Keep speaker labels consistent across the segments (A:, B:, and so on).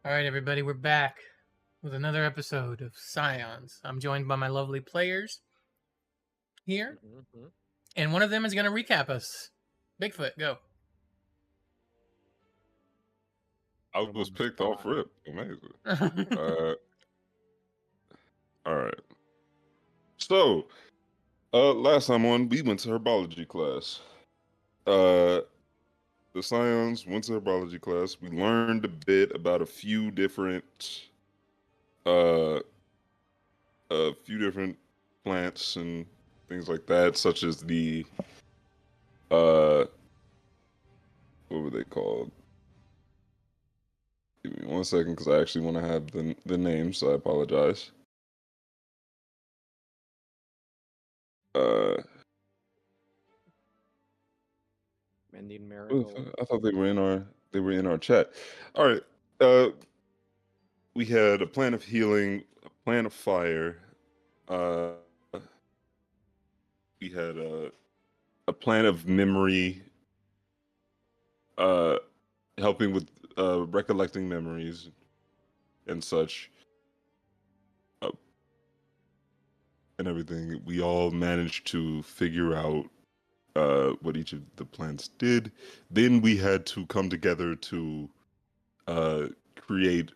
A: All right, everybody, we're back with another episode of Scions. I'm joined by my lovely players here, and one of them is going to recap us. Bigfoot, go.
B: I was picked off rip. Amazing. All right. So, last time on, we went to herbology class. The Scions went to herbology class. We learned a bit about a few different plants and things like that, such as the what were they called? Give me 1 second, because I actually want to have the name, so I apologize.
C: Mending marigold.
B: I thought they were in our chat. All right. We had a plant of healing, a plant of fire. We had a plant of memory, helping with recollecting memories and such, and everything. We all managed to figure out what each of the plants did. Then we had to come together to create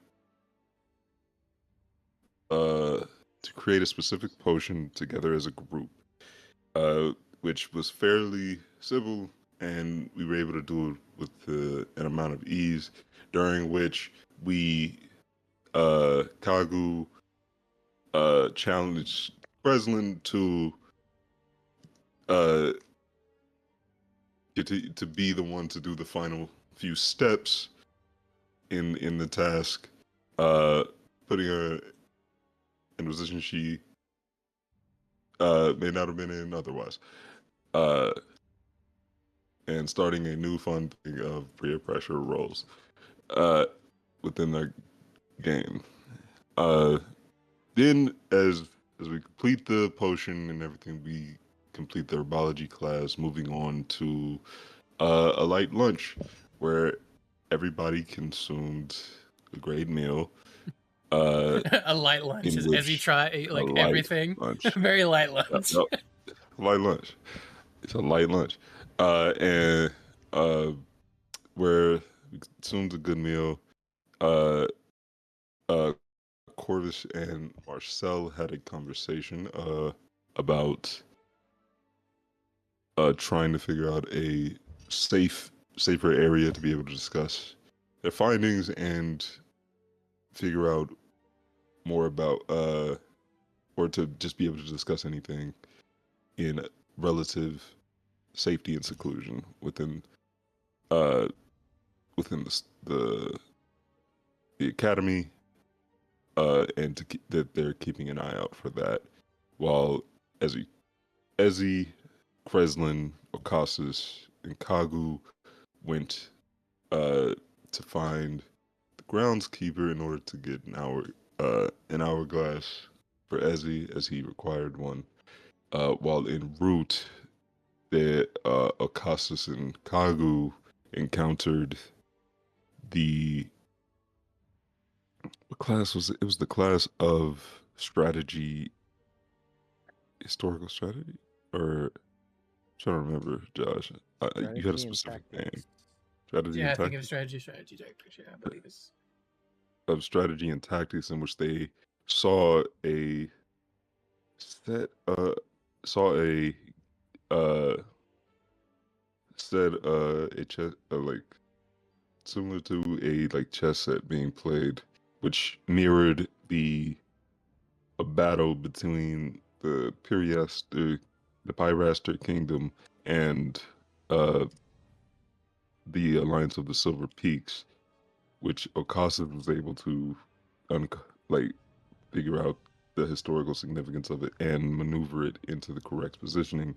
B: a specific potion together as a group, which was fairly simple, and we were able to do it with an amount of ease, during which we Kagu challenged Breslin to be the one to do the final few steps in the task, putting her in a position she may not have been in otherwise, and starting a new fun thing of peer pressure roles within the game. Then, as we complete the potion and everything, we complete the herbology class, moving on to a light lunch where everybody consumed a great meal.
A: A light lunch, as he tried like everything. Very light lunch.
B: Light lunch. It's a light lunch, and where we consumed a good meal. Corvus and Marcel had a conversation about trying to figure out a safer area to be able to discuss their findings and figure out more about or to just be able to discuss anything in relative safety and seclusion within the academy, and that they're keeping an eye out for that, while Ezzy, Kreslin, Okasis, and Kagu went to find the groundskeeper in order to get an hourglass for Ezzy, as he required one. While en route, the Okasis and Kagu encountered what class was it? It was the class of historical strategy, or I'm trying to remember, Josh. You had a specific name. Strategy and
A: I think it was
B: tactics.
A: strategy tactics. Yeah, I believe it's
B: Of strategy and tactics, in which they saw a set a chess, like similar to a chess set being played, which mirrored a battle between the Pyraster Kingdom and the Alliance of the Silver Peaks, which Okasov was able to figure out the historical significance of it and maneuver it into the correct positioning,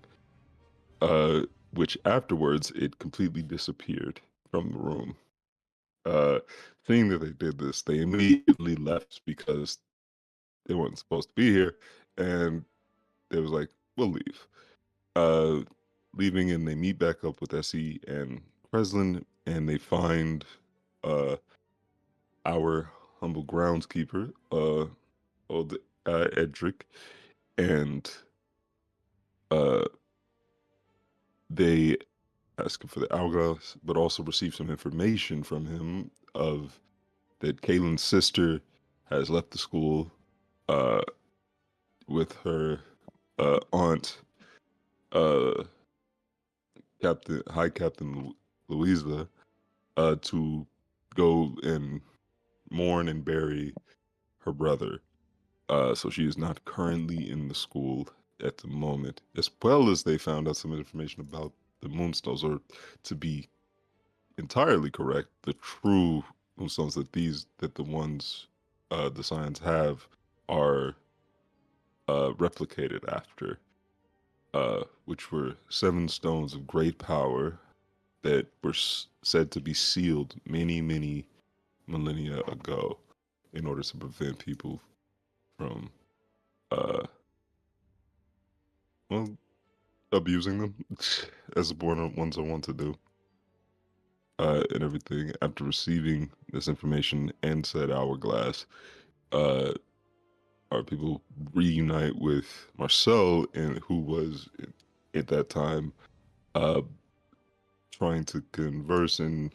B: which afterwards it completely disappeared from the room. Seeing that they did this, they immediately left because they weren't supposed to be here, and they was like, we'll leave. Leaving, and they meet back up with Essie and Kreslin, and they find our humble groundskeeper, old Edric, and they ask him for the hourglass, but also receive some information from him of that Kaylin's sister has left the school with her aunt, High Captain Louisa, to go and mourn and bury her brother. So she is not currently in the school at the moment, as well as they found out some information about the moonstones, or to be entirely correct, the true moonstones that the ones the Scions have are replicated after, which were 7 stones of great power that were said to be sealed many, many millennia ago in order to prevent people from, well, abusing them, as the born ones are wont to do. And everything. After receiving this information and said hourglass, our people reunite with Marcel, and who was at that time trying to converse and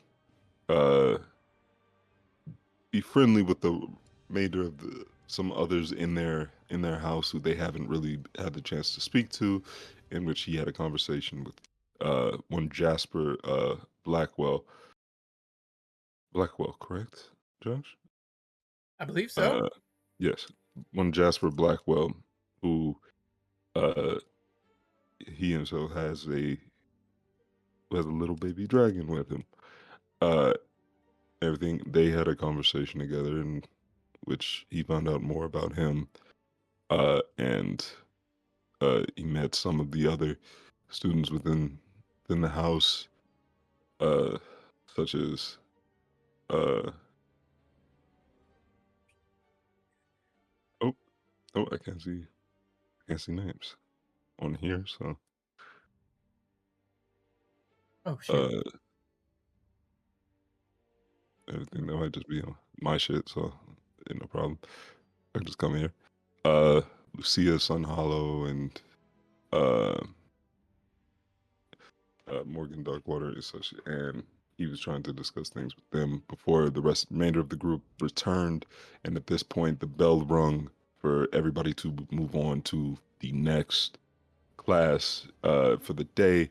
B: be friendly with the remainder of some others in their house who they haven't really had the chance to speak to, in which he had a conversation with one Jasper Blackwell. Blackwell, correct, Josh?
A: I believe so.
B: Yes, one Jasper Blackwell, who he himself has a little baby dragon with him. Everything, they had a conversation together in which he found out more about him, and he met some of the other students within the house, such as oh, I can't see names on here, so
A: Oh shit.
B: everything that might just be on my shit, so no problem. I can just come here. Lucia Sunhollow and Morgan Darkwater and such, and he was trying to discuss things with them before the remainder of the group returned. And at this point, the bell rung for everybody to move on to the next class for the day,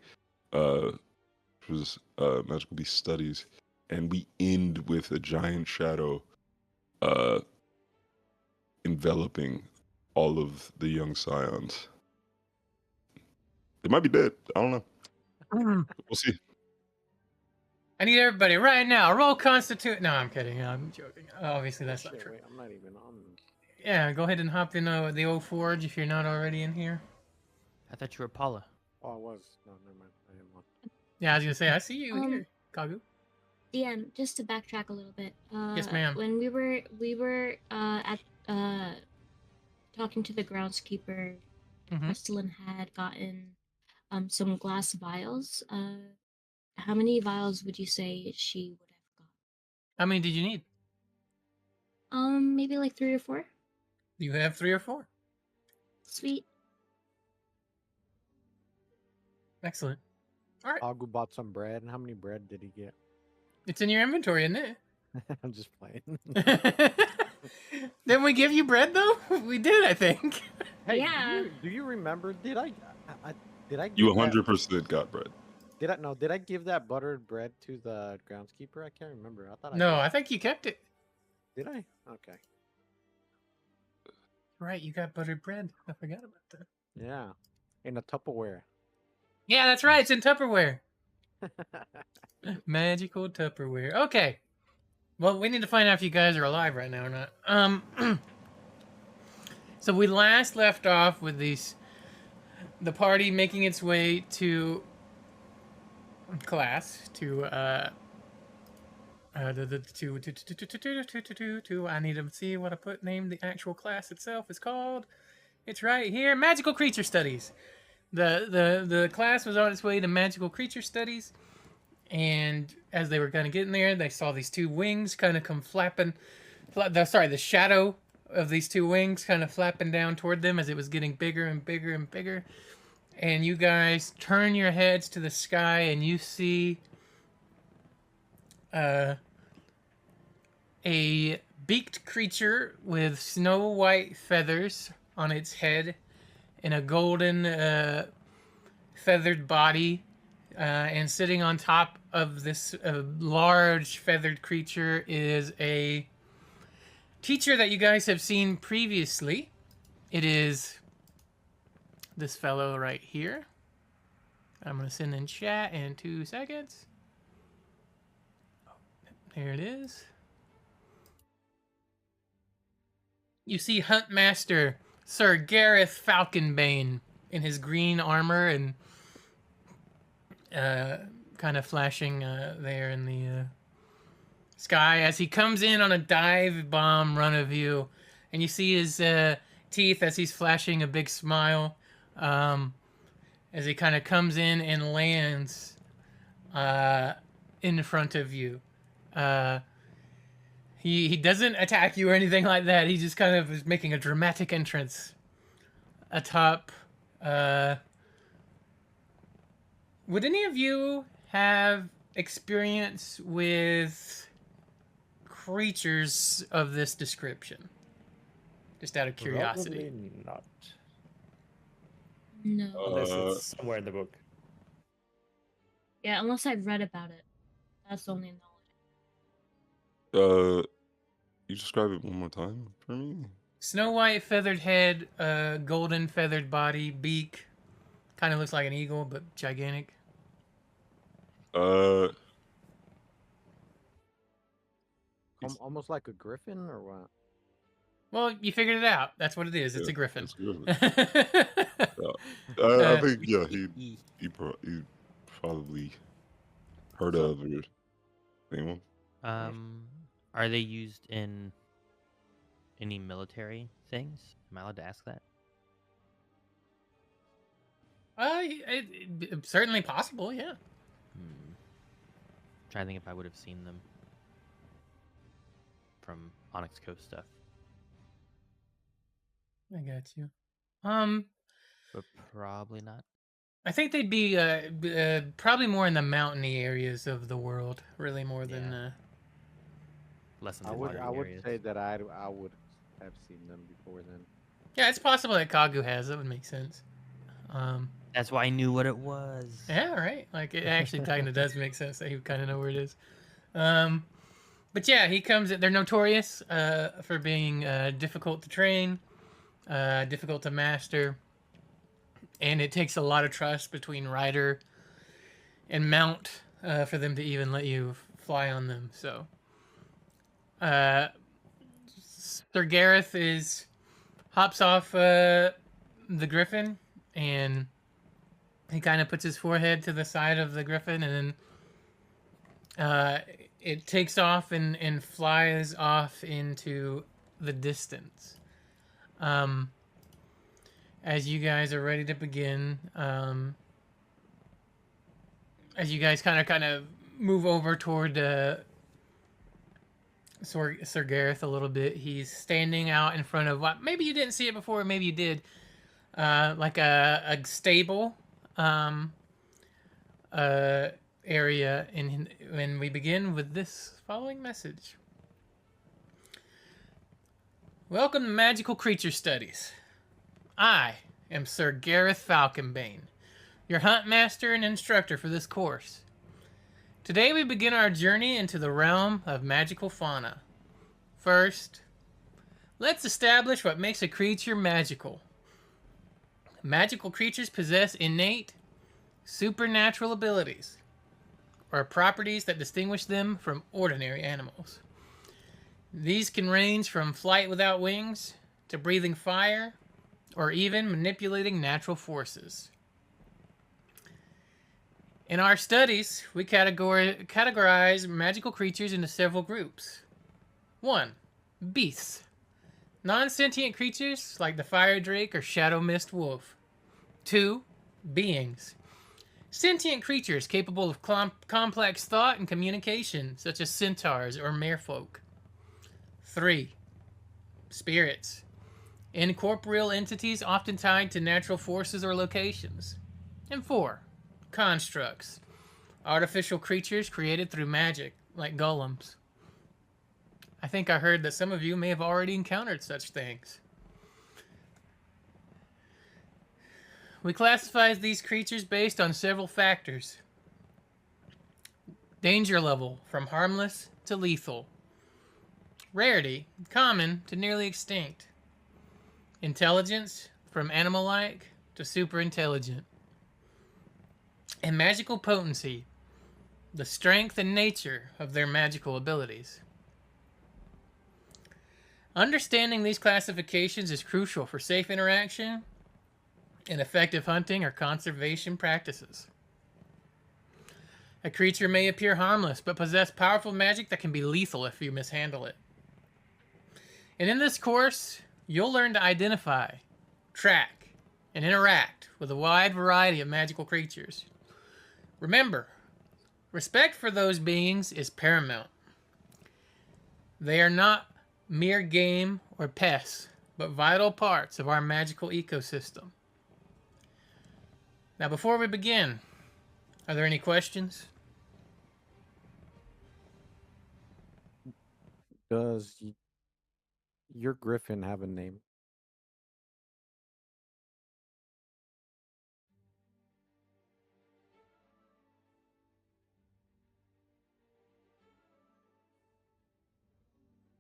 B: which was Magical Beast Studies, and we end with a giant shadow enveloping all of the young Scions. They might be dead. I don't know. We'll see.
A: I need everybody right now. Roll Constitute. No, I'm kidding. I'm joking. Obviously, that's not true.
C: Wait, I'm not even on.
A: Yeah, go ahead and hop in the old forge if you're not already in here.
D: I thought you were Paula.
C: Oh, I was. No, never mind. I am on.
A: Yeah, I was gonna say I see you here, Kagu.
E: DM, just to backtrack a little bit.
A: Yes, ma'am.
E: When we were at talking to the groundskeeper, Crystalline had gotten some glass vials. How many vials would you say she would have got?
A: How many did you need?
E: Maybe like 3 or 4.
A: You have 3 or 4.
E: Sweet.
A: Excellent. All right.
C: Agu bought some bread. And how many bread did he get?
A: It's in your inventory, isn't it?
C: I'm just playing.
A: Didn't we give you bread though? We did, I think.
C: Hey,
E: Yeah.
C: do you remember? Did I give
B: You
C: that-
B: 100% got bread.
C: Did I give that buttered bread to the groundskeeper? I can't remember. I thought
A: No,
C: I
A: I think you kept it.
C: did. I? Okay.
A: Right, you got buttered bread. I forgot about that.
C: Yeah. In a Tupperware.
A: Yeah, that's right. It's in Tupperware. Magical Tupperware. Okay. Well, we need to find out if you guys are alive right now or not. So we last left off with the party making its way to class to I need to see what I put name the actual class itself is called. It's right here, Magical Creature Studies. The class was on its way to Magical Creature Studies, and as they were kind of getting there, they saw these 2 wings kind of come flapping the shadow of these two wings kind of flapping down toward them as it was getting bigger and bigger and bigger. And you guys turn your heads to the sky and you see a beaked creature with snow white feathers on its head and a golden feathered body. And sitting on top of this large feathered creature is a teacher that you guys have seen previously. It is this fellow right here. I'm going to send in chat in 2 seconds. There it is. You see Huntmaster Sir Gareth Falconbane in his green armor and kind of flashing there in the sky as he comes in on a dive bomb run of you, and you see his teeth as he's flashing a big smile as he kind of comes in and lands in front of you. He doesn't attack you or anything like that. He just kind of is making a dramatic entrance atop. Would any of you have experience with creatures of this description? Just out of curiosity.
F: Probably not.
E: No.
F: Unless it's somewhere in the book.
E: Yeah, unless I've read about it. That's the only
B: You describe it one more time for me?
A: Snow white feathered head, golden feathered body, beak. Kind of looks like an eagle, but gigantic.
C: Almost like a griffin or what?
A: Well, you figured it out. That's what it is. It's
B: Yeah,
A: a griffin.
B: it's a griffin. I think he probably heard of it. Anyone?
D: Are they used in any military things? Am I allowed to ask that?
A: It's certainly possible, yeah.
D: Trying to think if I would have seen them from Onyx Coast stuff.
A: I got you.
D: But probably not.
A: I think they'd be probably more in the mountainy areas of the world, really more than.
D: Less in
C: I
D: the
C: would
D: water areas.
C: say that I would have seen them before then.
A: Yeah, it's possible that Kagu has. That would make sense.
D: That's why I knew what it was.
A: Yeah, right. Like it actually kind of does make sense that he would kind of know where it is. But yeah, he comes. They're notorious for being difficult to train, difficult to master, and it takes a lot of trust between rider and mount for them to even let you fly on them. So, Sir Gareth hops off the griffin and he kind of puts his forehead to the side of the griffin, and then it takes off and flies off into the distance. As you guys are ready to begin, as you guys kind of move over toward Sir Gareth a little bit, he's standing out in front of what maybe you didn't see it before, maybe you did, like a stable area, and when we begin with this following message. Welcome to Magical Creature Studies. I am Sir Gareth Falconbane, your hunt master and instructor for this course. Today we begin our journey into the realm of magical fauna. First, let's establish what makes a creature magical. Magical creatures possess innate, supernatural abilities, or properties that distinguish them from ordinary animals. These can range from flight without wings, to breathing fire, or even manipulating natural forces. In our studies, we categorize magical creatures into several groups. 1. Beasts. Non-sentient creatures like the fire drake or shadow mist wolf. 2. Beings. Sentient creatures capable of complex thought and communication, such as centaurs or merfolk. 3. Spirits. Incorporeal entities often tied to natural forces or locations. And 4. Constructs. Artificial creatures created through magic, like golems. I think I heard that some of you may have already encountered such things. We classify these creatures based on several factors. Danger level, from harmless to lethal. Rarity, common to nearly extinct. Intelligence, from animal-like to super-intelligent. And magical potency, the strength and nature of their magical abilities. Understanding these classifications is crucial for safe interaction and effective hunting or conservation practices. A creature may appear harmless, but possess powerful magic that can be lethal if you mishandle it. And in this course, you'll learn to identify, track, and interact with a wide variety of magical creatures. Remember, respect for those beings is paramount. They are not mere game or pests, but vital parts of our magical ecosystem. Now, before we begin, are there any questions?
C: Does your griffin have a name?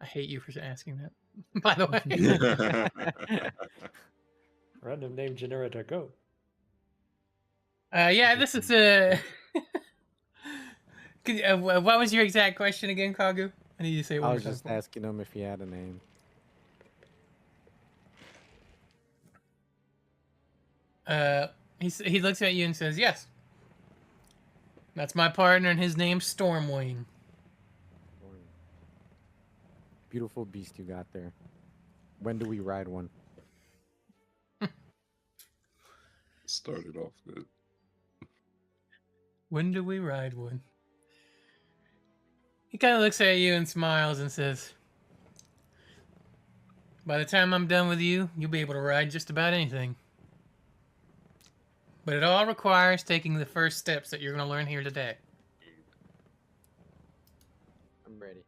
A: I hate you for asking that, by the way.
F: Random name generator, go.
A: Yeah, this is a... what was your exact question again, Kagu? I need you to say it one
C: I
A: more
C: was
A: time
C: just
A: for me.
C: asking him if he had a name.
A: He looks at you and says, yes. That's my partner, and his name's Stormwing.
C: Beautiful beast you got there. When do we ride one?
B: Started off good.
A: When do we ride one? He kind of looks at you and smiles and says, by the time I'm done with you, you'll be able to ride just about anything. But it all requires taking the first steps that you're going to learn here today.
C: I'm ready.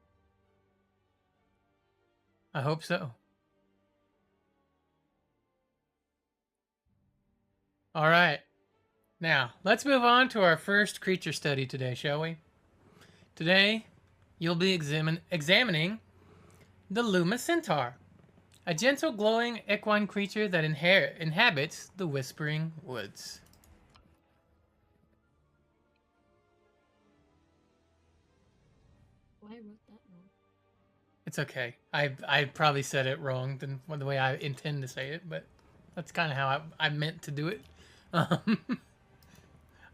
A: I hope so. All right. Now, let's move on to our first creature study today, shall we? Today, you'll be examining the Luma Centaur, a gentle, glowing equine creature that inhabits the Whispering Woods.
E: Why I wrote that wrong?
A: It's okay. I probably said it wrong than the way I intend to say it, but that's kind of how I meant to do it.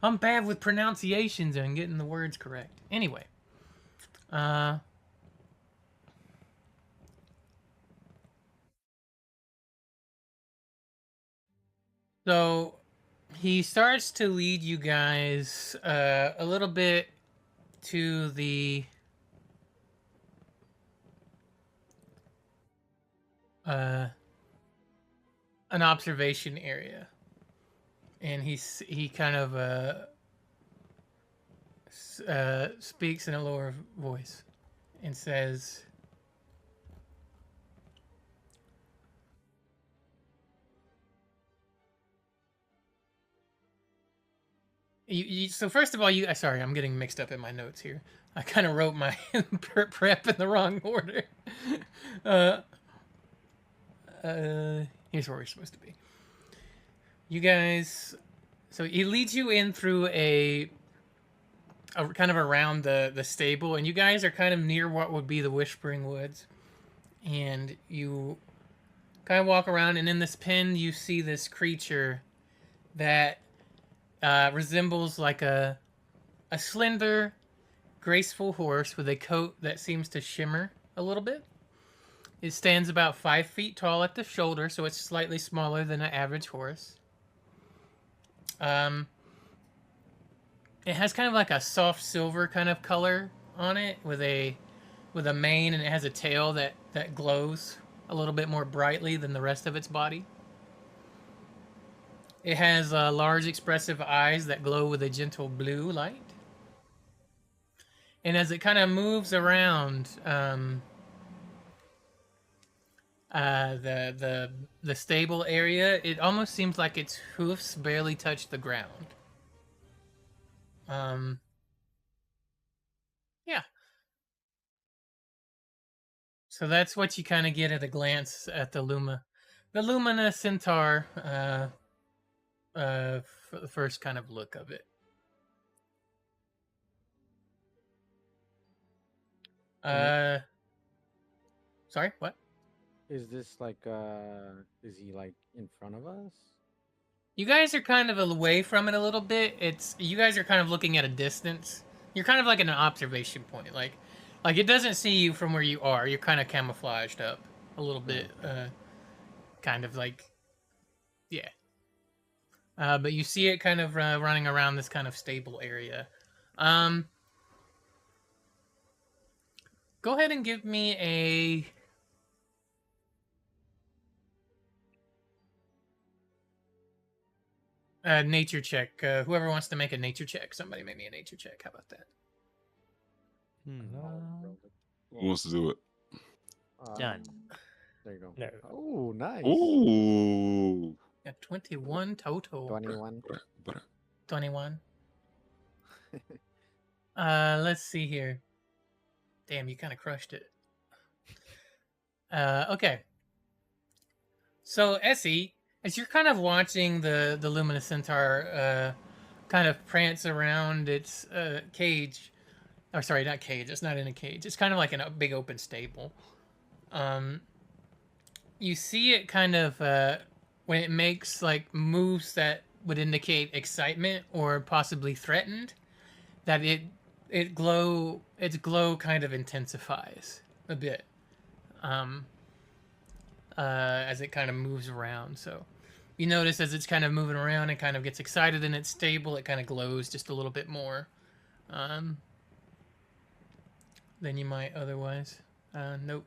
A: I'm bad with pronunciations and getting the words correct. Anyway. So he starts to lead you guys a little bit to the an observation area, and he kind of speaks in a lower voice and says, so first of all, sorry, I'm getting mixed up in my notes here. I kind of wrote my prep in the wrong order. Here's where we're supposed to be. You guys, so he leads you in through a kind of around the stable, and you guys are kind of near what would be the Whispering Woods, and you kind of walk around, and in this pen you see this creature that resembles like a slender, graceful horse with a coat that seems to shimmer a little bit. It stands about 5 feet tall at the shoulder, so it's slightly smaller than an average horse. It has kind of like a soft silver kind of color on it with with a mane, and it has a tail that glows a little bit more brightly than the rest of its body. It has large expressive eyes that glow with a gentle blue light. And as it kind of moves around the stable area, it almost seems like its hoofs barely touch the ground. Yeah. So that's what you kind of get at a glance at the Lumina Centaur, for the first kind of look of it. Sorry, what?
C: Is this like is he like in front of us?
A: You guys are kind of away from it a little bit. You guys are kind of looking at a distance. You're kind of like in an observation point. Like it doesn't see you from where you are. You're kind of camouflaged up a little bit. Kind of like, yeah. But you see it kind of running around this kind of stable area. Go ahead and give me a nature check. Whoever wants to make a nature check, somebody make me a nature check. How about that?
B: Who wants to do it?
D: Done.
C: There you go.
F: No.
C: Oh, nice.
B: Ooh.
A: Got 21 total.
C: 21.
A: 21. Let's see here. Damn, you kind of crushed it. Okay. So, Essie, as you're kind of watching the Luminous Centaur kind of prance around its cage, or sorry, not cage, it's not in a cage. It's kind of like in a big open stable. You see it kind of, when it makes like moves that would indicate excitement or possibly threatened, that its glow kind of intensifies a bit as it kind of moves around. So you notice as it's kind of moving around, it kind of gets excited in its stable. It kind of glows just a little bit more than you might otherwise note.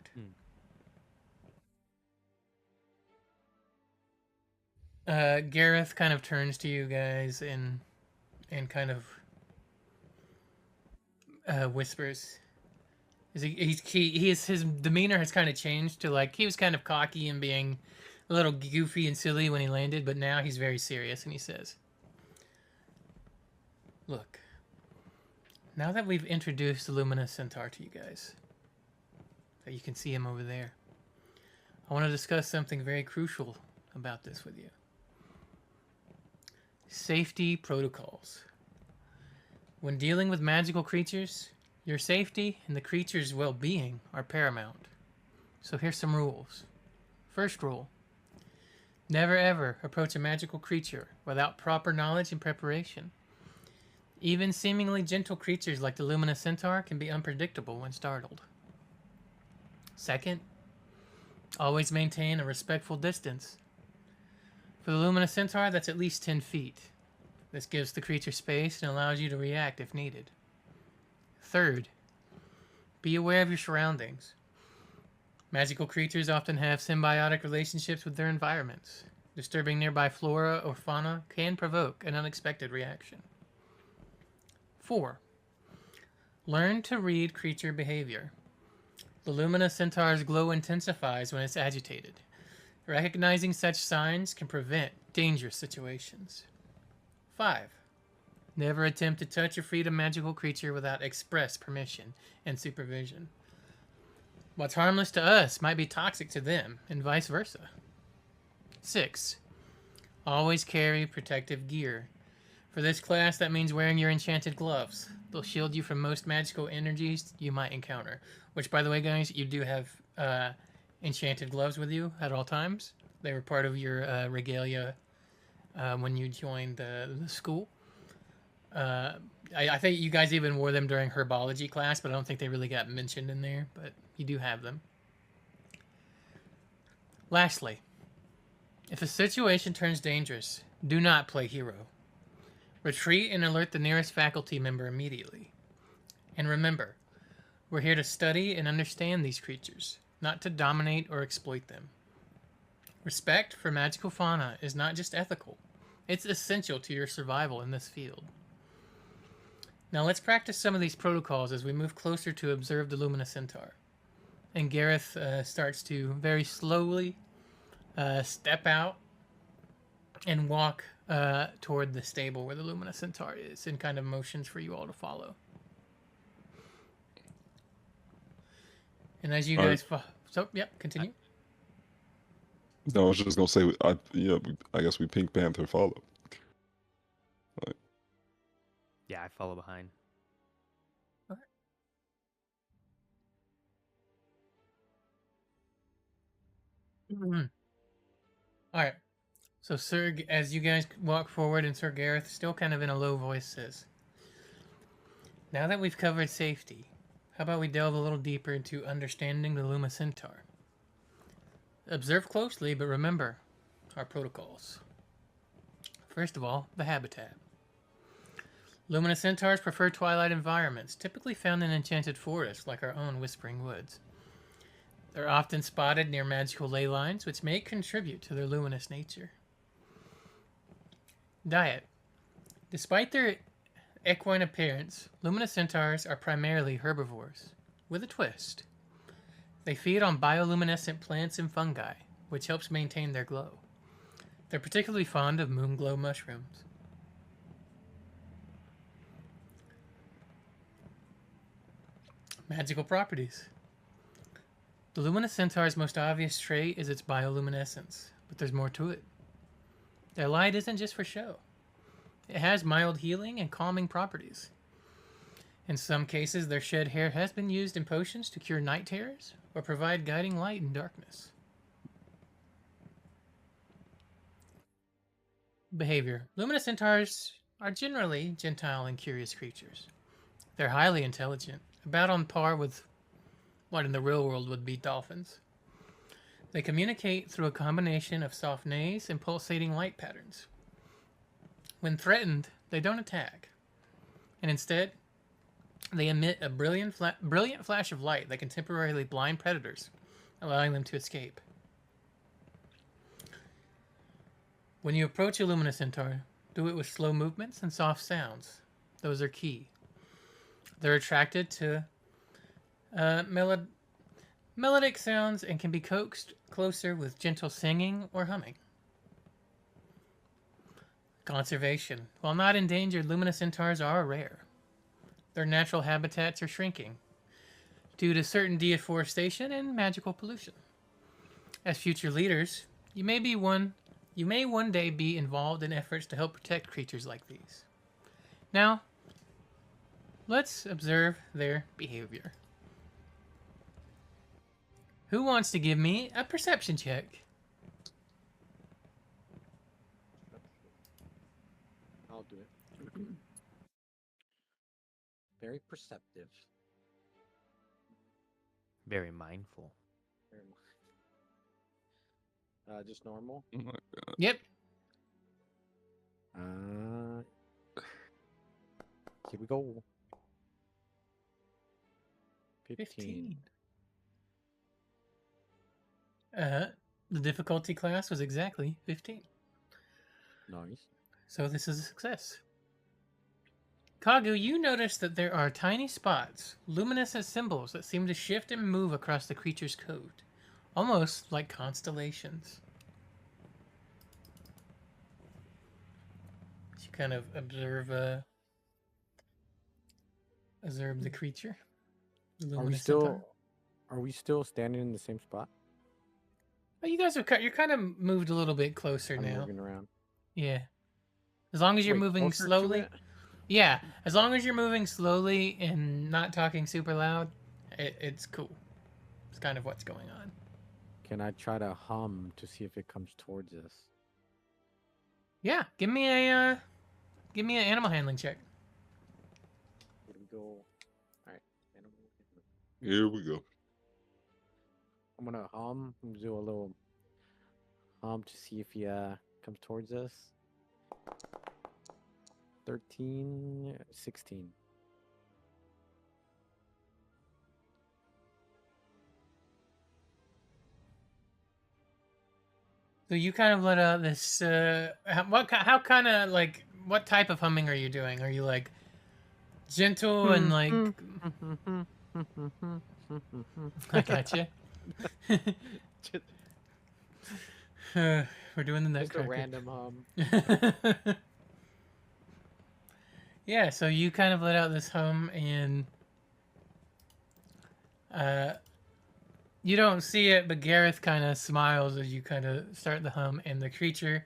A: Gareth kind of turns to you guys and kind of whispers. His demeanor has kind of changed to like he was kind of cocky and being a little goofy and silly when he landed, but now he's very serious and he says, "Look, now that we've introduced the Luminous Centaur to you guys, that you can see him over there, I want to discuss something very crucial about this with you. Safety protocols. When dealing with magical creatures, your safety and the creature's well-being are paramount. So here's some rules. First rule. Never ever approach a magical creature without proper knowledge and preparation. Even seemingly gentle creatures like the Luminous Centaur can be unpredictable when startled. Second, always maintain a respectful distance. For the Luminous Centaur, that's at least 10 feet. This gives the creature space and allows you to react if needed. Third, be aware of your surroundings. Magical creatures often have symbiotic relationships with their environments. Disturbing nearby flora or fauna can provoke an unexpected reaction. 4. Learn to read creature behavior. The Luminous Centaur's glow intensifies when it's agitated. Recognizing such signs can prevent dangerous situations. 5. Never attempt to touch or feed a magical creature without express permission and supervision. What's harmless to us might be toxic to them, and vice versa. 6. Always carry protective gear. For this class, that means wearing your enchanted gloves. They'll shield you from most magical energies you might encounter. Which, by the way, guys, you do have enchanted gloves with you at all times. They were part of your regalia when you joined the school. I think you guys even wore them during herbology class, but I don't think they really got mentioned in there, but you do have them. Lastly, if a situation turns dangerous, do not play hero. Retreat and alert the nearest faculty member immediately. And remember, We're here to study and understand these creatures, not to dominate or exploit them. Respect for magical fauna is not just ethical, it's essential to your survival in this field. Now let's practice some of these protocols as we move closer to observe the Luminous Centaur. And Gareth starts to very slowly step out and walk toward the stable where the Luminous Centaur is, and kind of motions for you all to follow. And as you guys continue.
B: No, I was just gonna say, I guess we Pink Panther follow.
D: Yeah, I follow behind.
A: Mm-hmm. All right. So, as you guys walk forward, and Sir Gareth, still kind of in a low voice, says, "Now that we've covered safety, how about we delve a little deeper into understanding the Luma Centaur? Observe closely, but remember our protocols. First of all, the habitat. Luminous centaurs prefer twilight environments, typically found in enchanted forests like our own Whispering Woods. They're often spotted near magical ley lines, which may contribute to their luminous nature. Diet. Despite their equine appearance, luminous centaurs are primarily herbivores, with a twist. They feed on bioluminescent plants and fungi, which helps maintain their glow. They're particularly fond of moonglow mushrooms. Magical properties. The luminous centaur's most obvious trait is its bioluminescence, but there's more to it. Their light isn't just for show. It has mild healing and calming properties. In some cases, their shed hair has been used in potions to cure night terrors or provide guiding light in darkness. Behavior. Luminous centaurs are generally gentle and curious creatures. They're highly intelligent, about on par with what in the real world would be dolphins. They communicate through a combination of soft neighs and pulsating light patterns. When threatened, they don't attack, and instead, they emit a brilliant flash of light that can temporarily blind predators, allowing them to escape. When you approach a luminous centaur, do it with slow movements and soft sounds. Those are key. They're attracted to melodic sounds and can be coaxed closer with gentle singing or humming. Conservation. While not endangered, luminous centaurs are rare. Their natural habitats are shrinking due to certain deforestation and magical pollution. As future leaders, you may one day be involved in efforts to help protect creatures like these. Now, let's observe their behavior. Who wants to give me a perception check?
C: I'll do it. Very perceptive.
D: Very mindful.
C: Very just normal.
B: Oh my God.
A: Yep.
C: Here we go. 15.
A: The difficulty class was exactly 15.
C: Nice.
A: So this is a success. Kagu, you notice that there are tiny spots, luminous as symbols that seem to shift and move across the creature's coat, almost like constellations. You kind of observe the creature. The
C: Are we
A: luminous
C: still?
A: centaur.
C: Are we still standing in the same spot?
A: Oh, you guys you're kind of moved a little bit closer
C: I'm
A: now.
C: moving around.
A: Yeah. As long as you're
C: Wait,
A: moving
C: closer to
A: slowly.
C: it?
A: Yeah, as long as you're moving slowly and not talking super loud, it's cool. It's kind of what's going on.
C: Can I try to hum to see if it comes towards us?
A: Yeah, give me an animal handling check.
C: Here we go. All right. Animal handling.
B: Here we go.
C: I'm gonna hum. I'm gonna do a little hum to see if he comes towards us. 13, 16.
A: So you kind of let out this. How kind of like what type of humming are you doing? Are you like gentle and like? I gotcha. We're doing the
C: Just a
A: nutcracker.
C: random hum.
A: Yeah, so you kind of let out this hum, and you don't see it, but Gareth kind of smiles as you kind of start the hum, and the creature,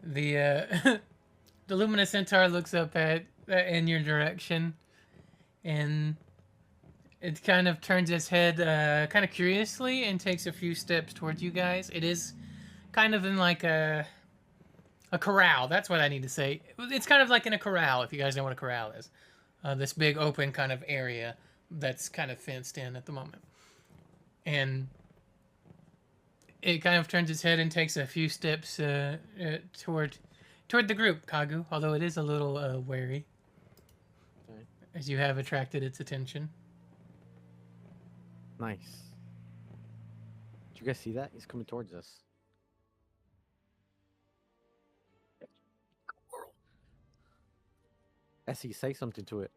A: the the luminous centaur, looks up at in your direction, and it kind of turns its head kind of curiously and takes a few steps towards you guys. It is kind of in like a corral. That's what I need to say. It's kind of like in a corral, if you guys know what a corral is. This big open kind of area that's kind of fenced in at the moment. And it kind of turns its head and takes a few steps toward the group, Kagu, although it is a little wary,
C: Okay.
A: as you have attracted its attention.
C: Nice. Did you guys see that? He's coming towards us. Essie, say something to it.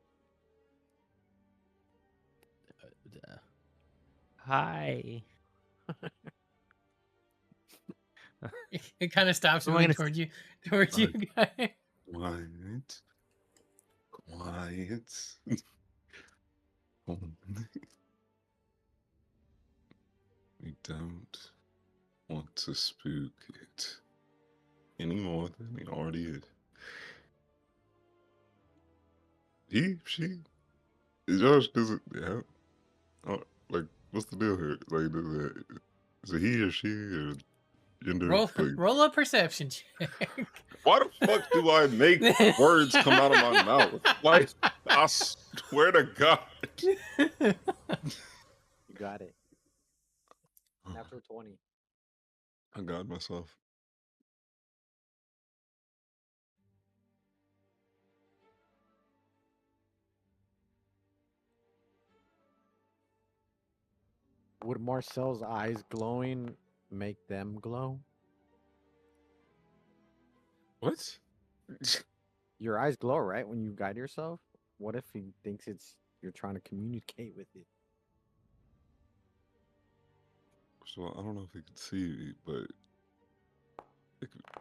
D: Hi.
A: It kind of stops
D: What am I
A: moving
D: gonna
A: towards you guys.
B: Quiet. Quiet. We don't want to spook it any more than we already is. He, she, Josh doesn't. Yeah. Oh, like, what's the deal here? Like, is it he or she or gender? Like,
A: Roll a perception check.
B: why the fuck do I make words come out of my mouth? Like, I swear to God.
C: You got it. Natural 20.
B: I got myself.
C: Would Marcel's eyes glowing make them glow?
B: What?
C: Your eyes glow, right? When you guide yourself? What if he thinks you're trying to communicate with it?
B: So I don't know if it could see me, but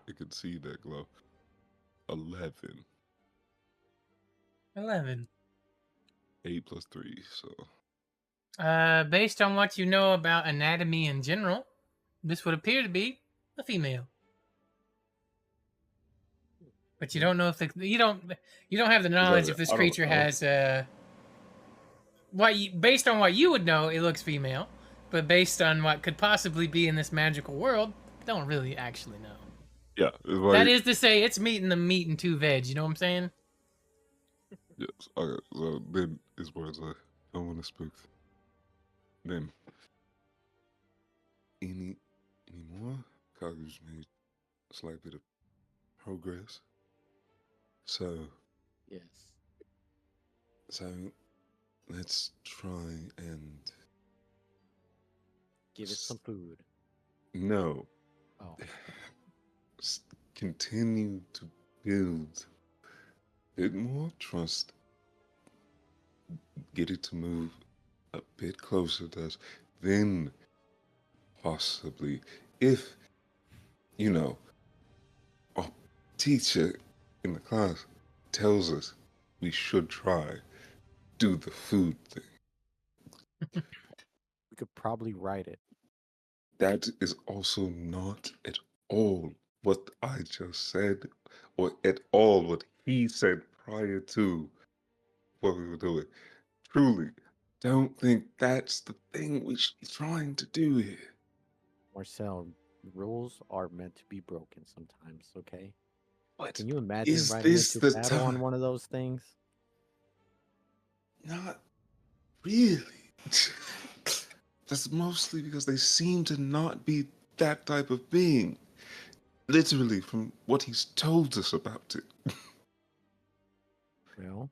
B: it could see that glow. 11.
A: 11.
B: 8 plus 3, so
A: Based on what you know about anatomy in general, this would appear to be a female. But you don't know if you don't have the knowledge if this creature has based on what you would know, it looks female, but based on what could possibly be in this magical world, don't really actually know.
B: yeah. It's like,
A: That is to say, it's meat and two veg. You know what I'm saying?
B: yes. Okay. So then his words I don't want to spook them. Any more? Kagu's made a slight bit of progress. So
C: Yes.
B: let's try and
C: Give it some food.
B: no.
C: Oh.
B: Continue to build a bit more trust. Get it to move a bit closer to us. Then possibly, if our teacher in the class tells us we should try, do the food thing.
C: We could probably write it.
B: That is also not at all what I just said, or at all what he said prior to what we were doing. Truly, don't think that's the thing we should be trying to do here.
C: Marcel, rules are meant to be broken sometimes, okay?
B: But
C: Can you imagine
B: is
C: riding
B: this
C: into
B: the
C: battle on
B: time?
C: one of those things?
B: Not really. That's mostly because they seem to not be that type of being. Literally, from what he's told us about it.
C: Well,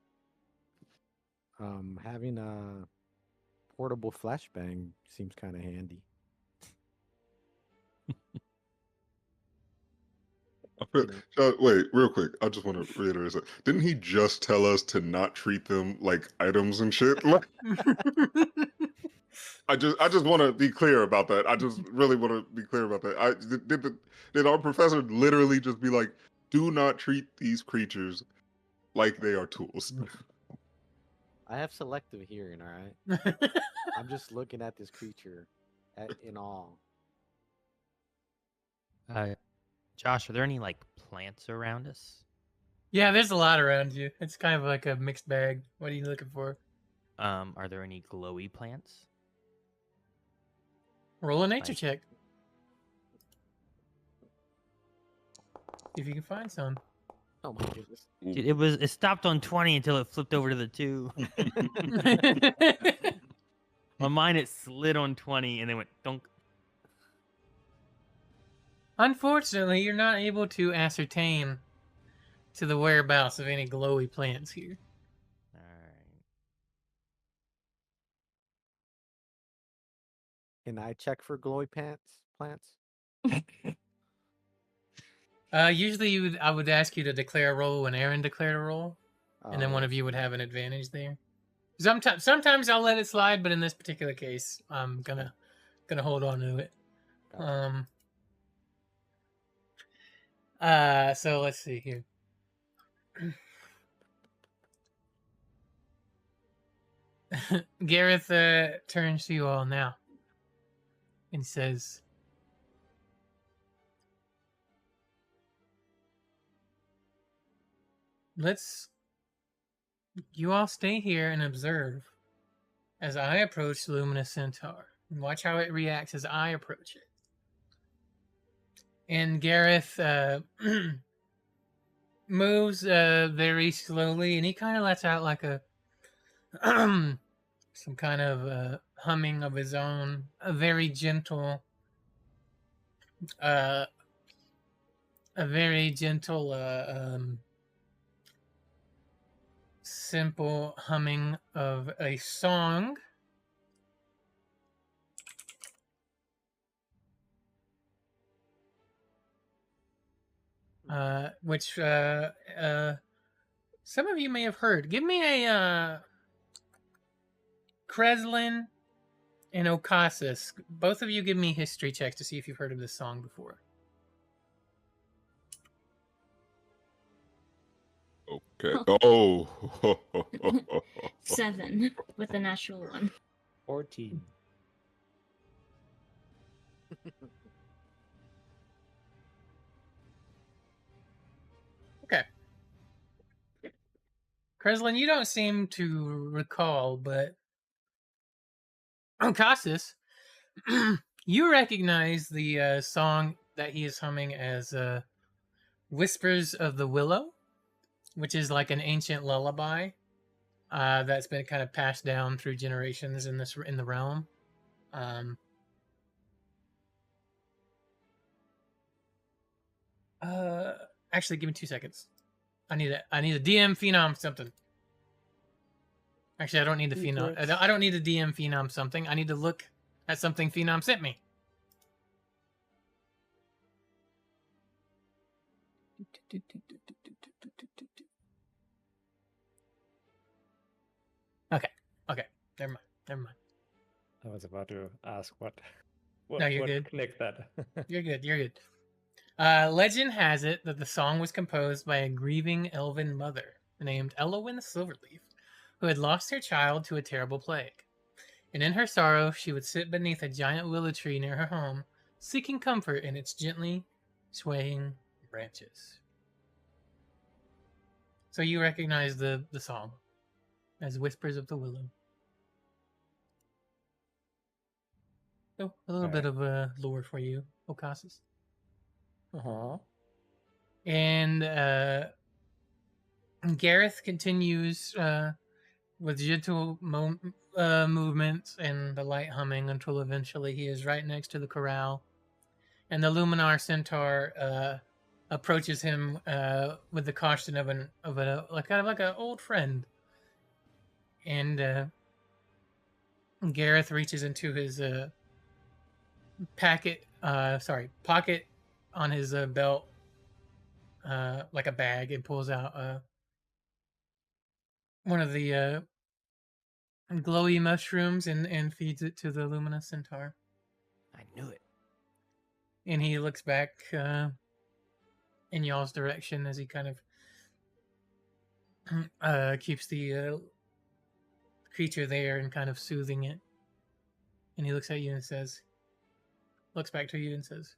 C: having a portable flashbang seems kind of handy.
B: Wait, real quick. I just want to reiterate something. Didn't he just tell us to not treat them like items and shit? Like, I just want to be clear about that. I just really want to be clear about that. Did our professor literally just be like, do not treat these creatures like they are tools?
C: I have selective hearing, all right? I'm just looking at this creature in awe.
D: Josh, are there any like plants around us?
A: Yeah, there's a lot around you. It's kind of like a mixed bag. What are you looking for?
D: Are there any glowy plants?
A: Roll a nature
D: Like-
A: check. See if you can find some.
C: Oh my goodness.
D: Dude, it stopped on 20 until it flipped over to the 2. On mine, it slid on 20 and then went dunk.
A: Unfortunately, you're not able to ascertain to the whereabouts of any glowy plants here.
D: All right.
C: Can I check for glowy plants?
A: Usually, I would ask you to declare a roll when Aaron declared a roll, and then one
C: Oh,
A: of you would have an advantage there. Sometimes I'll let it slide, but in this particular case, I'm gonna hold on to it.
C: gotcha.
A: So let's see here. Gareth turns to you all now and says, you all stay here and observe as I approach the Luminous Centaur. And watch how it reacts as I approach it. And Gareth moves very slowly, and he kind of lets out like a some kind of humming of his own, a very gentle, simple humming of a song. Which some of you may have heard. Give me a Kreslin and Okasis. Both of you give me history checks to see if you've heard of this song before.
B: Okay. Oh.
E: 7 with a natural 1.
F: 14.
A: Okay. Kreslin, you don't seem to recall, but Okasis, you recognize the song that he is humming as Whispers of the Willow, which is like an ancient lullaby that's been kind of passed down through generations in the realm. Actually, give me 2 seconds. I need a DM phenom something. Actually, I don't need the phenom. I don't need the DM phenom something. I need to look at something phenom sent me. Okay. Never mind.
F: I was about to ask what
A: No, you're good.
F: connect that.
A: You're good. Legend has it that the song was composed by a grieving elven mother named Elowyn Silverleaf, who had lost her child to a terrible plague. And in her sorrow, she would sit beneath a giant willow tree near her home, seeking comfort in its gently swaying branches. So you recognize the song as Whispers of the Willow. So a little bit of lore for you, Okasis.
F: Uh-huh.
A: And Gareth continues with gentle movements and the light humming until eventually he is right next to the corral, and the Luminar Centaur approaches him with the caution of an old friend, and Gareth reaches into his pocket on his belt like a bag and pulls out one of the glowy mushrooms and feeds it to the luminous centaur.
D: I knew it.
A: And he looks back in y'all's direction as he kind of keeps the creature there and kind of soothing it. And he looks at you and says, looks back to you and says,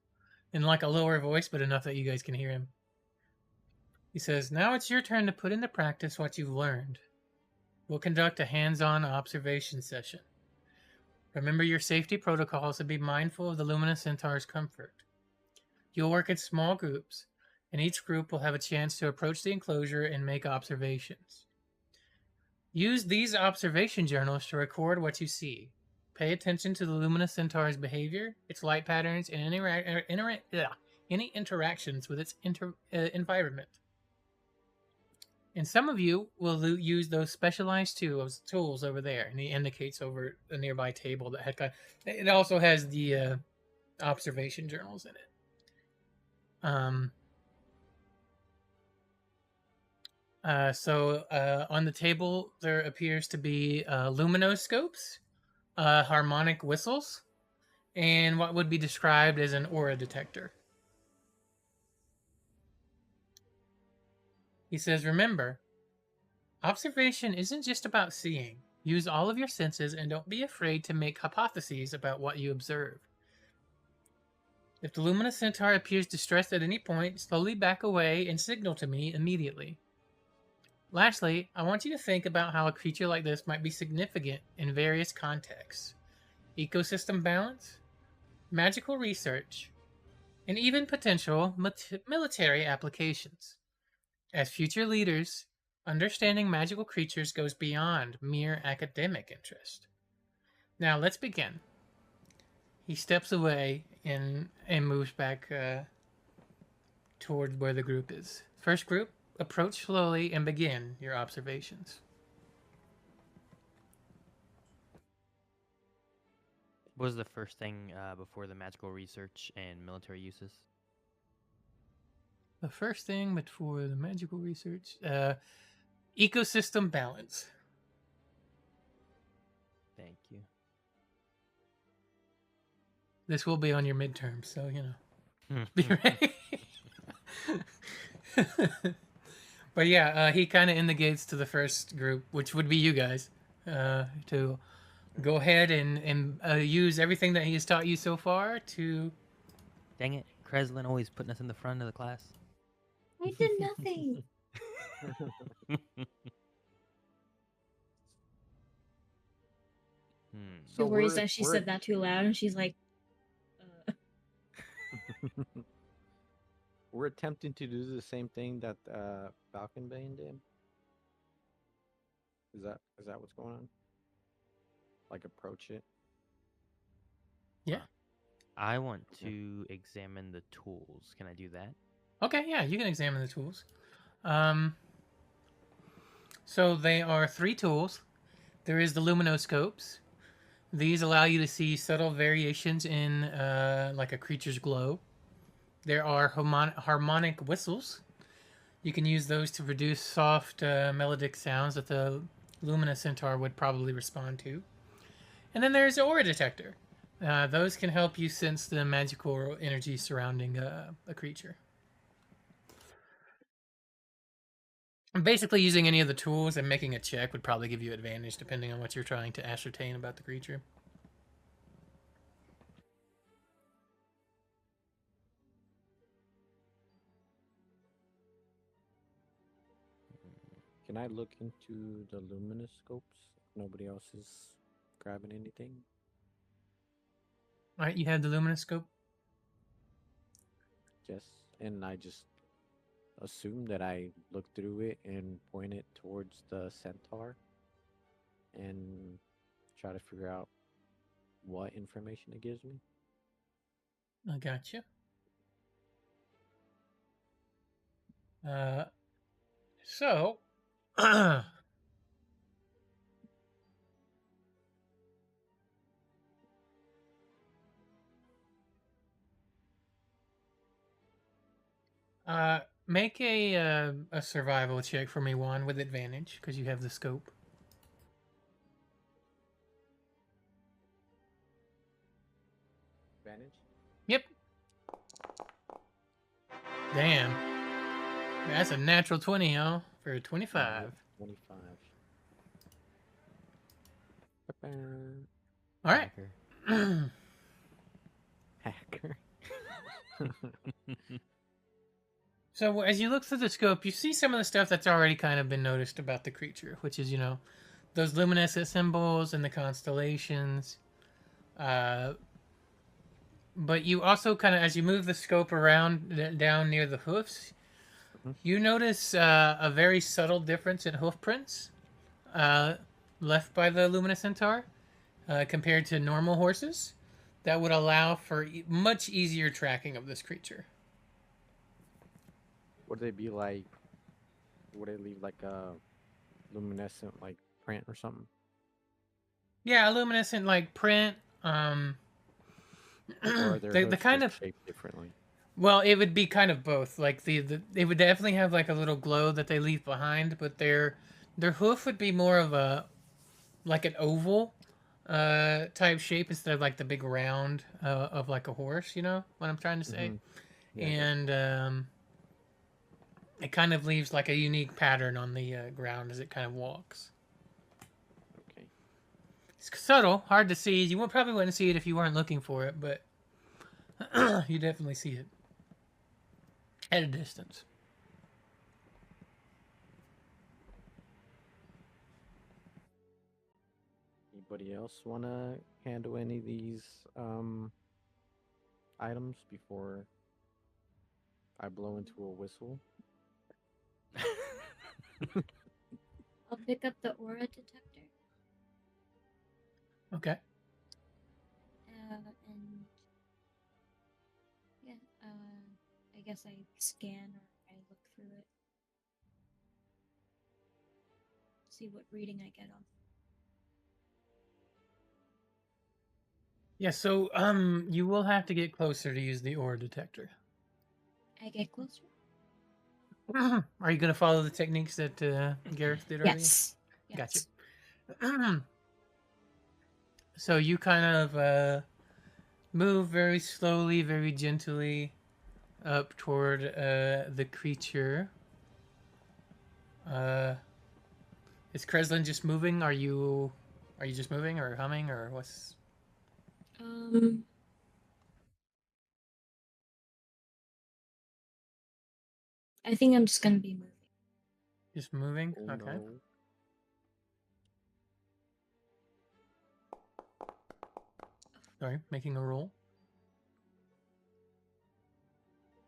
A: in like a lower voice, but enough that you guys can hear him. He says, now it's your turn to put into practice what you've learned. We'll conduct a hands-on observation session. Remember your safety protocols and be mindful of the Luminous Centaur's comfort. You'll work in small groups, and each group will have a chance to approach the enclosure and make observations. Use these observation journals to record what you see. Pay attention to the Luminous Centaur's behavior, its light patterns, and any interactions with its environment. And some of you will use those specialized tools over there, and he indicates over a nearby table that had it also has the observation journals in it. So on the table there appears to be luminoscopes, harmonic whistles, and what would be described as an aura detector. He says, remember, observation isn't just about seeing. Use all of your senses and don't be afraid to make hypotheses about what you observe. If the Luminous Centaur appears distressed at any point, slowly back away and signal to me immediately. Lastly, I want you to think about how a creature like this might be significant in various contexts. Ecosystem balance, magical research, and even potential military applications. As future leaders, understanding magical creatures goes beyond mere academic interest. Now, let's begin. He steps away and moves back towards where the group is. First group, approach slowly and begin your observations.
D: What was the first thing before the magical research and military uses?
A: The first thing before the magical research, ecosystem balance.
D: Thank you.
A: This will be on your midterm, so you know. Be ready. But yeah, he kind of indicates to the first group, which would be you guys, to go ahead and use everything that he has taught you so far to...
D: Dang it. Kreslin always putting us in the front of the class.
E: I did nothing. She
C: So
E: worries that she said that too loud, and she's like,
C: We're attempting to do the same thing that Falconbane did. Is that what's going on? Like approach it?
A: Yeah.
D: I want to examine the tools. Can I do that?
A: Okay, yeah, you can examine the tools. So they are 3 tools. There is the luminoscopes. These allow you to see subtle variations in like a creature's glow. There are harmonic whistles. You can use those to produce soft melodic sounds that the Luminous Centaur would probably respond to. And then there's the aura detector. Those can help you sense the magical energy surrounding a creature. Basically, using any of the tools and making a check would probably give you advantage depending on what you're trying to ascertain about the creature.
C: Can I look into the luminoscopes? Nobody else is grabbing anything?
A: All right, you have the luminoscope.
C: Yes, and I just assume that I look through it and point it towards the centaur and try to figure out what information it gives me.
A: I gotcha. So, Make a survival check for me, Juan, with advantage because you have the scope.
C: Advantage?
A: Yep. Damn. That's a natural 20, huh? For a 25.
C: 25.
A: All right.
C: Hacker. Hacker.
A: So as you look through the scope, you see some of the stuff that's already kind of been noticed about the creature, which is, those luminescent symbols and the constellations. But you also kind of, as you move the scope around down near the hoofs, you notice a very subtle difference in hoof prints left by the Luminescentaur compared to normal horses that would allow for much easier tracking of this creature.
C: Would they be like? Would they leave like a luminescent like print or something?
A: Yeah, a luminescent like print.
C: Or are their
A: the
C: hooves
A: kind
C: just
A: of
C: shaped differently?
A: well, it would be kind of both. Like they would definitely have like a little glow that they leave behind, but their hoof would be more of a like an oval type shape instead of like the big round of like a horse. You know what I'm trying to say?
C: Yeah,
A: And it kind of leaves like a unique pattern on the ground as it kind of walks.
C: okay.
A: It's subtle, hard to see. You probably wouldn't see it if you weren't looking for it, but you definitely see it at a distance.
C: Anybody else want to handle any of these items before I blow into a whistle?
E: I'll pick up the aura detector.
A: Okay.
E: And yeah, I guess I scan or I look through it. See what reading I get on.
A: Yeah, so you will have to get closer to use the aura detector.
E: I get closer.
A: Are you gonna follow the techniques that Gareth did earlier?
E: Yes.
A: Gotcha. So you kind of move very slowly, very gently up toward the creature. Is Kreslin just moving? Are you just moving or humming or what's?
E: I think I'm just gonna be moving.
A: Just moving?
C: Oh,
A: Okay.
C: no.
A: Sorry, making a roll.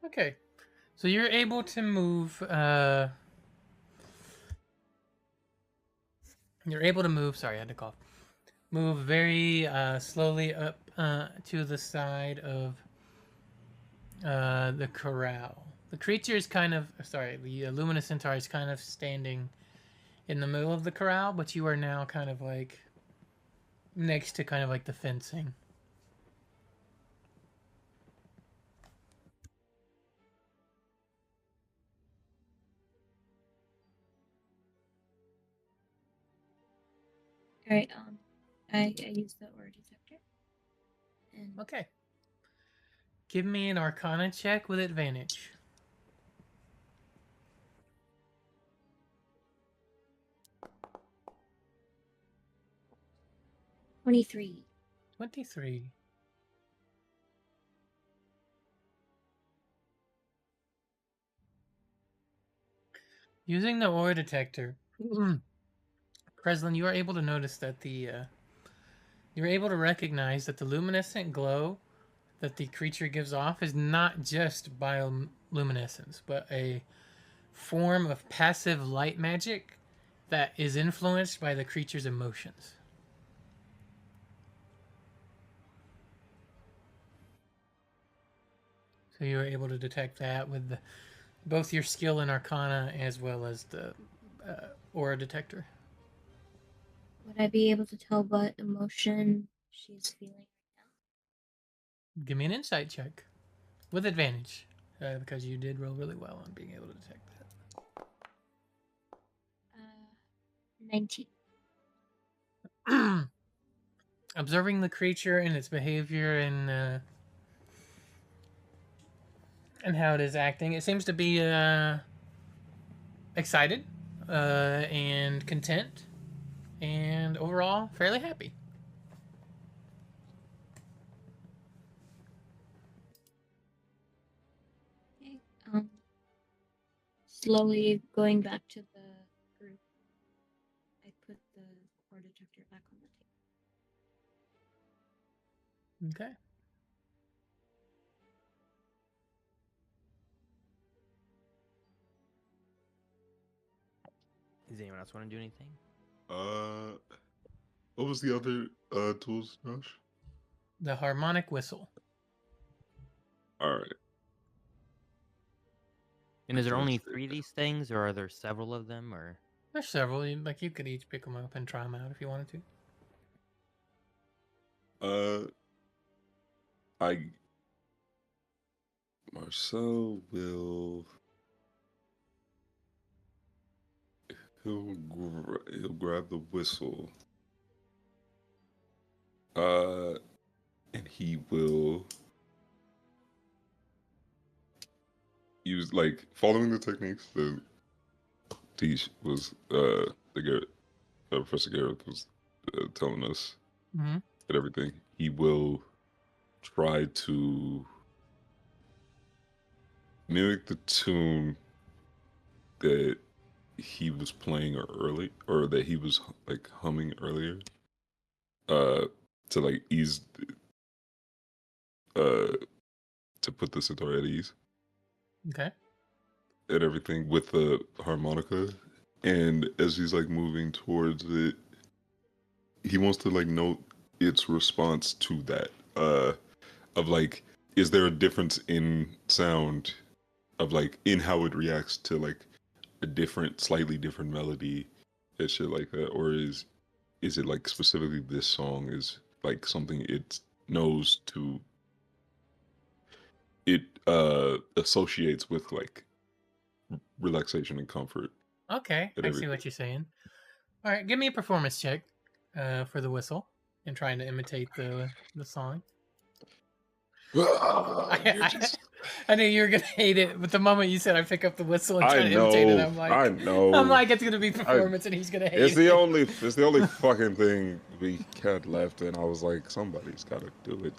A: Okay. So you're able to move sorry, I had to cough. Move very slowly up to the side of the corral. The creature is kind of the luminous centaur is kind of standing in the middle of the corral, but you are now kind of like next to kind of like the fencing.
E: All right. I use the aura detector. And
A: Okay. Give me an Arcana check with advantage.
E: 23.
A: 23. Using the aura detector, Kreslin, you are able to notice that you're able to recognize that the luminescent glow that the creature gives off is not just bioluminescence, but a form of passive light magic that is influenced by the creature's emotions. So you are able to detect that with both your skill in Arcana as well as the aura detector.
E: Would I be able to tell what emotion she's feeling right
A: Give me an insight check with advantage. because you did roll really well on being able to detect that.
E: 19.
A: Observing the creature and its behavior and how it is acting, it seems to be excited and content and overall fairly happy.
E: Okay. Slowly going back to the group, I put the core detector back on the table.
A: Okay.
D: Does anyone else want to do anything?
B: What was the other tools, Josh?
A: The harmonic whistle.
B: All right.
D: And is there only
B: Fantastic.
D: 3 of these things, or are there several of them, or?
A: There's several. You could each pick them up and try them out if you wanted to.
B: Marcel will. He'll grab the whistle. And he will use, like, following the techniques that Professor Garrett was telling us
A: Mm-hmm.
B: and everything. He will try to mimic the tune that he was playing early, or that he was like humming earlier, to like ease, to put the Centaur at ease.
A: Okay.
B: And everything with the harmonica. And as he's like moving towards it, he wants to like note its response to that. Of like, is there a difference in sound of like in how it reacts to like a slightly different melody and shit like that? Or is it like specifically this song is like something it knows to, it associates with like relaxation and comfort?
A: Okay.
B: And
A: I see what you're saying. All right. Give me a performance check for the whistle and trying to imitate the song. I knew you were gonna hate it, but the moment you said I pick up the whistle and try to imitate it, I'm like it's gonna be performance and he's gonna hate
B: It's
A: it.
B: the only fucking thing we had left, and I was like, somebody's gotta do it.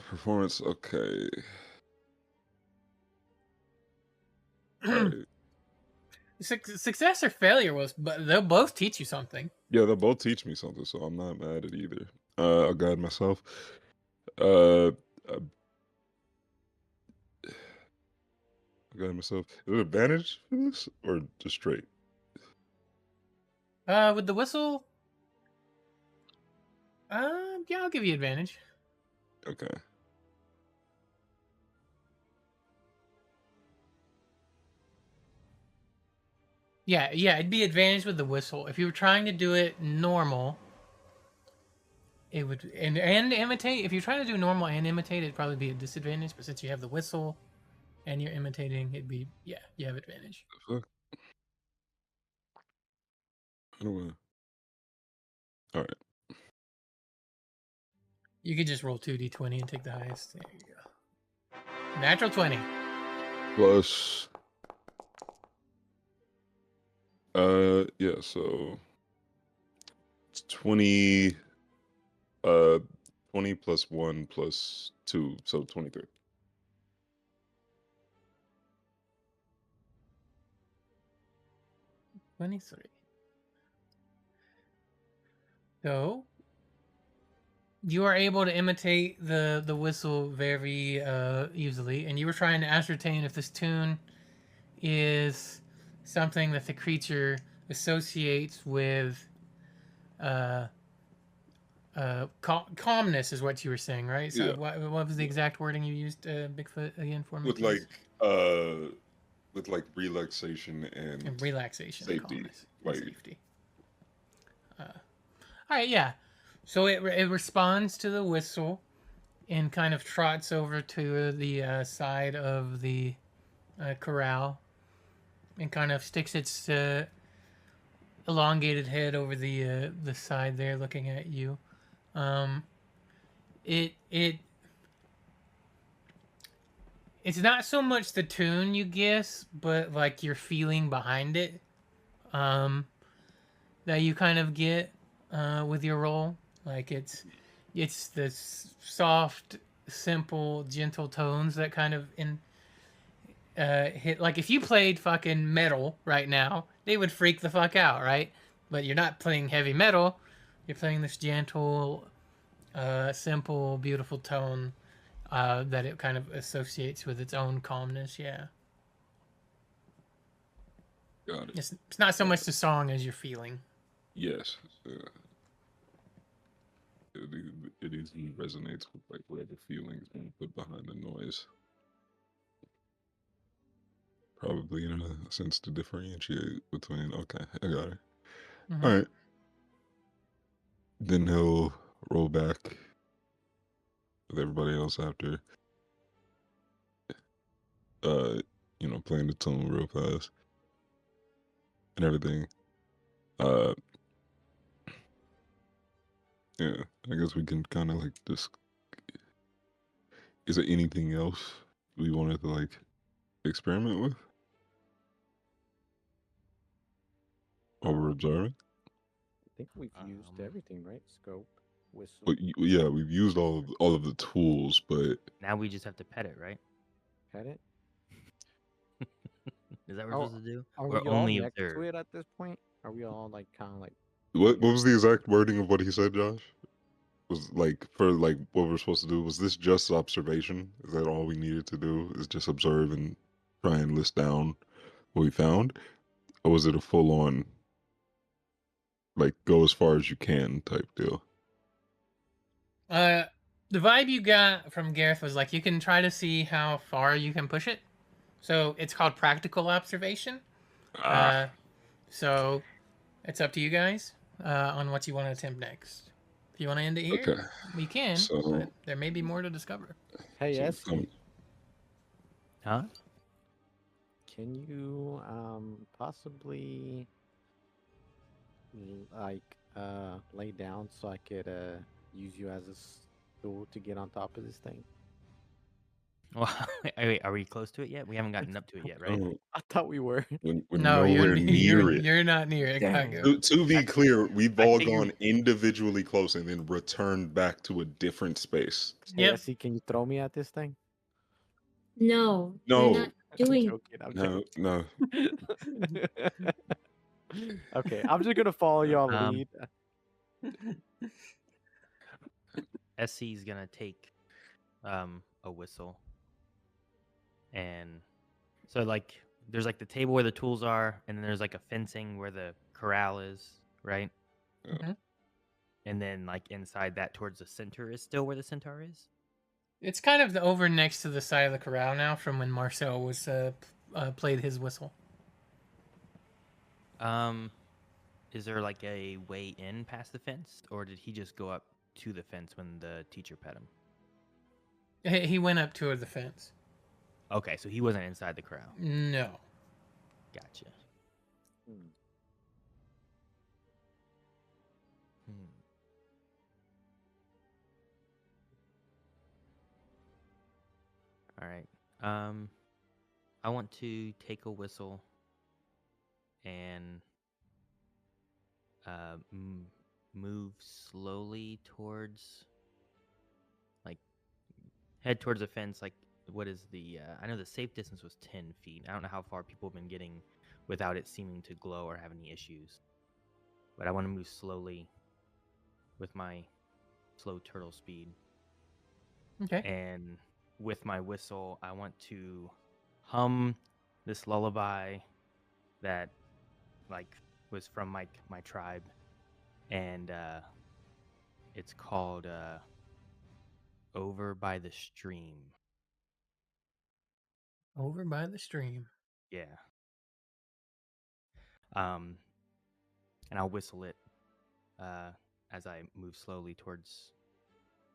B: Performance, okay. Alright.
A: Success or failure but they'll both teach you something.
B: Yeah, they'll both teach me something, so I'm not mad at either. I'll guide myself. I'll guide myself. Is it advantage for this, or just straight?
A: With the whistle, yeah, I'll give you advantage.
B: Okay.
A: Yeah, it'd be advantage with the whistle. If you were trying to do it normal, it would and imitate. If you're trying to do normal and imitate, it'd probably be a disadvantage. But since you have the whistle and you're imitating, it'd be you have advantage.
B: Fuck. All right.
A: You could just roll 2d20 and take the highest. There you go. Natural 20.
B: Plus, yeah, so it's 20, 20 plus 1 plus 2, so 23.
A: So you are able to imitate the whistle very easily, and you were trying to ascertain if this tune is something that the creature associates with calmness, is what you were saying, right? So
B: Yeah.
A: what was the exact wording you used, Bigfoot, again for me?
B: With
A: please?
B: like relaxation and
A: relaxation,
B: safety,
A: calmness,
B: like
A: safety. All right, yeah. So it responds to the whistle, and kind of trots over to the side of the corral and kind of sticks its elongated head over the side there, looking at you. It it's not so much the tune, you guess, but like your feeling behind it, that you kind of get with your role. Like it's the soft, simple, gentle tones that kind of hit. Like if you played fucking metal right now, they would freak the fuck out, right? But you're not playing heavy metal. You're playing this gentle, simple, beautiful tone that it kind of associates with its own calmness. Yeah,
B: Got it.
A: it's not so much the song as your feeling.
B: Yes. It is. He resonates with like whatever feelings being put behind the noise. Probably in a sense to differentiate between. Okay, I got it.
A: Mhm.
B: All right. Then he'll roll back with everybody else after. Playing the tune real fast and everything. Yeah, I guess we can kind of like just. Is there anything else we wanted to like experiment with, or we're observing?
C: I think we've used everything, right? Scope, whistle.
B: But yeah, we've used all of the tools, but
D: Now we just have to pet it, right?
C: Had it.
D: Is that what we're supposed to do?
C: Are
D: Or
C: we all
D: only
C: next
D: observe?
C: to it at this point? Are we all like kind of like?
B: what was the exact wording of what he said, Josh? Was like for like what we're supposed to do? Was this just observation? Is that all we needed to do? Is just observe and try and list down what we found, or was it a full on like go as far as you can type deal?
A: The vibe you got from Gareth was like you can try to see how far you can push it. So it's called practical observation. So it's up to you guys on what you want to attempt next. If you want to end it here,
B: Okay.
A: we can.
B: So-
A: but there may be more to discover.
C: Hey,
B: So
C: yes.
D: Huh?
C: Can you possibly like lay down so I could use you as a stool to get on top of this thing?
D: Well, wait, are we close to it yet? We haven't gotten up to it yet, right?
B: Oh,
C: I thought we were.
B: we're
A: No,
B: nowhere near it.
A: You're not near it.
C: Dang.
A: Kago.
B: To be
D: That's-
B: clear, we've
D: I
B: all
D: figured-
B: gone individually close and then returned back to a different space.
C: Hey,
A: Yep.
C: Essie, can you throw me at this thing?
E: No,
B: No.
E: you're not doing.
C: I'm
B: No, no.
C: joking. Okay, I'm just gonna follow y'all
D: Um,
C: lead.
D: SC's gonna take a whistle, and so like there's like the table where the tools are, and then there's like a fencing where the corral is, right?
A: Mhm.
D: And then like inside that towards the center is still where the centaur is.
A: It's kind of over next to the side of the corral now from when Marcel was played his whistle.
D: Is there like a way in past the fence, or did he just go up to the fence when the teacher pet him?
A: He went up to the fence.
D: Okay, so he wasn't inside the corral.
A: No.
D: Gotcha.
C: Hmm.
D: All right. I want to take a whistle and move slowly towards, like, head towards the fence. Like, what is the? I know the safe distance was 10 feet. I don't know how far people have been getting without it seeming to glow or have any issues. But I want to move slowly with my slow turtle speed.
A: Okay.
D: And with my whistle, I want to hum this lullaby that like was from my tribe, and it's called Over by the Stream.
A: Over by the stream.
D: Yeah. And I'll whistle it as I move slowly towards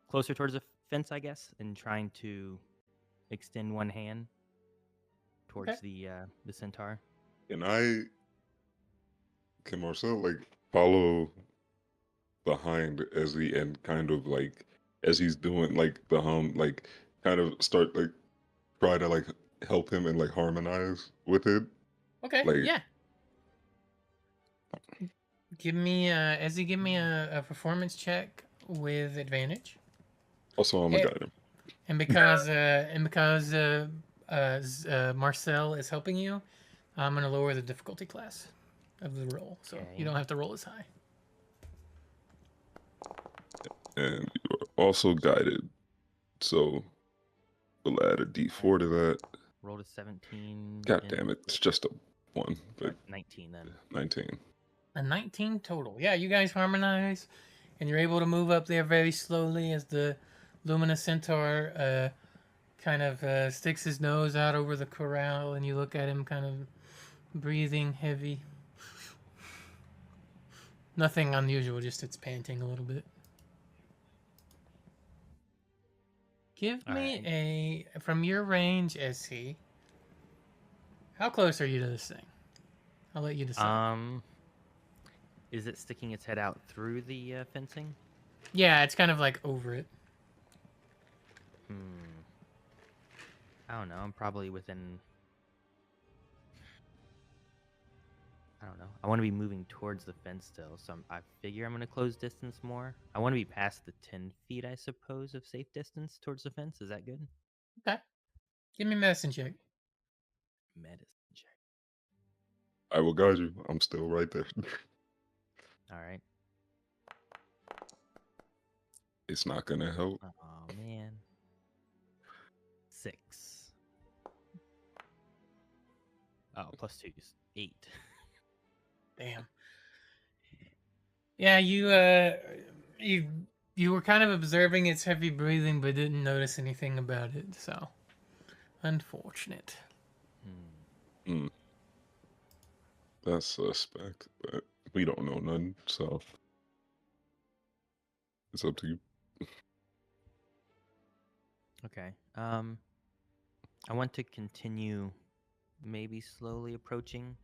D: closer towards the fence, I guess, and trying to extend one hand towards the centaur.
B: Can Marcel like follow behind Ezzy and kind of like as he's doing like the hum, like kind of start like try to like help him and like harmonize with it?
A: Okay,
B: Like,
A: yeah. Give me a performance check with advantage.
B: also I'm a guide him.
A: And because Marcel is helping you, I'm gonna lower the difficulty class of the roll, so you don't have to roll as high.
B: And you are also guided, so we'll add a D4 to that.
D: Rolled a 17.
B: God damn it, it's just a 1, but
D: 19 then.
B: 19.
A: A 19 total. Yeah, you guys harmonize, and you're able to move up there very slowly as the luminous centaur kind of sticks his nose out over the corral, and you look at him kind of breathing heavy. Nothing unusual, just it's panting a little bit. Give me from your range, SC. How close are you to this thing? I'll let you decide.
D: Is it sticking its head out through the fencing?
A: Yeah, it's kind of like over it.
D: I don't know. I'm probably within. I don't know. I want to be moving towards the fence still, so I figure I'm going to close distance more. I want to be past the 10 feet, I suppose, of safe distance towards the fence. Is that good?
A: Okay. Give me a medicine check.
D: Medicine check.
B: I will guide you. I'm still right there.
D: All right.
B: It's not gonna help.
D: Oh man. 6. Oh, plus 2 is 8.
A: Damn. Yeah, you were kind of observing its heavy breathing, but didn't notice anything about it. So, unfortunate.
B: That's suspect, but we don't know none, so it's up to you.
D: Okay. I want to continue maybe slowly approaching.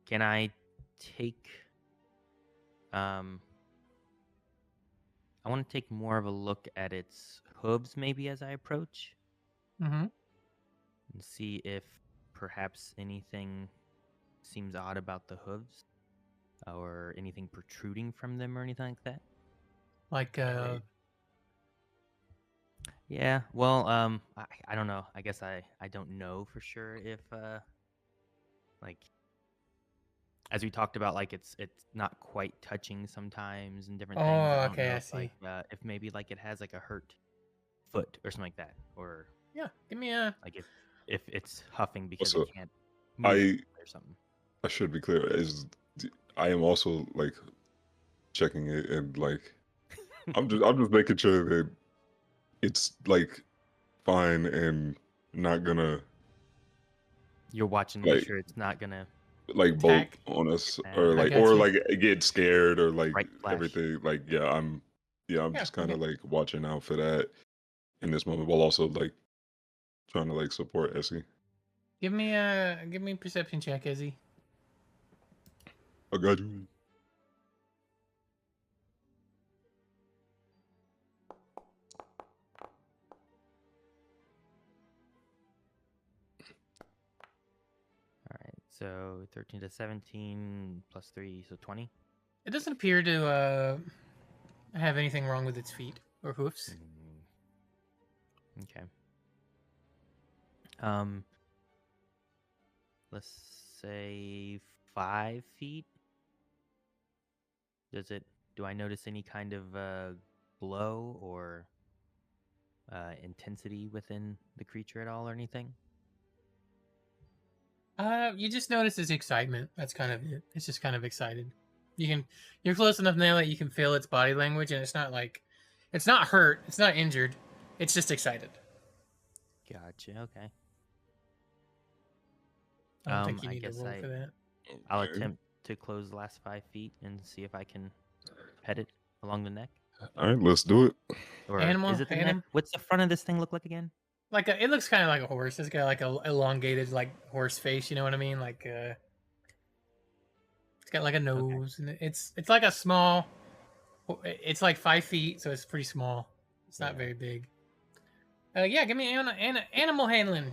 D: Can I take I want to take more of a look at its hooves maybe as I approach. And see if perhaps anything seems odd about the hooves or anything protruding from them or anything like that.
A: Like
D: Yeah, well, I don't know. I guess I don't know for sure if like as we talked about, like it's not quite touching sometimes and different things. I don't know
A: I
D: if,
A: see.
D: like if maybe like it has like a hurt foot or something like that, or
A: yeah, give me a
D: like if it's huffing because
B: Also,
D: it can't move or something.
B: I should be clear, is I am also like checking it and like I'm just making sure that it's like fine and not gonna
D: You're watching to
B: like
D: make sure it's not gonna
B: like bolt
A: attack.
B: on us
D: Attack.
B: or
A: I
B: like
A: got you.
B: like get scared or like
D: Right flash.
B: everything. Like I'm
A: Yeah,
B: just kind of
A: okay.
B: like watching out for that in this moment while also like trying to like support Essie.
A: Give me a perception check, Izzy.
B: I got you.
D: All right, so 13 to 17 plus 3, so 20.
A: It doesn't appear to have anything wrong with its feet or hoofs.
D: Okay. Let's say 5 feet. Do I notice any kind of glow or intensity within the creature at all or anything?
A: You just notice its excitement. That's kind of it. It's just kind of excited. You're close enough now that you can feel its body language, and it's not hurt, it's not injured, it's just excited.
D: Gotcha. Okay.
A: I don't think you
D: I
A: need to
D: guess
A: roll for that.
D: I'll attempt to close the last 5 feet and see if I can pet it along the neck.
B: All right, let's do it.
D: Or
A: Animal,
D: is it the neck? What's the front of this thing look like again?
A: Like it looks kind of like a horse. It's got like a elongated like horse face. You know what I mean? Like it's got like a nose, and it's like a small. It's like 5 feet, so it's pretty small. It's not very big. Yeah, give me animal handling.
D: Animal handling.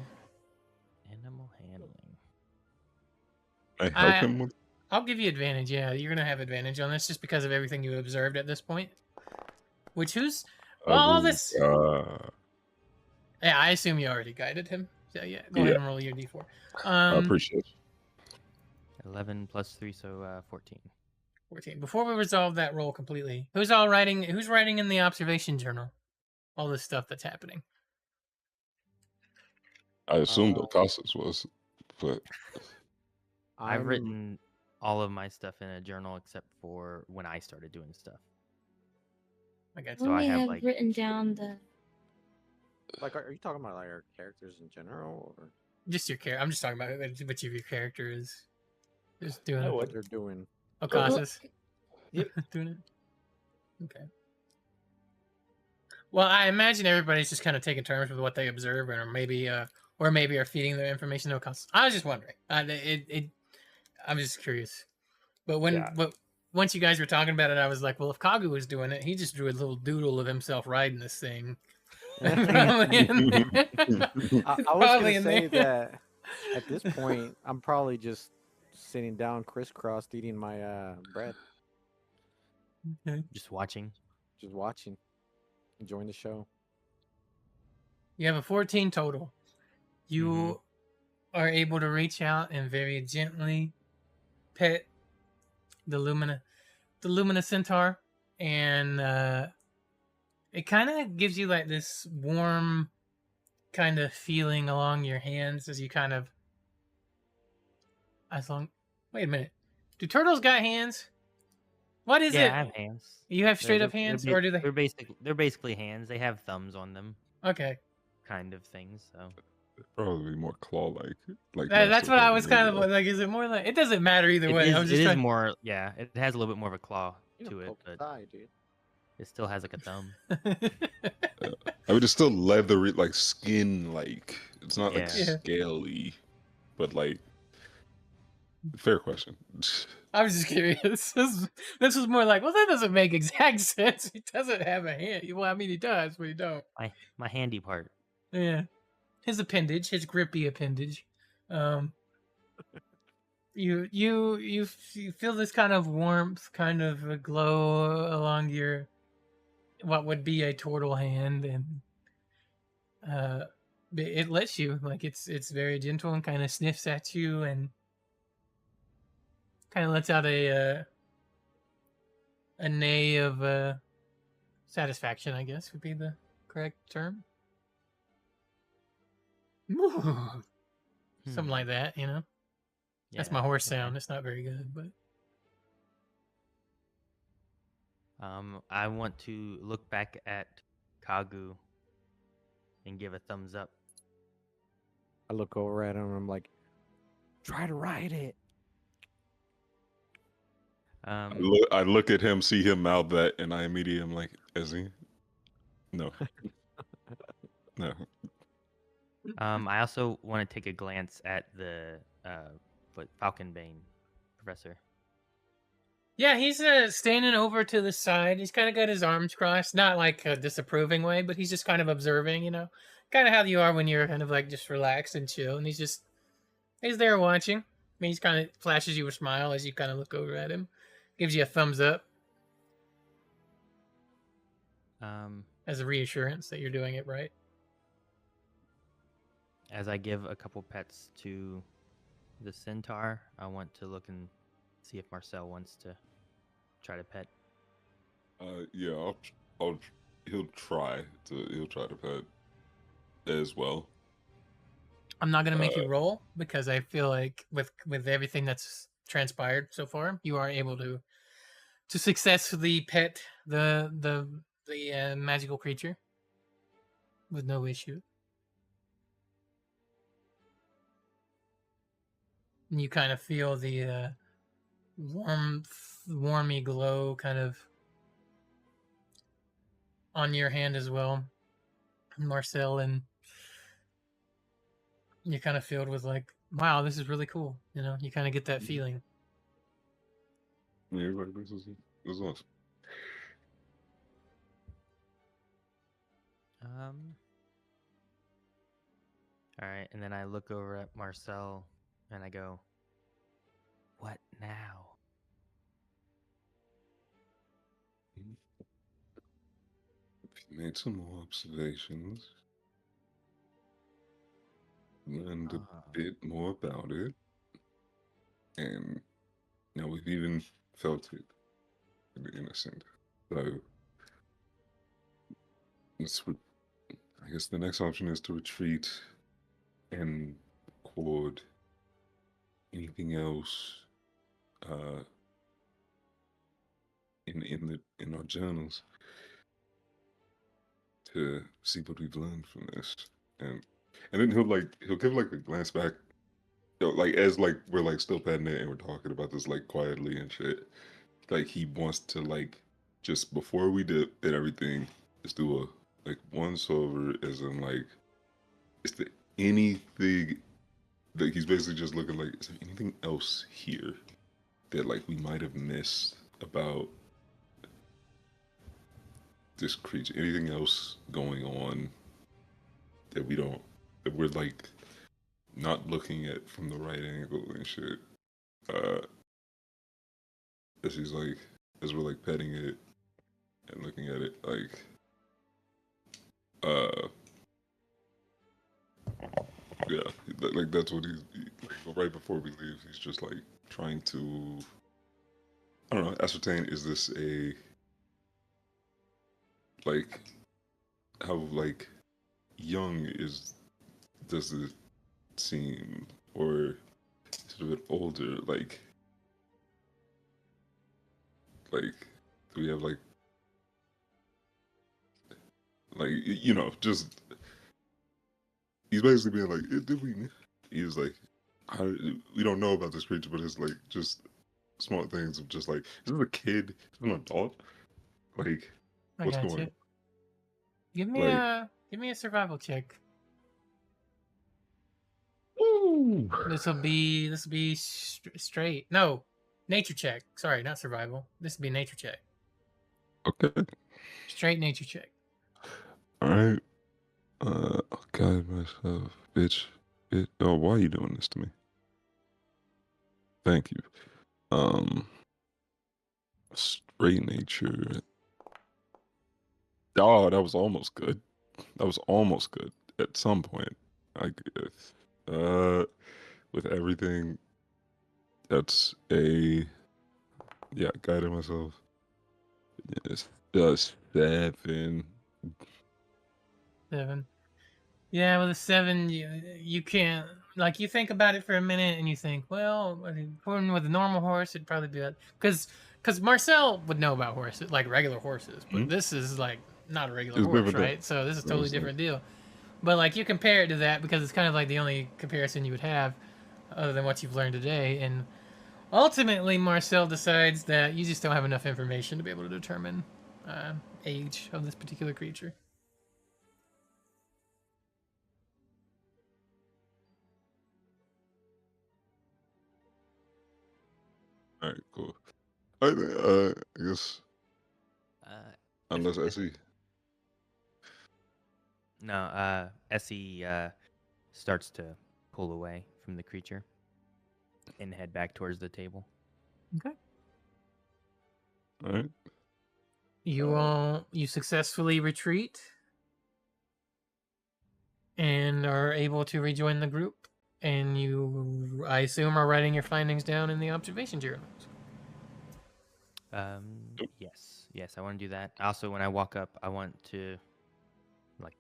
B: I help him with.
A: I'll give you advantage. Yeah, you're gonna have advantage on this just because of everything you observed at this point. Which who's all this? Yeah, I assume you already guided him. So yeah, go ahead and roll your d4.
B: I appreciate it.
D: 11 plus 3, so 14.
A: 14. Before we resolve that roll completely, who's writing in the observation journal all this stuff that's happening?
B: I assumed Ocasas was, but
D: I've written all of my stuff in a journal except for when I started doing stuff.
A: I got
E: So I have written down the.
C: Like, are you talking about like our characters in general, or
A: just your character? I'm just talking about which of your character is just doing
C: what they're doing.
A: Ocasas.
F: Yep.
A: Doing it. Okay. Well, I imagine everybody's just kind of taking turns with what they observe, or maybe are feeding their information to Ocasas. I was just wondering. I'm just curious. But once you guys were talking about it, I was like, well, if Kagu was doing it, he just drew a little doodle of himself riding this thing.
C: I was gonna say that at this point, I'm probably just sitting down, crisscrossed, eating my bread.
A: Okay.
D: Just watching,
C: enjoying the show.
A: You have a 14 total. You are able to reach out and very gently pet the Lumina Centaur, and it kind of gives you like this warm kind of feeling along your hands as you kind of wait a minute. Do turtles got hands? What is it?
D: Yeah, I have hands.
A: You have straight up hands, or do they?
D: They're basically hands. They have thumbs on them.
A: Okay.
D: Kind of things. So
B: probably more claw-like.
A: That's what I was kind of like. Is it more like? It doesn't matter either way.
D: It is more. Yeah, it has a little bit more of a claw to it, but
C: dude.
D: it still has like a thumb.
B: I mean, it's still leathery, like skin-like. It's not like scaly, but like. Fair question.
A: I was just curious. This was more like, well, that doesn't make exact sense. He doesn't have a hand. Well, I mean, he does, but he don't.
D: My handy part.
A: Yeah, his appendage, his grippy appendage. You feel this kind of warmth, kind of a glow along your what would be a turtle hand, and it lets you like it's very gentle and kind of sniffs at you and kind of lets out a neigh of satisfaction, I guess would be the correct term. Something like that, you know.
D: Yeah,
A: that's my horse sound. It's not very good, but
D: I want to look back at Kagu and give a thumbs up.
C: I look over at him and I'm like, try to ride it.
B: I look at him, see him mouth that, and I immediately am like, is he? No. No.
D: I also want to take a glance at the Falconbane professor.
A: Yeah, he's standing over to the side. He's kind of got his arms crossed, not like a disapproving way, but he's just kind of observing, you know, kind of how you are when you're kind of like just relaxed and chill. And he's there watching. I mean, he's kind of flashes you a smile as you kind of look over at him, gives you a thumbs up, as a reassurance that you're doing it right.
D: As I give a couple pets to the centaur, I want to look and see if Marcel wants to try to pet.
B: Yeah, he'll try to pet as well.
A: I'm not gonna make you roll because I feel like with everything that's transpired so far, you are able to successfully pet the magical creature with no issue. And you kind of feel the warmy glow kind of on your hand as well, Marcel, and you're kind of filled with like, wow, this is really cool. You know, you kind of get that feeling.
B: Yeah, like this is awesome.
D: All right, and then I look over at Marcel and I go, "What now?"
B: Made some more observations, learned a bit more about it, and now we've even felt it in the innocent. So, I guess the next option is to retreat and record anything else in our journals to see what we've learned from this, and then he'll give like a glance back, like as like we're like still petting it and we're talking about this like quietly and shit. Like he wants to like just before we did everything, just do a like once over, as in like is there anything like he's basically just looking like, is there anything else here that like we might have missed about this creature? Anything else going on that we're like not looking at from the right angle and shit? As he's like, as we're like petting it and looking at it, like, yeah, like that's what like, right before we leave, he's just like trying to, I don't know, ascertain, is this a, like, how like young does it seem, or is it a bit older? Like do we have like you know, just he's basically being like, did we? He's like, we don't know about this creature, but it's like just small things of just like, is this a kid? Is this an adult? Like,
A: I
B: what's
A: got
B: going
A: you.
B: on?
A: Give me a survival check.
B: Ooh.
A: This will be straight. No, nature check. Sorry, not survival. This will be nature check.
B: Okay.
A: Straight nature check.
B: All right. I'll guide myself, bitch. Oh, why are you doing this to me? Thank you. Straight nature. Oh, that was almost good. That was almost good at some point, I guess. With everything, that's a, yeah, guiding myself. It's just 7.
A: 7. Yeah, with a 7, you can't, like, you think about it for a minute and you think, well, I mean, according with a normal horse, it'd probably be because Marcel would know about horses, like regular horses, but this is like not a regular
B: It's
A: horse,
B: different,
A: right? So this is a
B: though.
A: totally
B: It's like,
A: different deal. But like you compare it to that because it's kind of like the only comparison you would have, other than what you've learned today, and ultimately Marcel decides that you just don't have enough information to be able to determine age of this particular creature.
B: all right, cool. I guess unless I see.
D: No, Essie starts to pull away from the creature and head back towards the table.
A: Okay.
B: All right.
A: You successfully retreat and are able to rejoin the group, and you, I assume, are writing your findings down in the observation journals.
D: Yes, I want to do that. Also, when I walk up, I want to like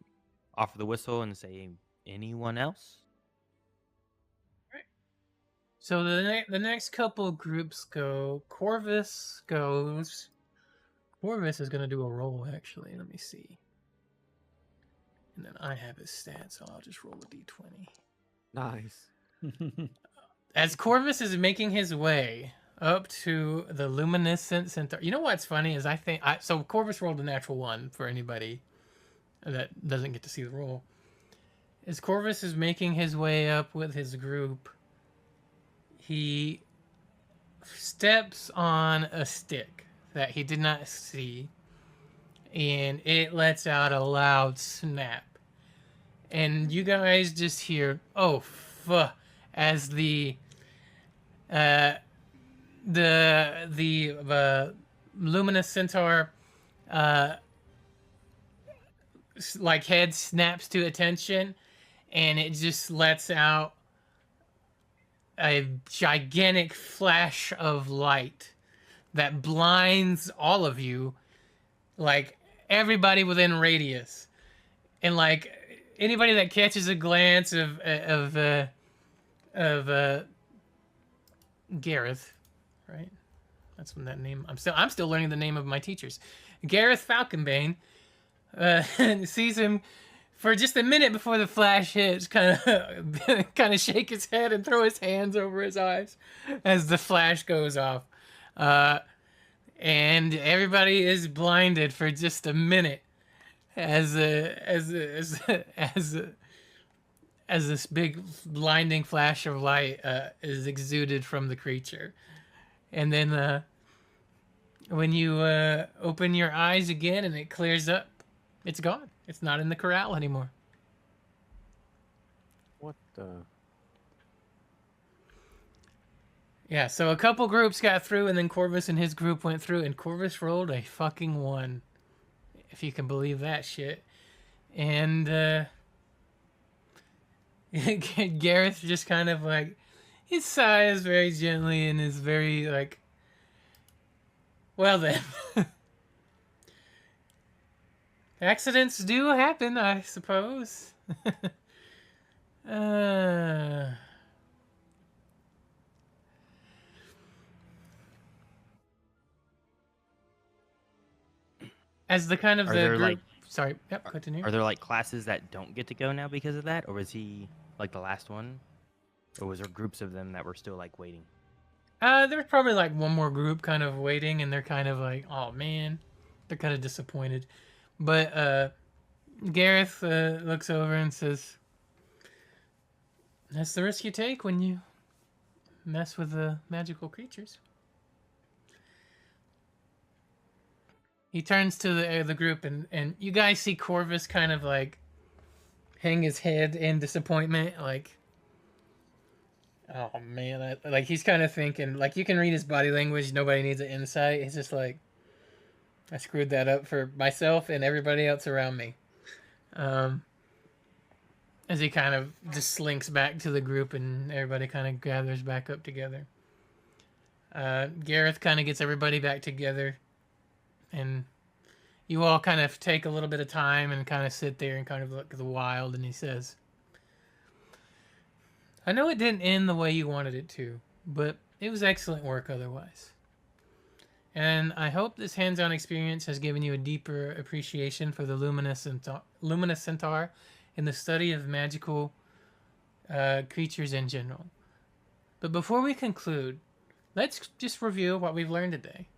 D: offer the whistle and say, anyone else?
A: Right. So the next couple of groups go. Corvus goes. Corvus is going to do a roll, actually. Let me see. And then I have his stats, so I'll just roll a d20.
C: Nice.
A: As Corvus is making his way up to the luminescent centaur. You know what's funny is so Corvus rolled a natural 1 for anybody that doesn't get to see the roll. As Corvus is making his way up with his group, he steps on a stick that he did not see, and it lets out a loud snap. And you guys just hear, oh, fuck, as the luminous centaur like head snaps to attention, and it just lets out a gigantic flash of light that blinds all of you, like everybody within radius, and like anybody that catches a glance of Gareth, right? That's when that name. I'm still learning the name of my teachers. Gareth Falconbane sees him for just a minute before the flash hits, kind of shake his head and throw his hands over his eyes as the flash goes off, and everybody is blinded for just a minute as this big blinding flash of light is exuded from the creature. And then when you open your eyes again and it clears up, it's gone. It's not in the corral anymore.
C: What the?
A: Yeah, so a couple groups got through, and then Corvus and his group went through, and Corvus rolled a fucking 1. If you can believe that shit. And Gareth just kind of like, he sighs very gently and is very like, well then. Accidents do happen, I suppose. As the kind of
D: Are
A: the
D: there,
A: group...
D: like-
A: Sorry, yep, continue.
D: Are there like classes that don't get to go now because of that, or was he like the last one, or was there groups of them that were still like waiting?
A: There's probably like one more group kind of waiting, and they're kind of like, oh man, they're kind of disappointed. But Gareth looks over and says, that's the risk you take when you mess with the magical creatures. He turns to the group, and you guys see Corvus kind of like hang his head in disappointment, like, oh man, like he's kind of thinking, like you can read his body language. Nobody needs an insight. He's just like, I screwed that up for myself and everybody else around me. As he kind of just slinks back to the group, and everybody kind of gathers back up together. Gareth kind of gets everybody back together, and you all kind of take a little bit of time and kind of sit there and kind of look at the wild, and he says, I know it didn't end the way you wanted it to, but it was excellent work otherwise. And I hope this hands-on experience has given you a deeper appreciation for the luminous centaur in the study of magical creatures in general. But before we conclude, let's just review what we've learned today.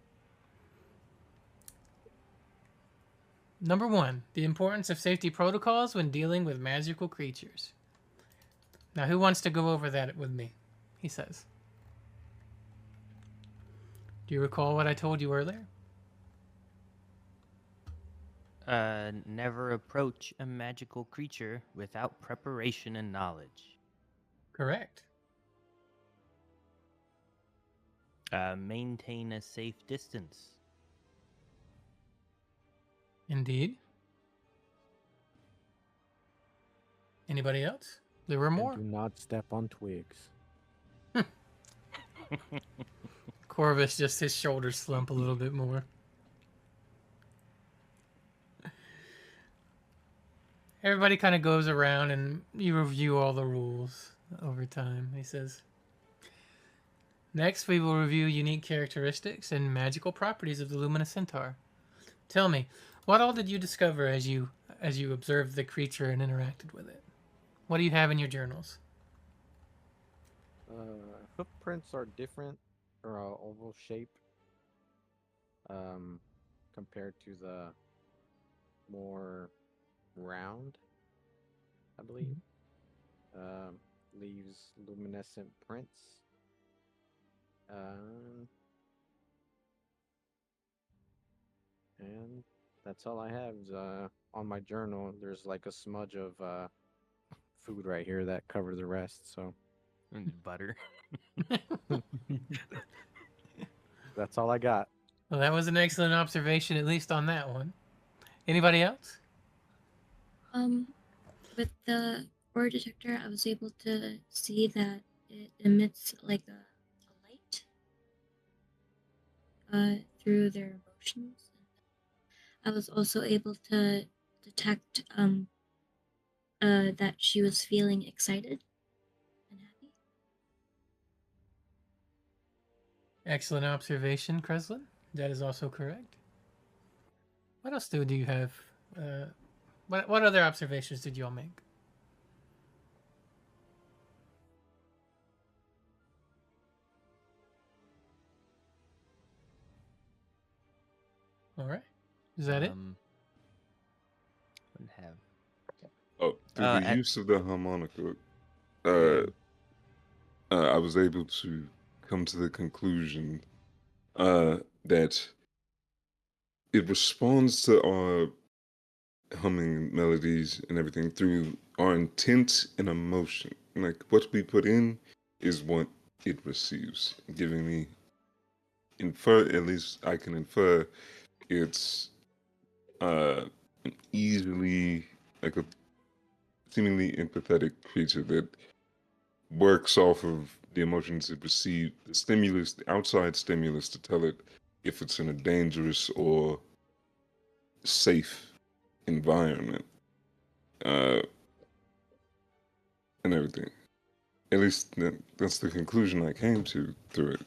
A: Number 1, the importance of safety protocols when dealing with magical creatures. Now, who wants to go over that with me? He says. Do you recall what I told you earlier?
D: Never approach a magical creature without preparation and knowledge.
A: Correct.
D: Maintain a safe distance.
A: Indeed. Anybody else? There were more.
C: And do not step on twigs.
A: Corvus, just his shoulders slump a little bit more. Everybody kind of goes around and you review all the rules over time, he says. Next, we will review unique characteristics and magical properties of the Luminous Centaur. Tell me, what all did you discover as you observed the creature and interacted with it? What do you have in your journals?
C: Footprints are different or oval shape, um, compared to the more round, I believe. Um, Leaves luminescent prints. Um, and that's all I have. On my journal, there's like a smudge of food right here that covers the rest. So
D: And butter.
C: that's all I got.
A: Well, that was an excellent observation, at least on that one. Anybody else?
E: With the aura detector, I was able to see that it emits like a light through their emotions. I was also able to detect that she was feeling excited and happy.
A: Excellent observation, Kreslin. That is also correct. What else do you have? What other observations did you all make? All right. Is that it?
D: Wouldn't have.
B: Oh, through the
D: at-
B: use of the harmonica,
D: Yeah.
B: I was able to come to the conclusion that it responds to our humming melodies and everything through our intent and emotion. Like what we put in is what it receives, giving me infer. At least I can infer it's an easily like a seemingly empathetic creature that works off of the emotions it received, the stimulus, the outside stimulus to tell it if it's in a dangerous or safe environment, uh, and everything. At least that's the conclusion I came to through it.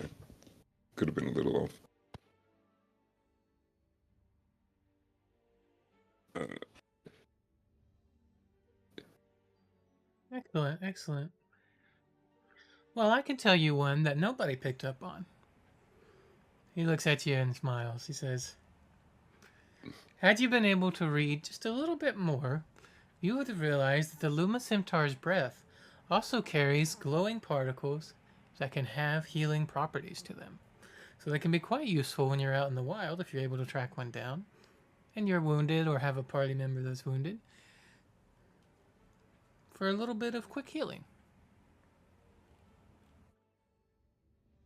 B: I could have been a little off. Uh,
A: Excellent, excellent. Well, I can tell you one that nobody picked up on. He looks at you and smiles. He says, had you been able to read just a little bit more, you would have realized that the Luma Centaur's breath also carries glowing particles that can have healing properties to them. So they can be quite useful when you're out in the wild if you're able to track one down and you're wounded or have a party member that's wounded for a little bit of quick healing.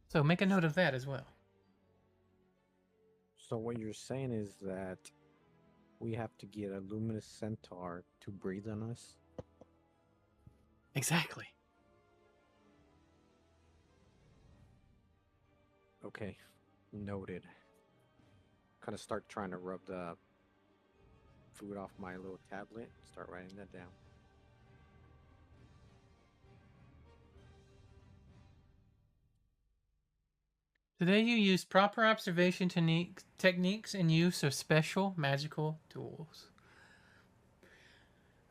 A: So make a note of that as well.
C: So what you're saying is that we have to get a luminous centaur to breathe on us?
A: Exactly.
C: Okay, noted. Kind of start trying to rub the food off my little tablet. Start writing that down.
A: Today you used proper observation techniques and use of special magical tools.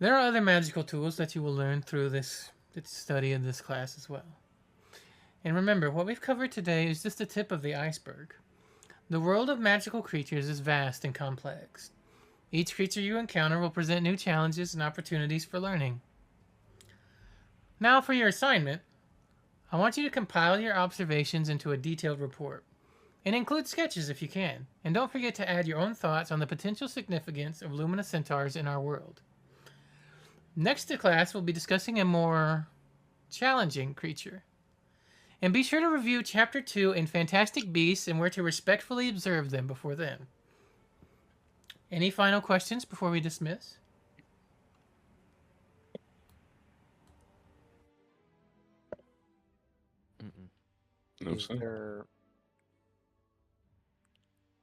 A: There are other magical tools that you will learn through this study of this class as well. And remember, what we've covered today is just the tip of the iceberg. The world of magical creatures is vast and complex. Each creature you encounter will present new challenges and opportunities for learning. Now for your assignment, I want you to compile your observations into a detailed report. And include sketches if you can. And don't forget to add your own thoughts on the potential significance of luminous centaurs in our world. Next to class, we'll be discussing a more challenging creature. And be sure to review Chapter 2 in Fantastic Beasts and where to respectfully observe them before then. Any final questions before we dismiss?
B: no,
C: Is
B: sir.
C: there...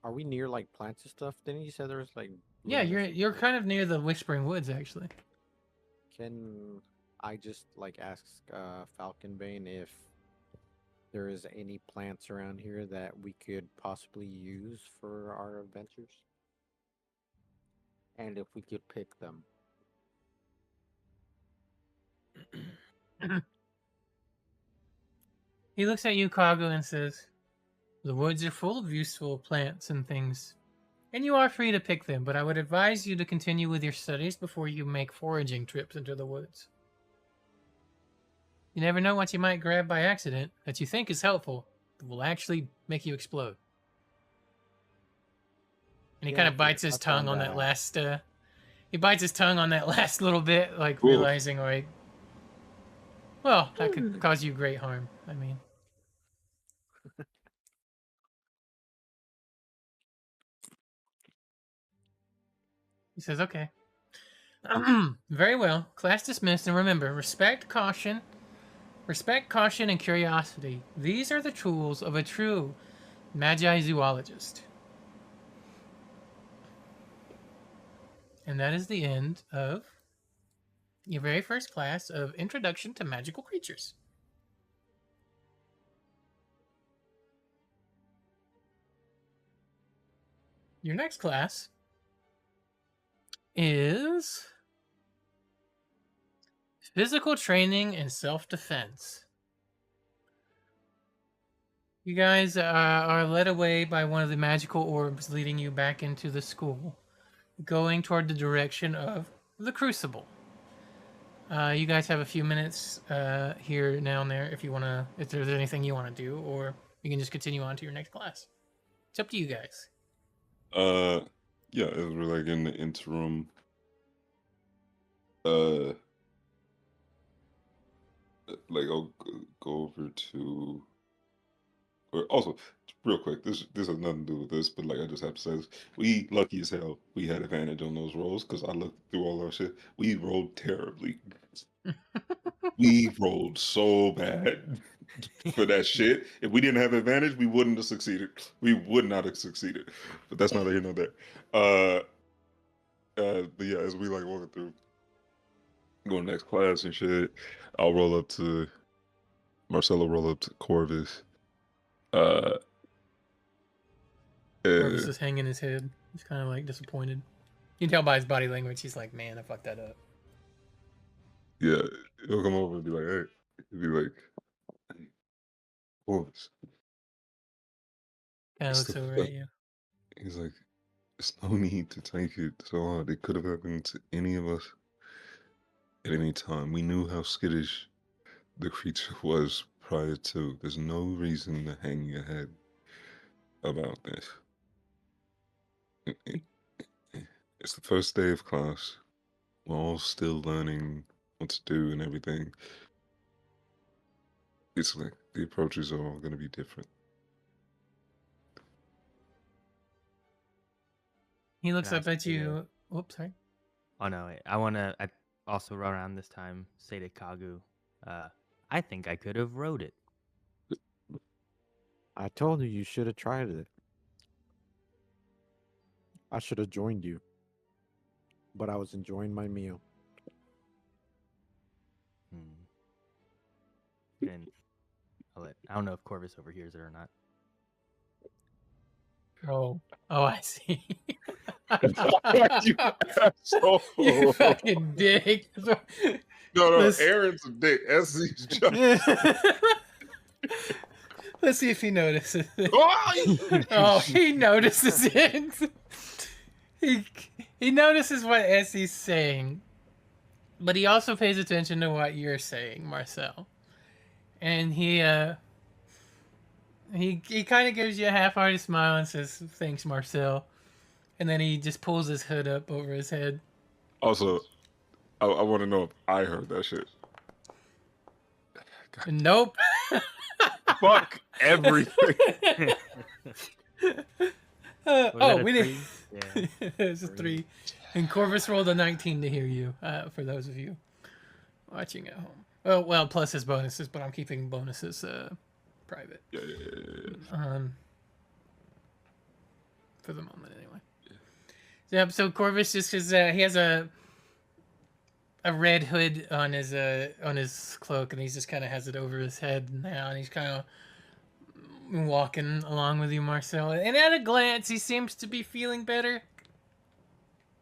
C: Are we near like plants and stuff? Didn't you say there was like...
A: Yeah,
C: luminous-
A: you're kind of near the Whispering Woods, actually.
C: Can I just like ask Falconbane if there is any plants around here that we could possibly use for our adventures? And if we could pick them.
A: He looks at you, Kagu, and says, "The woods are full of useful plants and things, and you are free to pick them, but I would advise you to continue with your studies before you make foraging trips into the woods. You never know what you might grab by accident that you think is helpful, but will actually make you explode." And he
C: Yeah,
A: kind of
C: I
A: bites
C: figured-
A: his
C: I
A: tongue
C: found
A: on
C: that
A: that
C: out.
A: last, he bites his tongue on that last little bit, like
B: Ooh.
A: realizing, like, well, that could
E: Hmm.
A: cause you great harm. I mean, he says, "Okay. Very well. Class dismissed. And remember, respect, caution, and curiosity. These are the tools of a true magi zoologist." And that is the end of your very first class of Introduction to Magical Creatures. Your next class is Physical Training and Self-Defense. You guys are led away by one of the magical orbs leading you back into the school, going toward the direction of the Crucible. You guys have a few minutes here, now, and there if you want to, if there's anything you want to do, or you can just continue on to your next class. It's up to you guys.
B: Yeah, as we're like in the interim, like I'll go over to, or also real quick, this has nothing to do with this, but like I just have to say this: we lucky as hell we had advantage on those rolls because I looked through all our shit. We rolled terribly. We rolled so bad for that shit. If we didn't have advantage, we wouldn't have succeeded. We would not have succeeded. But that's neither here nor there. But yeah, as we like walking through, going to next class and shit, I'll roll up to Marcelo, roll up to Corvus.
A: Corvus
B: Uh,
A: is hanging his head. He's kind of like disappointed. You can tell by his body language. He's like, "Man, I fucked that up."
B: yeah, he'll come over and be like, "Hey," he'll be like, "Hey, Corvus."
A: Kind of
B: It's
A: looks
B: the,
A: over at you.
B: he's like, "There's no need to take it so hard. It could have happened to any of us at any time. We knew how skittish the creature was prior to. There's no reason to hang your head about this. It's the first day of class. We're all still learning what to do and everything. It's like the approaches are all going to be different."
A: He looks
D: Can I
A: up at
D: say,
A: you. Whoops, sorry.
D: Oh no, wait. I also run around this time, say to Kagu, I think I could have rode it.
C: I told you should have tried it. I should have joined you. But I was enjoying my meal.
D: And I don't know if Corvus overhears it or not.
A: Oh, I see.
B: You asshole.
A: You fucking dick.
B: No,
A: Let's-
B: Aaron's a dick. SC's just.
A: Let's see if he notices it.
B: Oh,
A: Oh, he notices it. He notices what Essie's saying, but he also pays attention to what you're saying, Marcel. And he kind of gives you a half-hearted smile and says, "Thanks, Marcel." And then he just pulls his hood up over his head.
B: Also, I want to know if I heard that shit.
A: Nope.
B: Fuck everything.
A: Oh, we didn't.
D: Yeah.
A: It's a 3. And Corvus rolled a 19 to hear you, for those of you watching at home. Well, plus his bonuses, but I'm keeping bonuses private.
B: Yeah.
A: For the moment, anyway. Yeah. So Corvus just is he has a red hood on his cloak, and he just kind of has it over his head now, and he's kind of walking along with you, Marcel. And at a glance, he seems to be feeling better.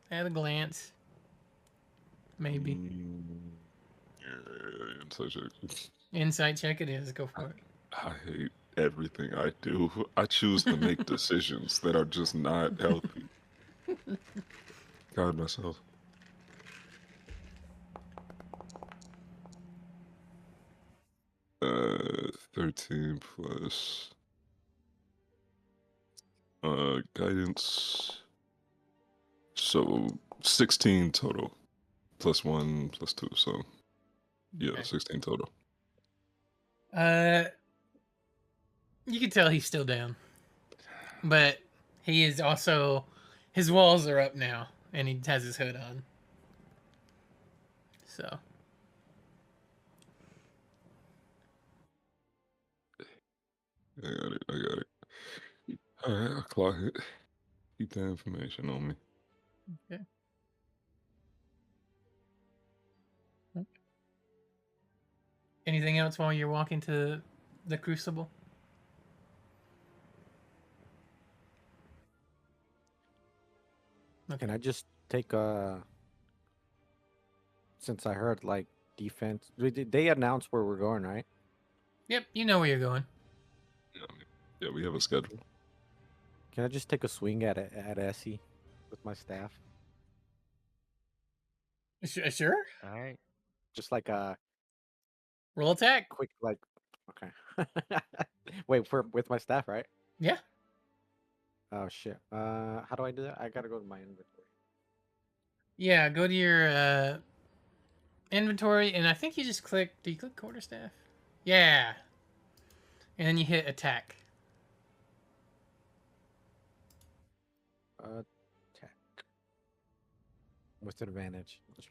A: At a glance, maybe.
B: Yeah, such a.
A: Insight check it is. Go for it.
B: I hate everything I do. I choose to make decisions that are just not healthy. God myself. Uh, 13 plus guidance. So 16 total. Plus 1, plus 2. So yeah,
A: Okay.
B: 16 total.
A: You can tell he's still down, but he is also, his walls are up now, and he has his hood on. So
B: I got it. I got it. All right, I'll clock it. Keep that information on me.
A: okay. Anything else while you're walking to the Crucible?
C: Can I just take since I heard like defense? Did they announce where we're going, right?
A: Yep, you know where you're going.
B: Yeah, we have a schedule.
C: Can I just take a swing at Essie with my staff?
A: Sure.
D: All right.
C: Just like a
A: Roll attack.
C: quick, like, okay. Wait, with my staff, right?
A: Yeah.
C: Oh shit. How do I do that? I gotta go to my inventory.
A: Yeah, go to your inventory, and I think you just click. Do you click quarterstaff? Yeah. And then you hit attack.
C: Attack. With advantage. Let's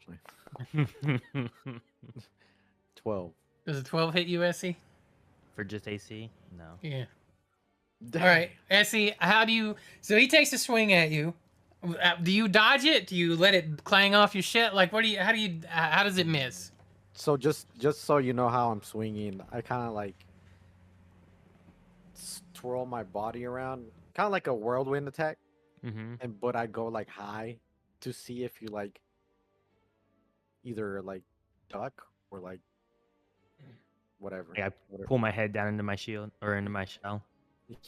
C: play. 12.
A: Does a 12 hit you, Essie?
D: For just AC? No.
A: Yeah. All right, Essie. How do you? So he takes a swing at you. Do you dodge it? Do you let it clang off your shit? Like, what do you? How do you? How does it miss?
C: So just so you know how I'm swinging, I kind of like twirl my body around, kind of like a whirlwind attack,
D: Mm-hmm.
C: but I go like high to see if you like either like duck or like whatever.
D: I
C: whatever.
D: pull my head down into my shield or into my shell,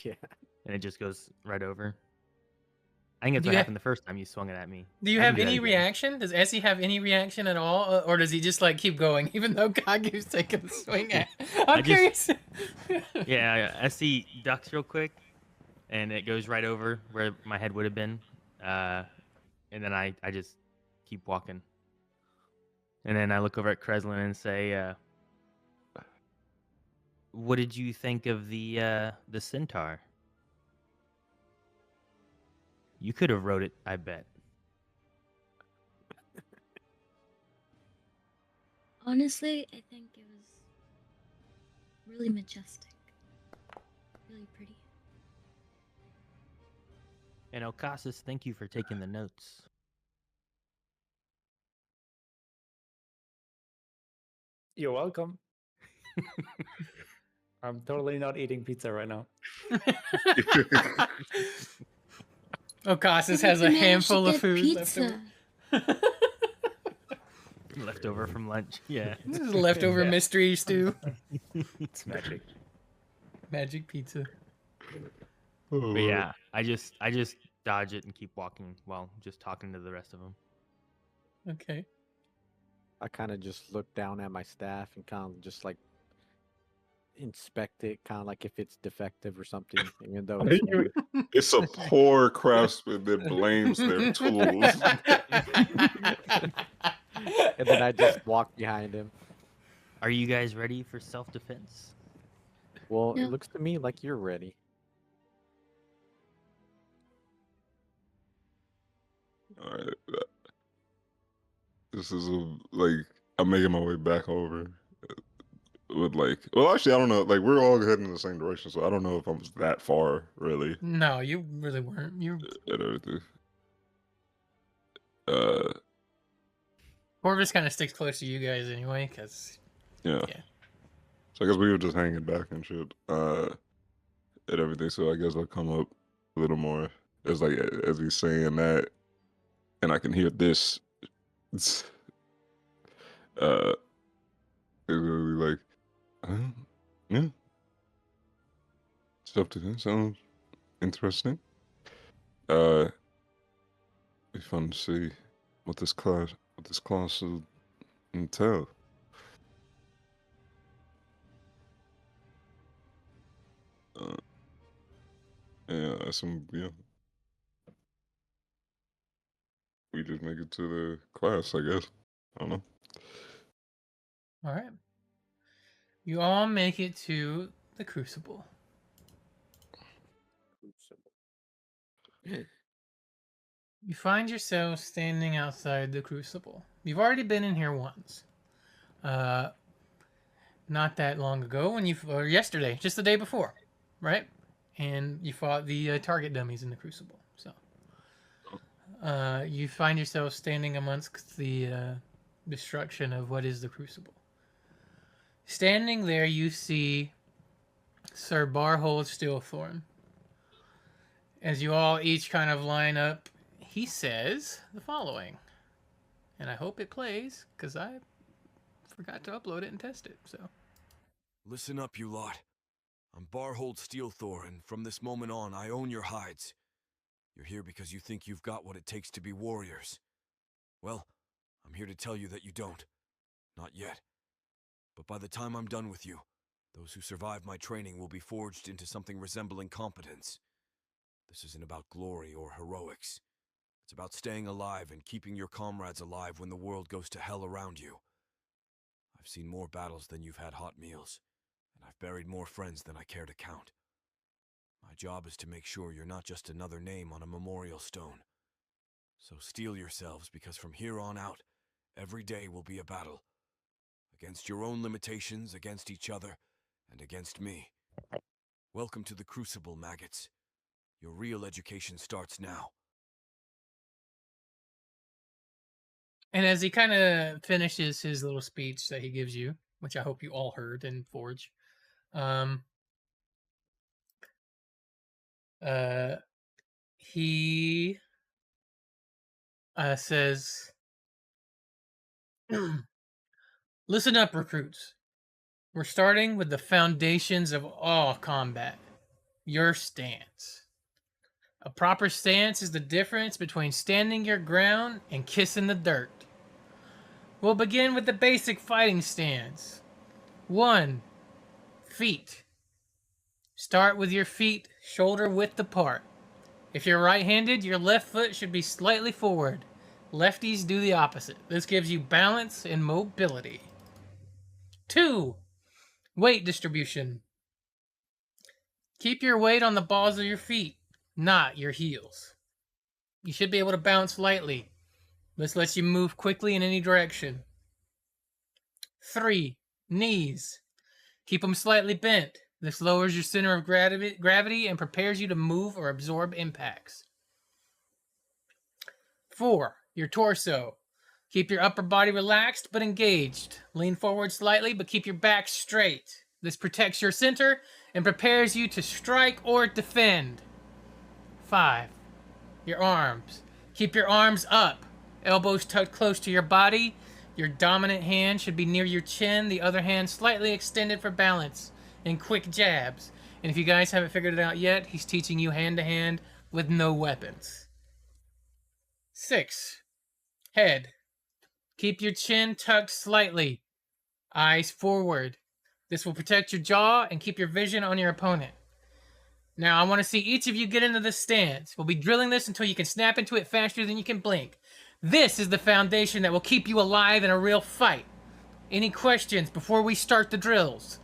C: Yeah.
D: and it just goes right over. I think it's
A: Do
D: what
A: you
D: happened the first time you swung it at me.
A: Do you
D: I can
A: have
D: do that
A: any
D: again.
A: reaction? Does Essie have any reaction at all, or does he just like keep going even though God keeps taking the swing at? I'm
D: I
A: curious.
D: Yeah, SC ducks real quick, and it goes right over where my head would have been. And then I just keep walking. And then I look over at Kreslin and say, what did you think of the centaur? You could have wrote it, I bet.
E: Honestly, I think it was really majestic. Really pretty.
D: And Okasis, thank you for taking the notes.
F: You're welcome. I'm totally not eating pizza right now.
A: Okasis
E: How
A: has
E: did
A: a
E: you manage to
A: handful of
E: get
A: food
E: pizza.
A: left over.
D: Leftover from lunch. Yeah.
A: This is leftover
F: Yeah.
A: mystery stew.
F: It's magic.
A: Magic pizza.
B: Oh,
D: But yeah, I just dodge it and keep walking while just talking to the rest of them.
A: Okay.
C: I kind of just look down at my staff and kind of just like inspect it, kind of like if it's defective or something, even though it's
B: it's a poor craftsman that blames their tools.
C: and then I just walk behind him.
D: Are you guys ready for self-defense?
C: Well,
E: No.
C: it looks to me like you're ready.
B: All right. This is like I'm making my way back over with like. Well, actually, I don't know. Like we're all heading in the same direction, so I don't know if I'm that far really.
A: No, you really weren't. You
B: At everything. Uh,
A: Corvus kind of sticks close to you guys anyway, because
B: yeah.
A: Yeah.
B: So I guess we were just hanging back and shit. At everything. So I guess I'll come up a little more as like as he's saying that, and I can hear this. It's gonna be like, yeah. stuff to do. Sounds interesting. Be fun to see what this class will entail. We just make it to the class, I guess. I don't know.
A: All right. You all make it to the Crucible. You find yourself standing outside the Crucible. You've already been in here once. Not that long ago, or yesterday, just the day before, right? And you fought the target dummies in the Crucible. So you find yourself standing amongst the destruction of what is the Crucible. Standing there, you see Sir Barhold Steelthorn. As you all each kind of line up, he says the following. And I hope it plays, because I forgot to upload it and test it, so.
G: Listen up, you lot. I'm Barhold Steelthor, and from this moment on, I own your hides. You're here because you think you've got what it takes to be warriors. Well, I'm here to tell you that you don't. Not yet. But by the time I'm done with you, those who survive my training will be forged into something resembling competence. This isn't about glory or heroics. It's about staying alive and keeping your comrades alive when the world goes to hell around you. I've seen more battles than you've had hot meals, and I've buried more friends than I care to count. My job is to make sure you're not just another name on a memorial stone. So steel yourselves, because from here on out, every day will be a battle. Against your own limitations, against each other, and against me. Welcome to the Crucible, maggots. Your real education starts now.
A: And as he kind of finishes his little speech that he gives you, which I hope you all heard in Forge, he says, listen up, recruits. We're starting with the foundations of all combat. Your stance. A proper stance is the difference between standing your ground and kissing the dirt. We'll begin with the basic fighting stance. 1. Feet. Start with your feet shoulder width apart. If you're right-handed, your left foot should be slightly forward. Lefties do the opposite. This gives you balance and mobility. 2. Weight distribution. Keep your weight on the balls of your feet, not your heels. You should be able to bounce lightly. This lets you move quickly in any direction. 3. Knees. Keep them slightly bent. This lowers your center of gravity and prepares you to move or absorb impacts. 4. Your torso. Keep your upper body relaxed but engaged. Lean forward slightly but keep your back straight. This protects your center and prepares you to strike or defend. 5. Your arms. Keep your arms up. Elbows tucked close to your body. Your dominant hand should be near your chin, the other hand slightly extended for balance, and quick jabs. And if you guys haven't figured it out yet, he's teaching you hand-to-hand with no weapons. 6. Head. Keep your chin tucked slightly. Eyes forward. This will protect your jaw and keep your vision on your opponent. Now, I want to see each of you get into this stance. We'll be drilling this until you can snap into it faster than you can blink. This is the foundation that will keep you alive in a real fight. Any questions before we start the drills?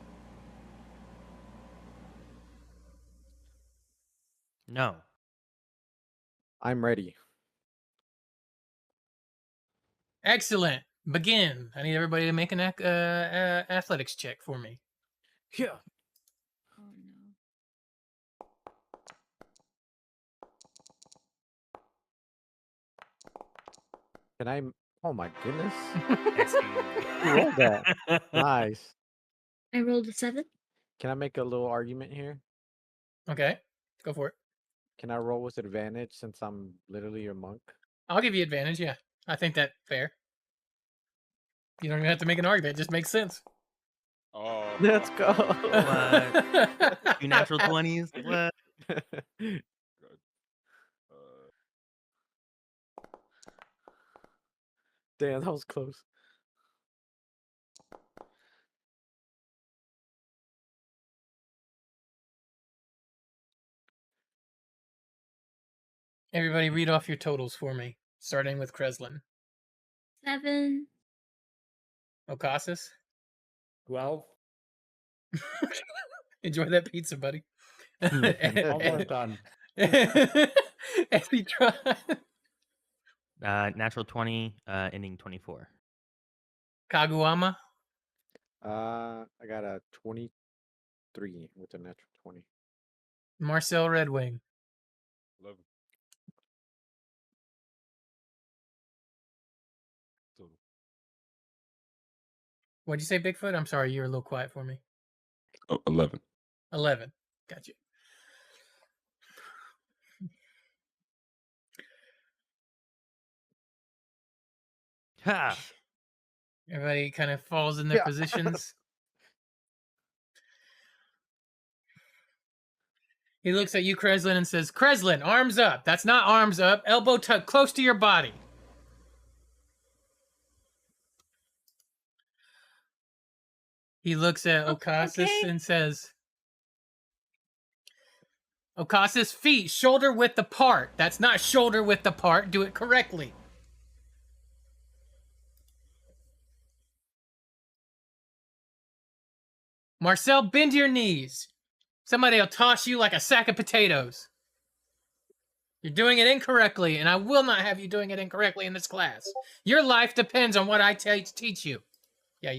D: No.
C: I'm ready.
A: Excellent. Begin. I need everybody to make an athletics check for me.
C: Yeah.
E: Oh no.
C: Can I? Oh my goodness.
F: That's
C: Who rolled that? Nice.
E: I rolled a 7.
C: Can I make a little argument here?
A: Okay, go for it.
C: Can I roll with advantage since I'm literally your monk?
A: I'll give you advantage, yeah. I think that's fair. You don't even have to make an argument. It just makes sense.
H: Oh,
C: Let's go.
D: What? 2 natural 20s? What?
B: Good.
C: Damn, that was close.
A: Everybody read off your totals for me, starting with Kreslin.
E: 7.
A: Okasis,
F: 12.
A: enjoy that pizza, buddy.
F: Almost done.
A: Eddie try.
D: Natural 20, ending 24.
A: Kaguama,
C: I got a 23 with a natural 20.
A: Marcel Redwing,
B: 11. Total.
A: what'd you say, Bigfoot? I'm sorry, you were a little quiet for me.
B: Oh, 11.
A: 11. Got you.
D: Ha!
A: Everybody kind of falls in their
C: Yeah.
A: positions. He looks at you, Kreslin, and says, Kreslin, arms up. That's not arms up. Elbow tucked close to your body. He looks at Okasis
E: Okay.
A: and says, Okasis, feet shoulder width apart. That's not shoulder width apart. Do it correctly. Marcel, bend your knees. Somebody will toss you like a sack of potatoes. You're doing it incorrectly, and I will not have you doing it incorrectly in this class. Your life depends on what I teach you. Yeah,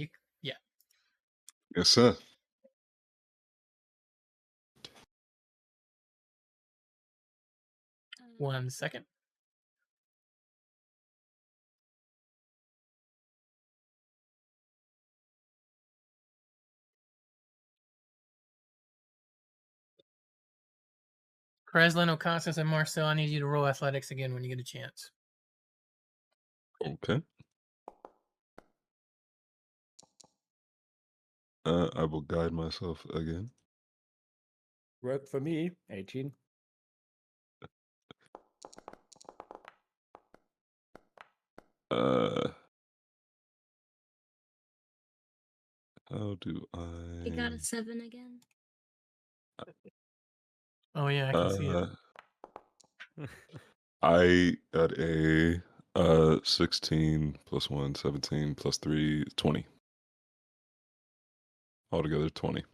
B: Yes, sir.
E: Uh,
A: 1 second. Kreslin, Okasis, and Marcel, I need you to roll athletics again when you get a chance.
B: Okay. I will guide myself again.
F: Worked for me. 18.
B: How do
E: He got
B: I?
E: a 7 again.
A: Oh, yeah, I can see it.
B: I got a 16 plus 1, 17 plus 3, 20. Altogether 20.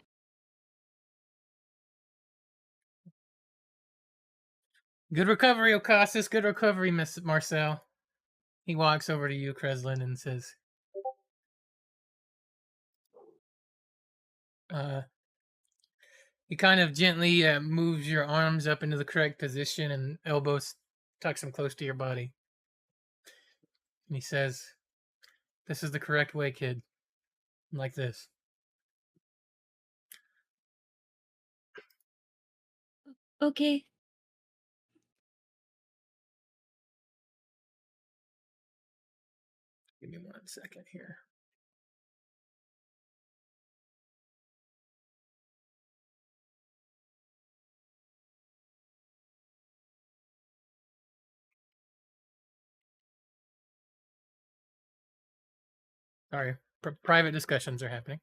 A: Good recovery, Okasis. Good recovery, Miss Marcel. He walks over to you, Kreslin, and says, he kind of gently moves your arms up into the correct position and elbows tucks them close to your body. And he says, this is the correct way, kid. Like this.
E: Okay.
A: Give me 1 second here. Sorry, private discussions are happening.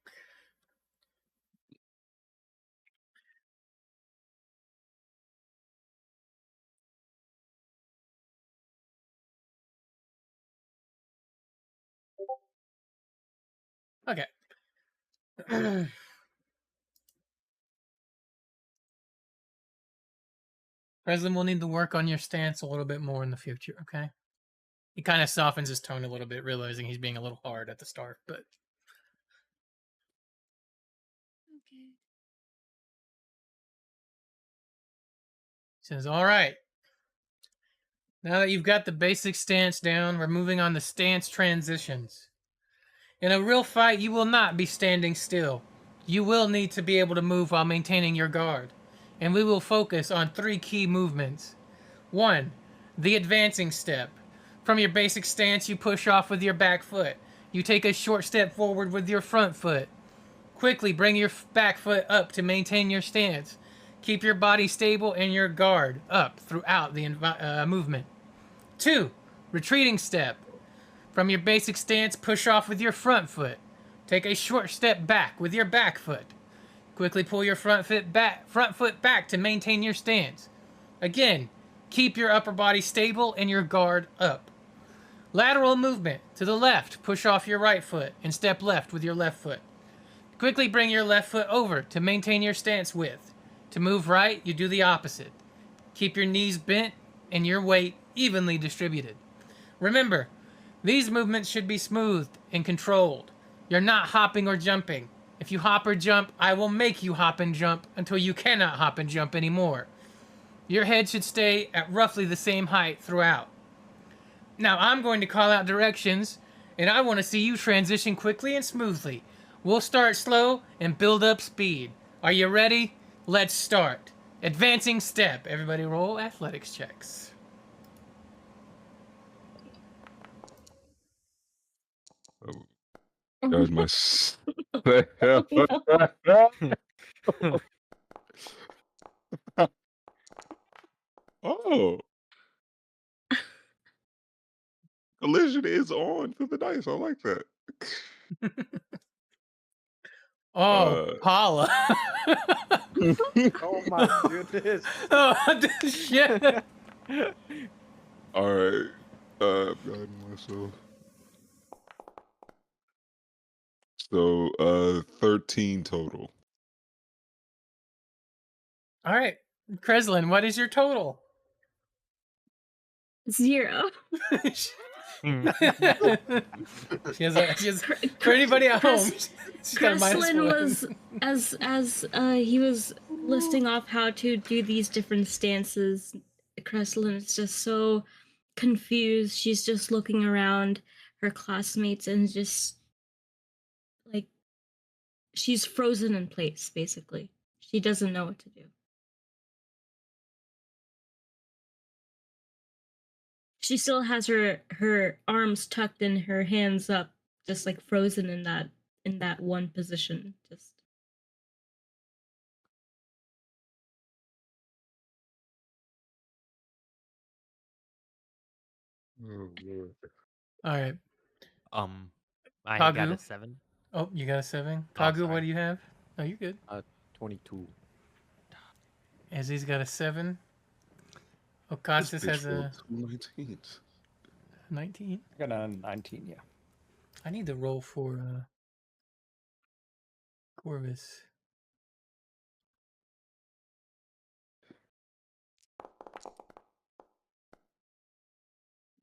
A: Okay. President will need to work on your stance a little bit more in the future, okay? He kind of softens his tone a little bit, realizing he's being a little hard at the start, but
E: Okay.
A: says, all right. Now that you've got the basic stance down, we're moving on to stance transitions. In a real fight, you will not be standing still. You will need to be able to move while maintaining your guard. And we will focus on 3 key movements. 1, the advancing step. From your basic stance, you push off with your back foot. You take a short step forward with your front foot. Quickly bring your back foot up to maintain your stance. Keep your body stable and your guard up throughout the movement. 2. Retreating step. From your basic stance, push off with your front foot. Take a short step back with your back foot. Quickly pull your front foot back to maintain your stance. Again, keep your upper body stable and your guard up. Lateral movement. To the left, push off your right foot and step left with your left foot. Quickly bring your left foot over to maintain your stance width. To move right, you do the opposite. Keep your knees bent and your weight evenly distributed. Remember, these movements should be smoothed and controlled. You're not hopping or jumping. If you hop or jump, I will make you hop and jump until you cannot hop and jump anymore. Your head should stay at roughly the same height throughout. Now I'm going to call out directions, and I want to see you transition quickly and smoothly. We'll start slow and build up speed. Are you ready? Let's start. Advancing step. Everybody roll athletics checks.
B: That was my. The hell? Oh. Collision is on for the dice. I like that.
A: Oh, holla.
C: Oh my goodness.
A: Oh, shit.
B: All right. I'm guiding myself. So, 13 total.
A: All right. Kreslin, what is your total?
E: 0.
A: she has for anybody at home, she's got a
E: Kreslin
A: -1.
E: was as he was listing off how to do these different stances. Kreslin is just so confused. She's just looking around her classmates and just like she's frozen in place. Basically, she doesn't know what to do. She still has her arms tucked and her hands up, just like frozen in that one position. Just
B: Oh, Lord.
A: All right.
D: I got
A: Kagu?
D: a 7.
A: Oh, you got a 7.
D: Oh,
A: Kagu, what
D: sorry.
A: do you have? Oh, you good.
C: 22.
A: Ezzy's got a 7. Ocasas
B: This
A: has
B: bitch rolled
A: a
B: 2 19s.
A: 19.
F: I got a 19, yeah.
A: I need to roll for Corvus.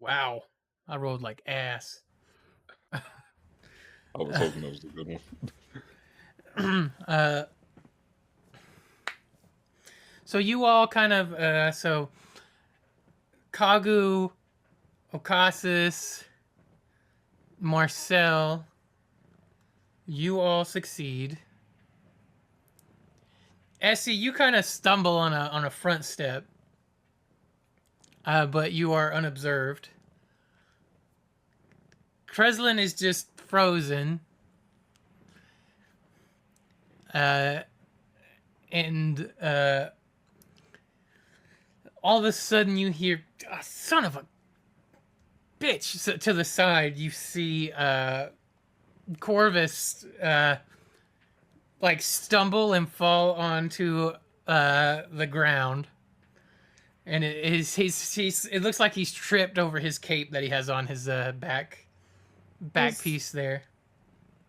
A: Wow. I rolled like ass.
B: I was hoping that was a good one.
A: So you all kind of so Kagu, Ocasas, Marcel, you all succeed. Essie, you kind of stumble on a front step, but you are unobserved. Kreslin is just frozen. And all of a sudden you hear, oh, son of a bitch. So to the side, you see Corvus like stumble and fall onto the ground. And it looks like he's tripped over his cape that he has on his back piece there.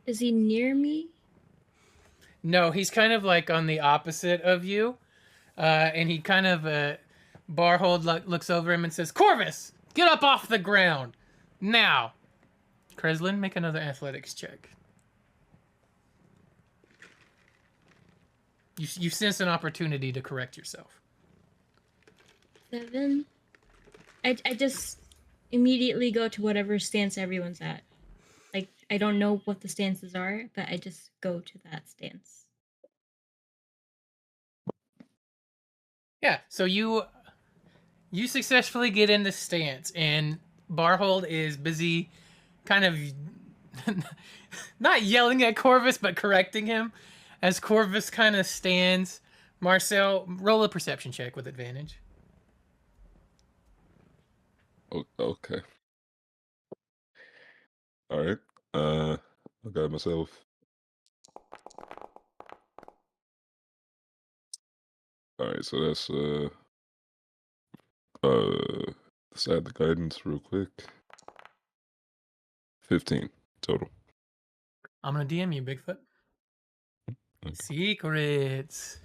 E: is he near me?
A: No, he's kind of like on the opposite of you. And he kind of, Barhold looks over him and says, Corvus, get up off the ground. Now. Kreslin, make another athletics check. You sense an opportunity to correct yourself.
E: 7. I just immediately go to whatever stance everyone's at. Like, I don't know what the stances are, but I just go to that stance.
A: Yeah, so you successfully get in the stance, and Barhold is busy kind of not yelling at Corvus, but correcting him as Corvus kind of stands. Marcel, roll a perception check with advantage.
B: Okay. All right. I got myself. All right, so that's let's add the guidance real quick. 15 total.
A: I'm gonna DM you, Bigfoot.
B: Okay.
A: Secrets.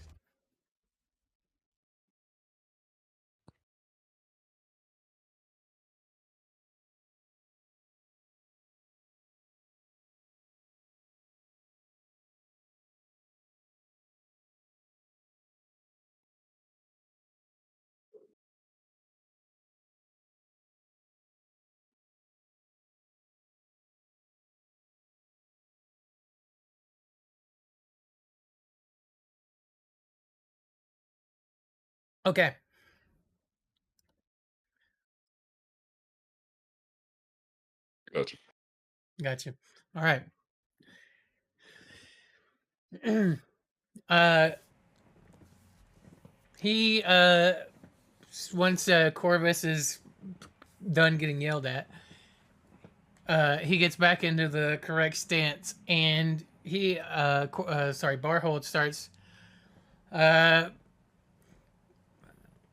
A: Okay.
B: Gotcha.
A: Gotcha. All right. uh, he once Corvus is done getting yelled at, he gets back into the correct stance, and he Barhold starts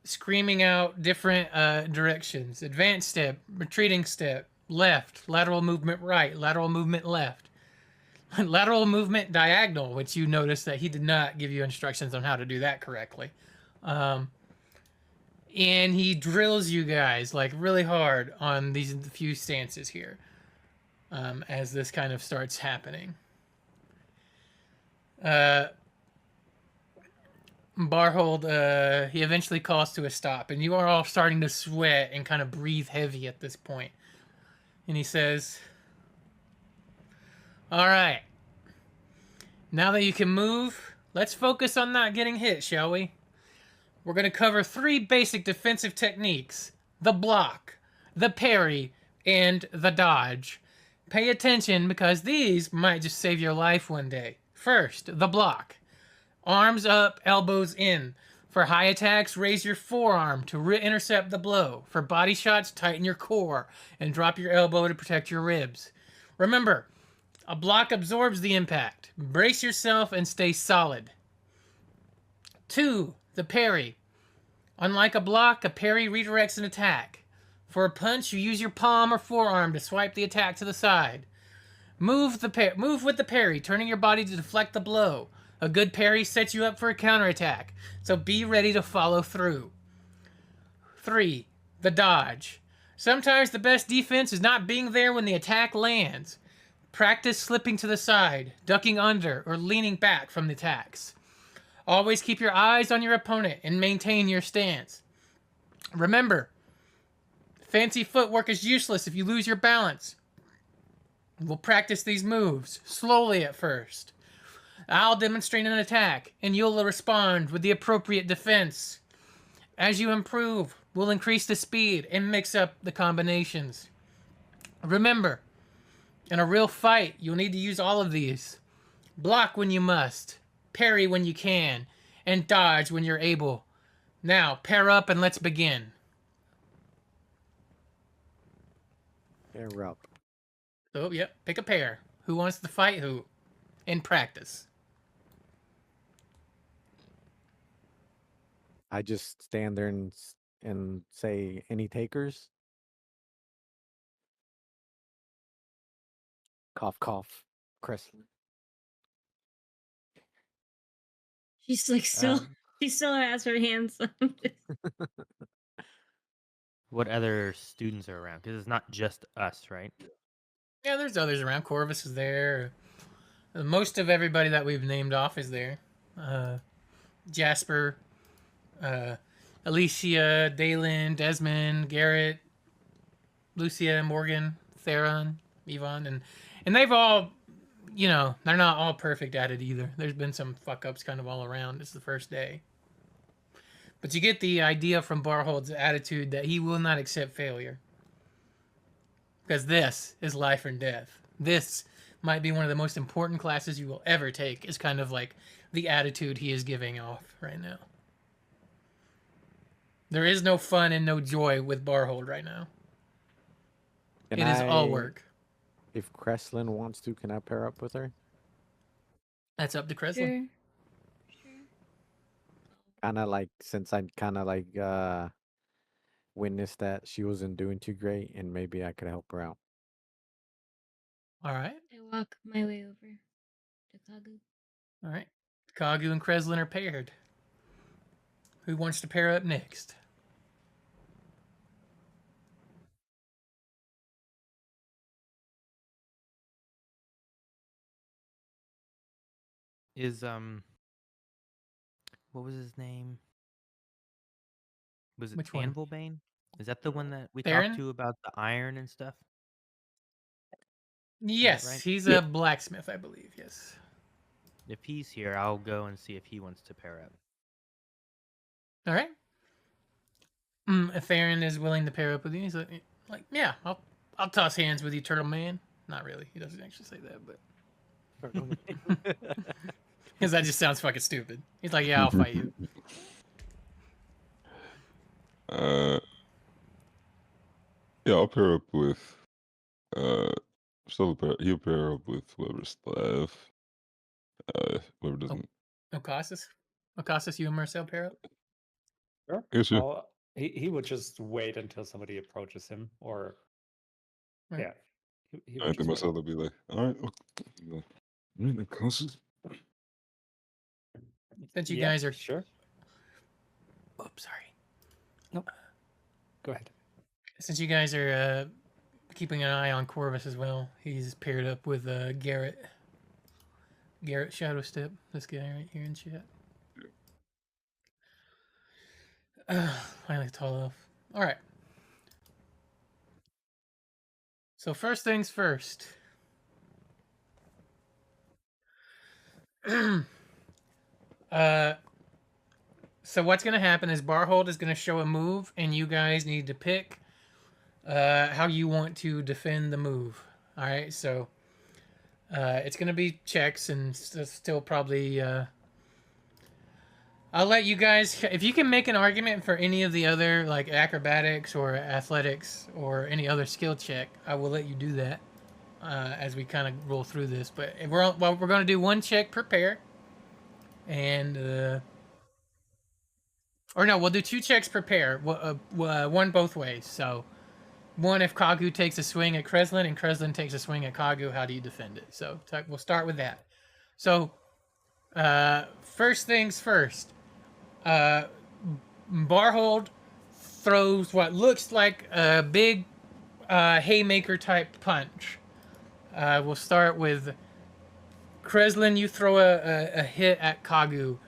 A: screaming out different directions: advance step, retreating step, left, lateral movement right, lateral movement left. Lateral movement diagonal, which you notice that he did not give you instructions on how to do that correctly. And he drills you guys like really hard on these few stances here as this kind of starts happening. Barhold, he eventually calls to a stop, and you are all starting to sweat and kind of breathe heavy at this point. And he says, all right. Now that you can move, let's focus on not getting hit, shall we? We're going to cover 3 basic defensive techniques: the block, the parry, and the dodge. Pay attention because these might just save your life one day. First, the block. Arms up, elbows in. For high attacks, raise your forearm to intercept the blow. For body shots, tighten your core and drop your elbow to protect your ribs. Remember, a block absorbs the impact. Brace yourself and stay solid. 2. The parry. Unlike a block, a parry redirects an attack. For a punch, you use your palm or forearm to swipe the attack to the side. Move with the parry, turning your body to deflect the blow. A good parry sets you up for a counterattack, so be ready to follow through. 3. The dodge. Sometimes the best defense is not being there when the attack lands. Practice slipping to the side, ducking under, or leaning back from the attacks. Always keep your eyes on your opponent and maintain your stance. Remember, fancy footwork is useless if you lose your balance. We'll practice these moves, slowly at first. I'll demonstrate an attack, and you'll respond with the appropriate defense. As you improve, we'll increase the speed and mix up the combinations. Remember, in a real fight, you'll need to use all of these. Block when you must, parry when you can, and dodge when you're able. Now, pair up and let's begin.
C: Pair up.
A: So, yep, pick a pair. Who wants to fight who? In practice.
C: I just stand there and say, any takers? Cough, cough. Crestline.
E: She's like still, she still has her hands up.
D: What other students are around? Because it's not just us, right?
A: Yeah, there's others around. Corvus is there. Most of everybody that we've named off is there. Jasper, Alicia, Dalen, Desmond, Garrett, Lucia, Morgan, Theron, Yvonne, and they've all, you know, they're not all perfect at it either. There's been some fuck ups kind of all around. It's the first day. But you get the idea from Barhold's attitude that he will not accept failure. Because this is life and death. This might be one of the most important classes you will ever take, is kind of like the attitude he is giving off right now. There is no fun and no joy with Barhold right now.
C: Can
A: It is all work.
C: If Kreslin wants to, can I pair up with her?
A: That's up to Kreslin.
E: Sure.
C: Kind of like, since I kind of like witnessed that she wasn't doing too great, and maybe I could help her out.
A: All right.
E: I walk my way over to Kagu.
A: All right. Kagu and Kreslin are paired. Who wants to pair up next?
D: Is what was his name? Was it
A: Which one?
D: Anvilbane? Is that the one that we
A: Baron?
D: talked to about the iron and stuff?
A: Yes,
D: right?
A: he's a blacksmith, I believe. Yes.
D: If he's here, I'll go and see if he wants to pair up.
A: All right. If Aaron is willing to pair up with you, he's like, yeah, I'll toss hands with you, Turtle Man. Not really. He doesn't actually say that, but because that just sounds fucking stupid. He's like, yeah, I'll fight you.
B: Yeah, I'll pair up with he'll pair up with whoever's left. Whoever doesn't.
A: Ocasas, you and Marcel pair up.
F: Sure.
B: Yeah, sure.
F: Well, he would just wait until somebody approaches him, or
A: Right.
F: yeah, he
B: I
F: would
B: think
F: just wait.
B: myself will be like, all right, all right, that closest.
A: Since you
F: Yeah,
A: guys are
F: sure.
A: Oops, sorry.
F: Go ahead.
A: Since you guys are keeping an eye on Corvus as well, he's paired up with Garrett. Garrett Shadowstep, this guy right here in chat. Finally tall elf. All right. So first things first. So what's going to happen is Barhold is going to show a move, and you guys need to pick how you want to defend the move. All right, so it's going to be checks, and still probably. I'll let you guys, if you can make an argument for any of the other like acrobatics or athletics or any other skill check, I will let you do that as we kind of roll through this. But we're going to do one check per pair, and or no, we'll do two checks per pair, one both ways. So one if Kagu takes a swing at Kreslin and Kreslin takes a swing at Kagu, how do you defend it? So we'll start with that. So first things first. Barhold throws what looks like a big haymaker type punch. We'll start with Kreslin. You throw a hit at Kagu.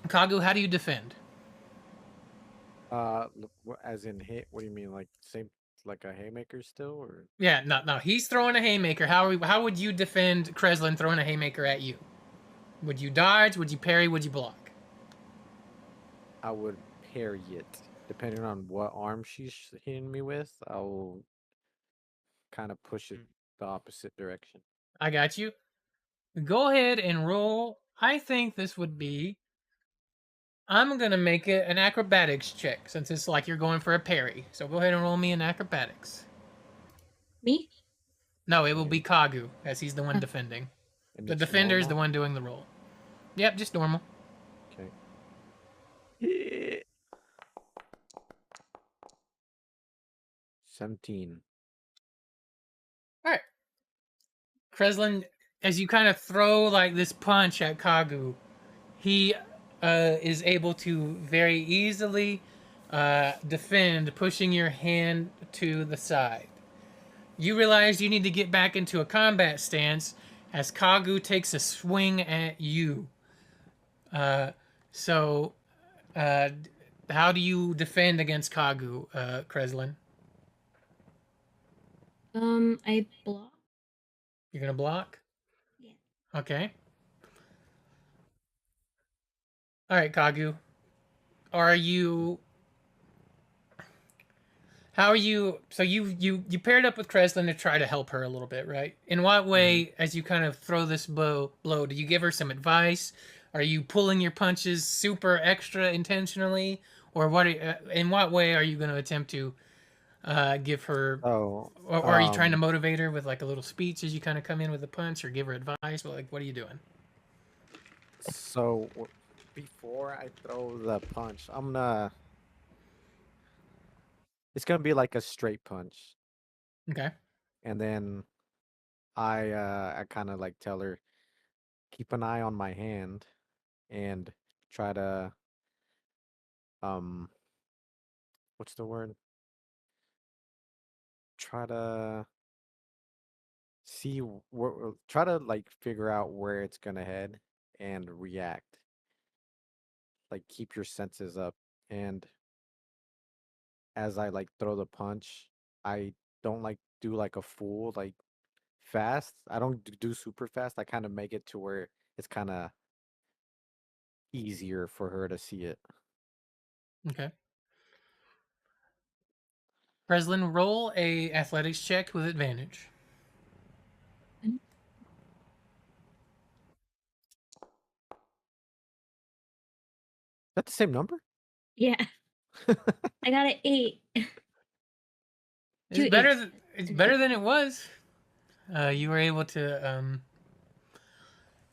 A: Kagu, how do you defend?
C: As in hit? What do you mean? Like same, like a haymaker still, or?
A: Yeah, no. He's throwing a haymaker. How would you defend Kreslin throwing a haymaker at you? Would you dodge? Would you parry? Would you block?
C: I would parry it. Depending on what arm she's hitting me with, I will kind of push it the opposite direction.
A: I got you. Go ahead and roll. I think this would be. I'm going to make it an acrobatics check since it's like you're going for a parry. So go ahead and roll me an acrobatics.
E: Me?
A: No, it will be Kagu as he's the one defending.
C: And
A: The
C: it's
A: defender is the
C: normal?
A: one doing the roll. Yep, just normal.
C: Okay. 17.
A: All right. Kreslin, as you kind of throw like this punch at Kagu, he is able to very easily defend, pushing your hand to the side. You realize you need to get back into a combat stance as Kagu takes a swing at you. So, how do you defend against Kagu, Kreslin?
E: I block.
A: You're gonna block?
E: Yeah.
A: Okay. All right, Kagu. Are you? How are you? So you paired up with Kreslin to try to help her a little bit, right? In what way, as you kind of throw this blow, do you give her some advice? Are you pulling your punches super extra intentionally, or what? In what way are you going to attempt to give her?
C: So,
A: Or are you trying to motivate her with like a little speech as you kind of come in with a punch, or give her advice? Like, what are you doing?
C: so before I throw the punch, it's gonna be like a straight punch,
A: Okay.
C: and then I kind of like tell her, keep an eye on my hand, and try to um, what's the word? Try to see where, try to like figure out where it's gonna head and react. Like keep your senses up, and as I like throw the punch, I don't like do like a full like fast. I don't do super fast. I kind of make it to where it's kind of easier for her to see it.
A: Okay. Kreslin, roll a athletics check with advantage.
C: Is that the same number?
E: Yeah. I got an 8.
A: It's
E: Two
A: better.
E: eights.
A: It's better than it was. You were able to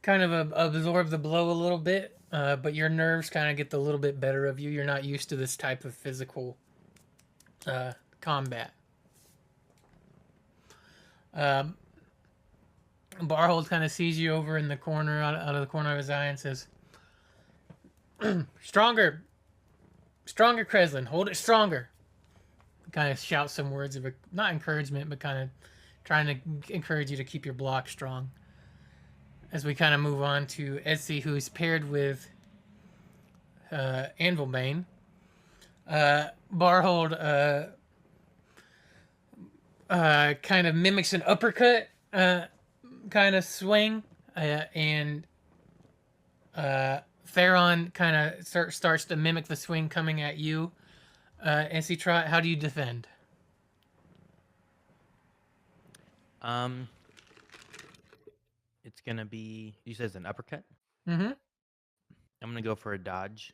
A: kind of absorb the blow a little bit, but your nerves kind of get the little bit better of you. You're not used to this type of physical combat. Barhold kind of sees you over in the corner, out of the corner of his eye, and says, "Stronger, stronger, Kreslin. Hold it stronger." Kind of shouts some words of not encouragement, but kind of trying to encourage you to keep your block strong. As we kind of move on to Etsy, who's paired with Anvilbane. Barhold kind of mimics an uppercut kind of swing, and Theron kind of starts to mimic the swing coming at you. Etsy, how do you defend?
D: It's gonna be. You said it's an uppercut.
A: Mm-hmm.
D: I'm gonna go for a dodge,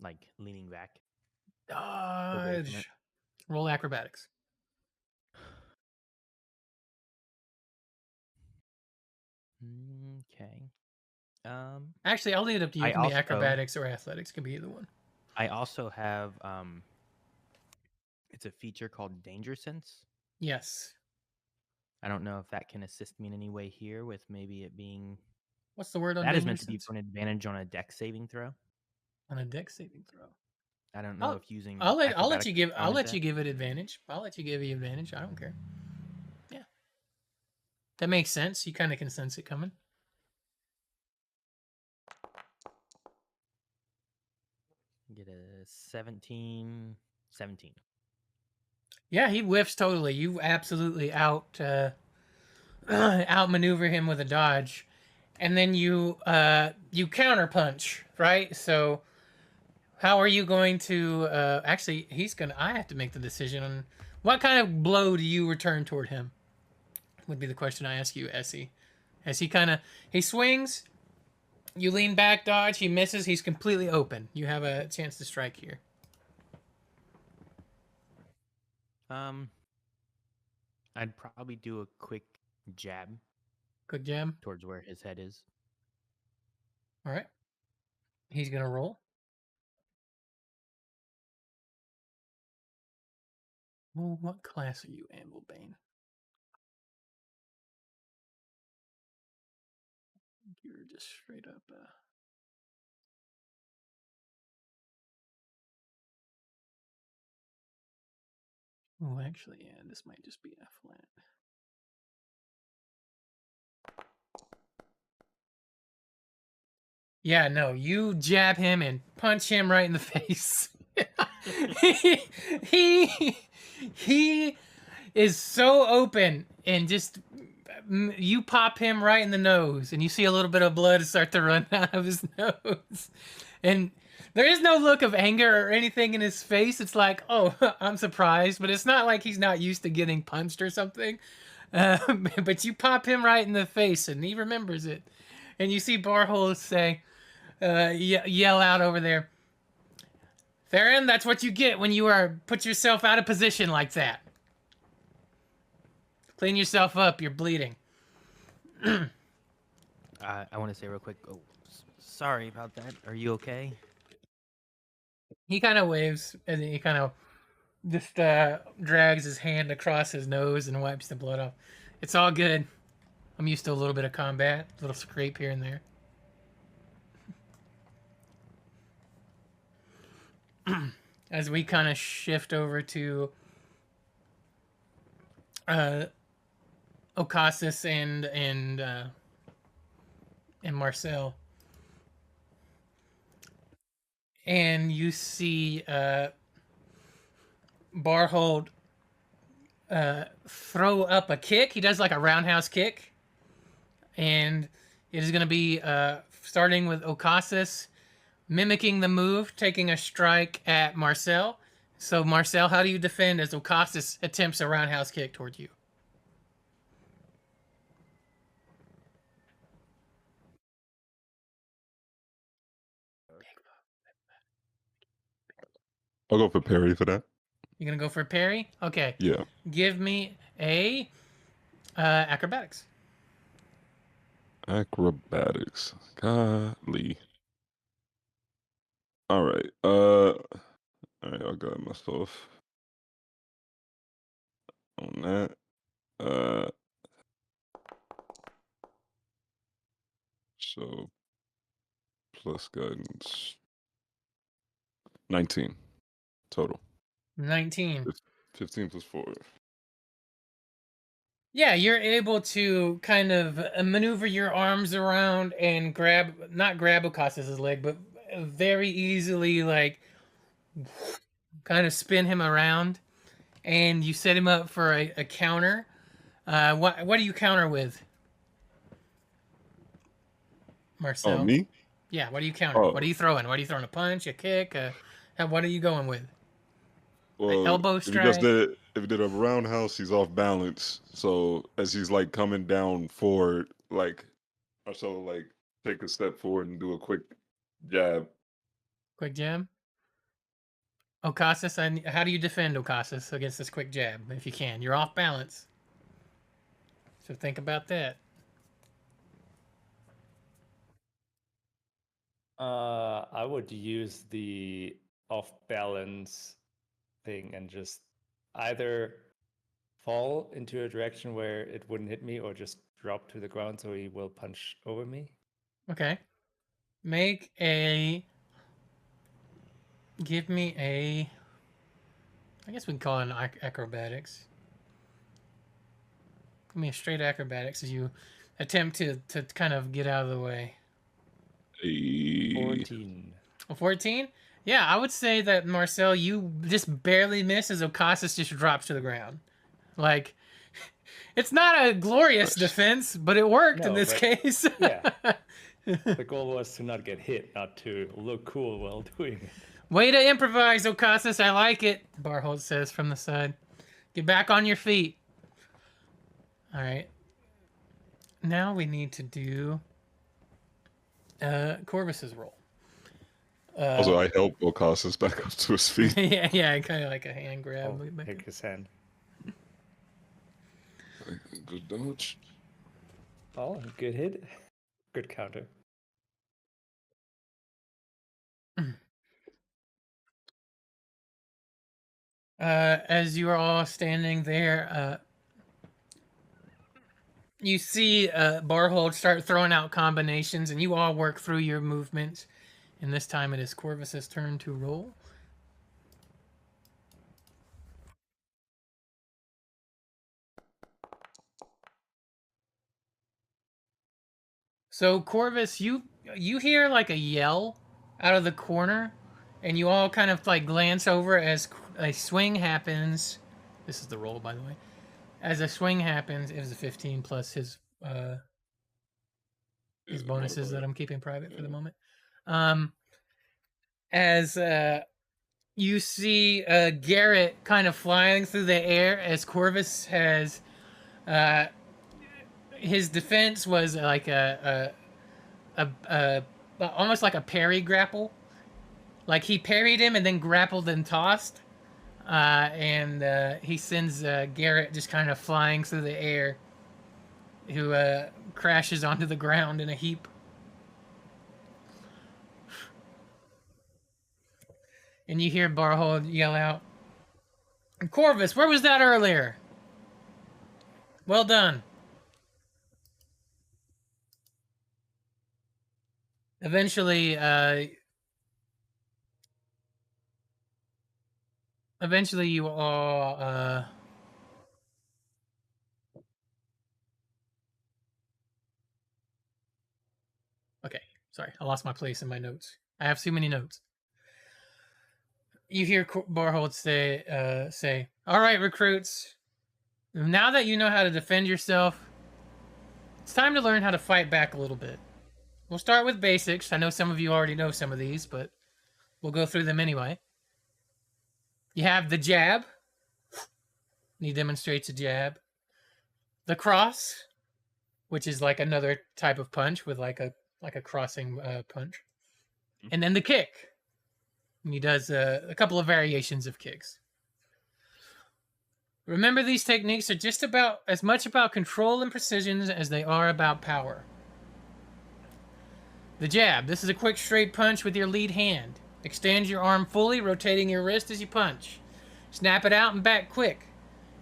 D: like leaning back. away from it.
A: Dodge. Roll acrobatics.
D: Okay.
A: Actually, I'll leave it up to you. It
D: I
A: can be
D: also-
A: acrobatics or athletics. It can be either one.
D: I also have it's a feature called Danger Sense.
A: Yes.
D: I don't know if that can assist me in any way here with maybe it being
A: What's the word on
D: that is
A: danger
D: meant to be
A: sense?
D: for an advantage on a dex saving throw.
A: On a dex saving throw.
D: I don't know if using
A: I'll let
D: acrobatics
A: you give
D: would
A: I'll
D: count as
A: let
D: that.
A: you give it advantage. I'll let you give you advantage. I don't care. Yeah. That makes sense. You kind of can sense it coming.
D: Get a 17.
A: Yeah, he whiffs totally. You absolutely outmaneuver him with a dodge, and then you counterpunch, right? So how are you going to actually I have to make the decision on what kind of blow do you return toward him, would be the question I ask you, Essie. As he swings, you lean back, dodge, he misses, he's completely open. You have a chance to strike here.
D: I'd probably do a quick jab
A: Quick jab.
D: towards where his head is.
A: All right. He's going to roll. Well, what class are you, Anvilbane? You're just straight up. Oh, actually, yeah, this might just be a flat. Yeah, no, you jab him and punch him right in the face. he is so open, and just you pop him right in the nose, and you see a little bit of blood start to run out of his nose. And There is no look of anger or anything in his face. It's like, oh, I'm surprised, but it's not like he's not used to getting punched or something. But you pop him right in the face, and he remembers it. And you see Barhole say, yell out over there, Theron, that's what you get when you put yourself out of position like that. Clean yourself up. You're bleeding.
D: I want to say real quick. Oh, sorry about that. Are you okay?
A: He kind of waves, and he kind of just drags his hand across his nose and wipes the blood off. It's all good. I'm used to a little bit of combat, a little scrape here and there. As we kind of shift over to Ocassus and Marcel, and you see Barhold throw up a kick. He does like a roundhouse kick, and it is going to be starting with Ocassus mimicking the move, taking a strike at Marcel. So Marcel, how do you defend as Ocassus attempts a roundhouse kick toward you?
B: I'll go for parry for that.
A: You're gonna go for a parry? Okay.
B: Yeah.
A: Give me a acrobatics.
B: Acrobatics. Golly. All right. All right. I'll got myself on that. So plus guidance. 19 total.
A: 19.
B: 15 plus 4.
A: Yeah, you're able to kind of maneuver your arms around and not grab Ocassus' leg, but very easily, like, kind of spin him around. And you set him up for a counter. What do you counter with, Marcel?
B: Oh, me?
A: Yeah, what do you counter?
B: Oh.
A: What are you throwing? What are you throwing? A punch, a kick? What are you going with?
B: Well,
A: elbow
B: if
A: strike?
B: he did a roundhouse, he's off balance. So as he's like coming down forward, like, or so like take a step forward and do a quick jab.
A: Quick jab? Ocassus, how do you defend Ocassus against this quick jab, if you can? You're off balance. So think about that.
F: I would use the off balance thing and just either fall into a direction where it wouldn't hit me or just drop to the ground so he will punch over me.
A: Okay. Give me a, I guess we can call it an acrobatics. Give me a straight acrobatics as you attempt to kind of get out of the way.
F: 14.
A: 14? Yeah, I would say that, Marcel, you just barely miss as Ocassus just drops to the ground. Like, it's not a glorious defense, but it worked in this case.
F: Yeah. The goal was to not get hit, not to look cool while doing it.
A: Way to improvise, Ocassus. I like it, Barhold says from the side. Get back on your feet. All right. Now we need to do Corvus's roll.
B: Also, I help Ocassus back up to his feet.
A: yeah, kind of like a hand grab.
F: Take his hand.
B: Good dodge.
F: Oh, good hit. Good counter.
A: As you are all standing there, you see Barhold start throwing out combinations, and you all work through your movements. And this time it is Corvus's turn to roll. So Corvus, you hear like a yell out of the corner, and you all kind of like glance over as a swing happens. This is the roll, by the way. As a swing happens, it was a 15 plus his bonuses that I'm keeping private for the moment. as you see Garrett kind of flying through the air as Corvus has his defense was like a almost like a parry grapple. Like he parried him and then grappled and tossed. And he sends Garrett just kind of flying through the air, who crashes onto the ground in a heap. And you hear Barhold yell out, "Corvus, where was that earlier? Well done." Eventually, you all okay, sorry, I lost my place in my notes. I have too many notes. You hear Barhold say, "All right, recruits, now that you know how to defend yourself, it's time to learn how to fight back a little bit. We'll start with basics. I know some of you already know some of these, but we'll go through them anyway. You have the jab. And he demonstrates a jab. The cross, which is like another type of punch with like a crossing punch. And then the kick. And he does a couple of variations of kicks. Remember, these techniques are just about as much about control and precision as they are about power. The jab. This is a quick straight punch with your lead hand. Extend your arm fully, rotating your wrist as you punch. Snap it out and back quick.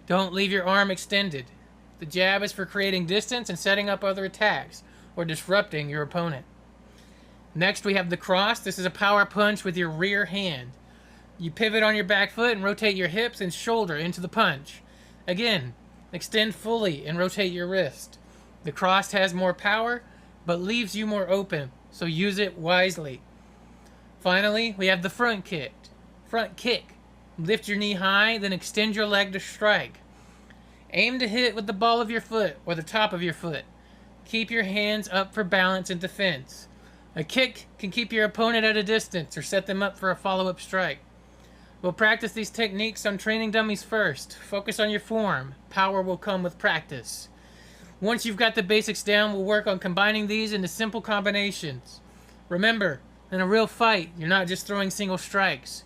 A: Don't leave your arm extended. The jab is for creating distance and setting up other attacks, or disrupting your opponent. Next, we have the cross. This is a power punch with your rear hand. You pivot on your back foot and rotate your hips and shoulder into the punch. Again, extend fully and rotate your wrist. The cross has more power, but leaves you more open, so use it wisely. Finally, we have the front kick. Front kick. Lift your knee high, then extend your leg to strike. Aim to hit with the ball of your foot or the top of your foot. Keep your hands up for balance and defense. A kick can keep your opponent at a distance or set them up for a follow-up strike. We'll practice these techniques on training dummies first. Focus on your form. Power will come with practice. Once you've got the basics down, we'll work on combining these into simple combinations. Remember, in a real fight, you're not just throwing single strikes.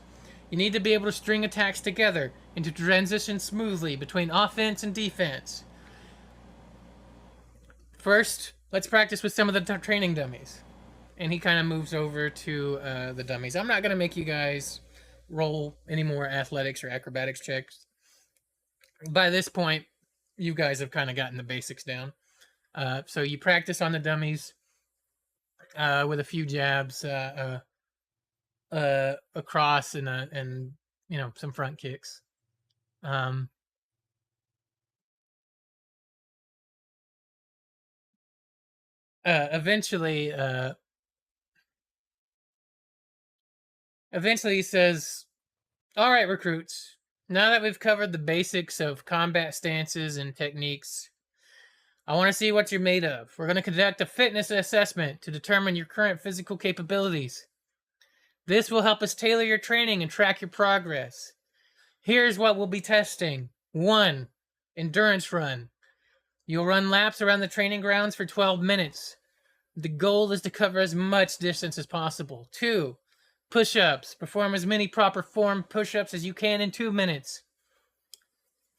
A: You need to be able to string attacks together and to transition smoothly between offense and defense. First, let's practice with some of the training dummies. And he kind of moves over to the dummies. I'm not going to make you guys roll any more athletics or acrobatics checks. By this point, you guys have kind of gotten the basics down. So you practice on the dummies with a few jabs, across and you know, some front kicks. Eventually he says, "All right, recruits, now that we've covered the basics of combat stances and techniques, I want to see what you're made of. We're going to conduct a fitness assessment to determine your current physical capabilities. This will help us tailor your training and track your progress. Here's what we'll be testing. 1. Endurance run. You'll run laps around the training grounds for 12 minutes. The goal is to cover as much distance as possible. 2. Push-ups. Perform as many proper form push-ups as you can in 2 minutes.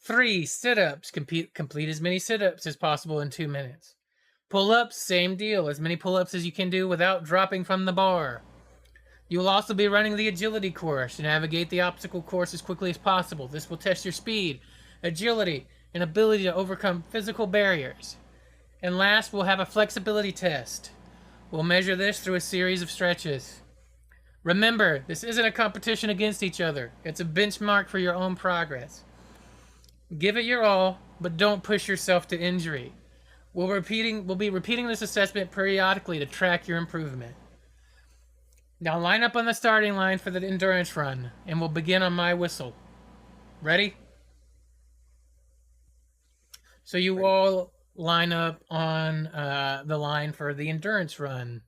A: 3. Sit-ups. Complete as many sit-ups as possible in 2 minutes. Pull-ups, same deal. As many pull-ups as you can do without dropping from the bar. You will also be running the agility course to navigate the obstacle course as quickly as possible. This will test your speed, agility, and ability to overcome physical barriers. And last, we'll have a flexibility test. We'll measure this through a series of stretches. Remember, this isn't a competition against each other. It's a benchmark for your own progress. Give it your all, but don't push yourself to injury. We'll be repeating this assessment periodically to track your improvement. Now line up on the starting line for the endurance run, and we'll begin on my whistle. Ready? So you all line up on the line for the endurance run.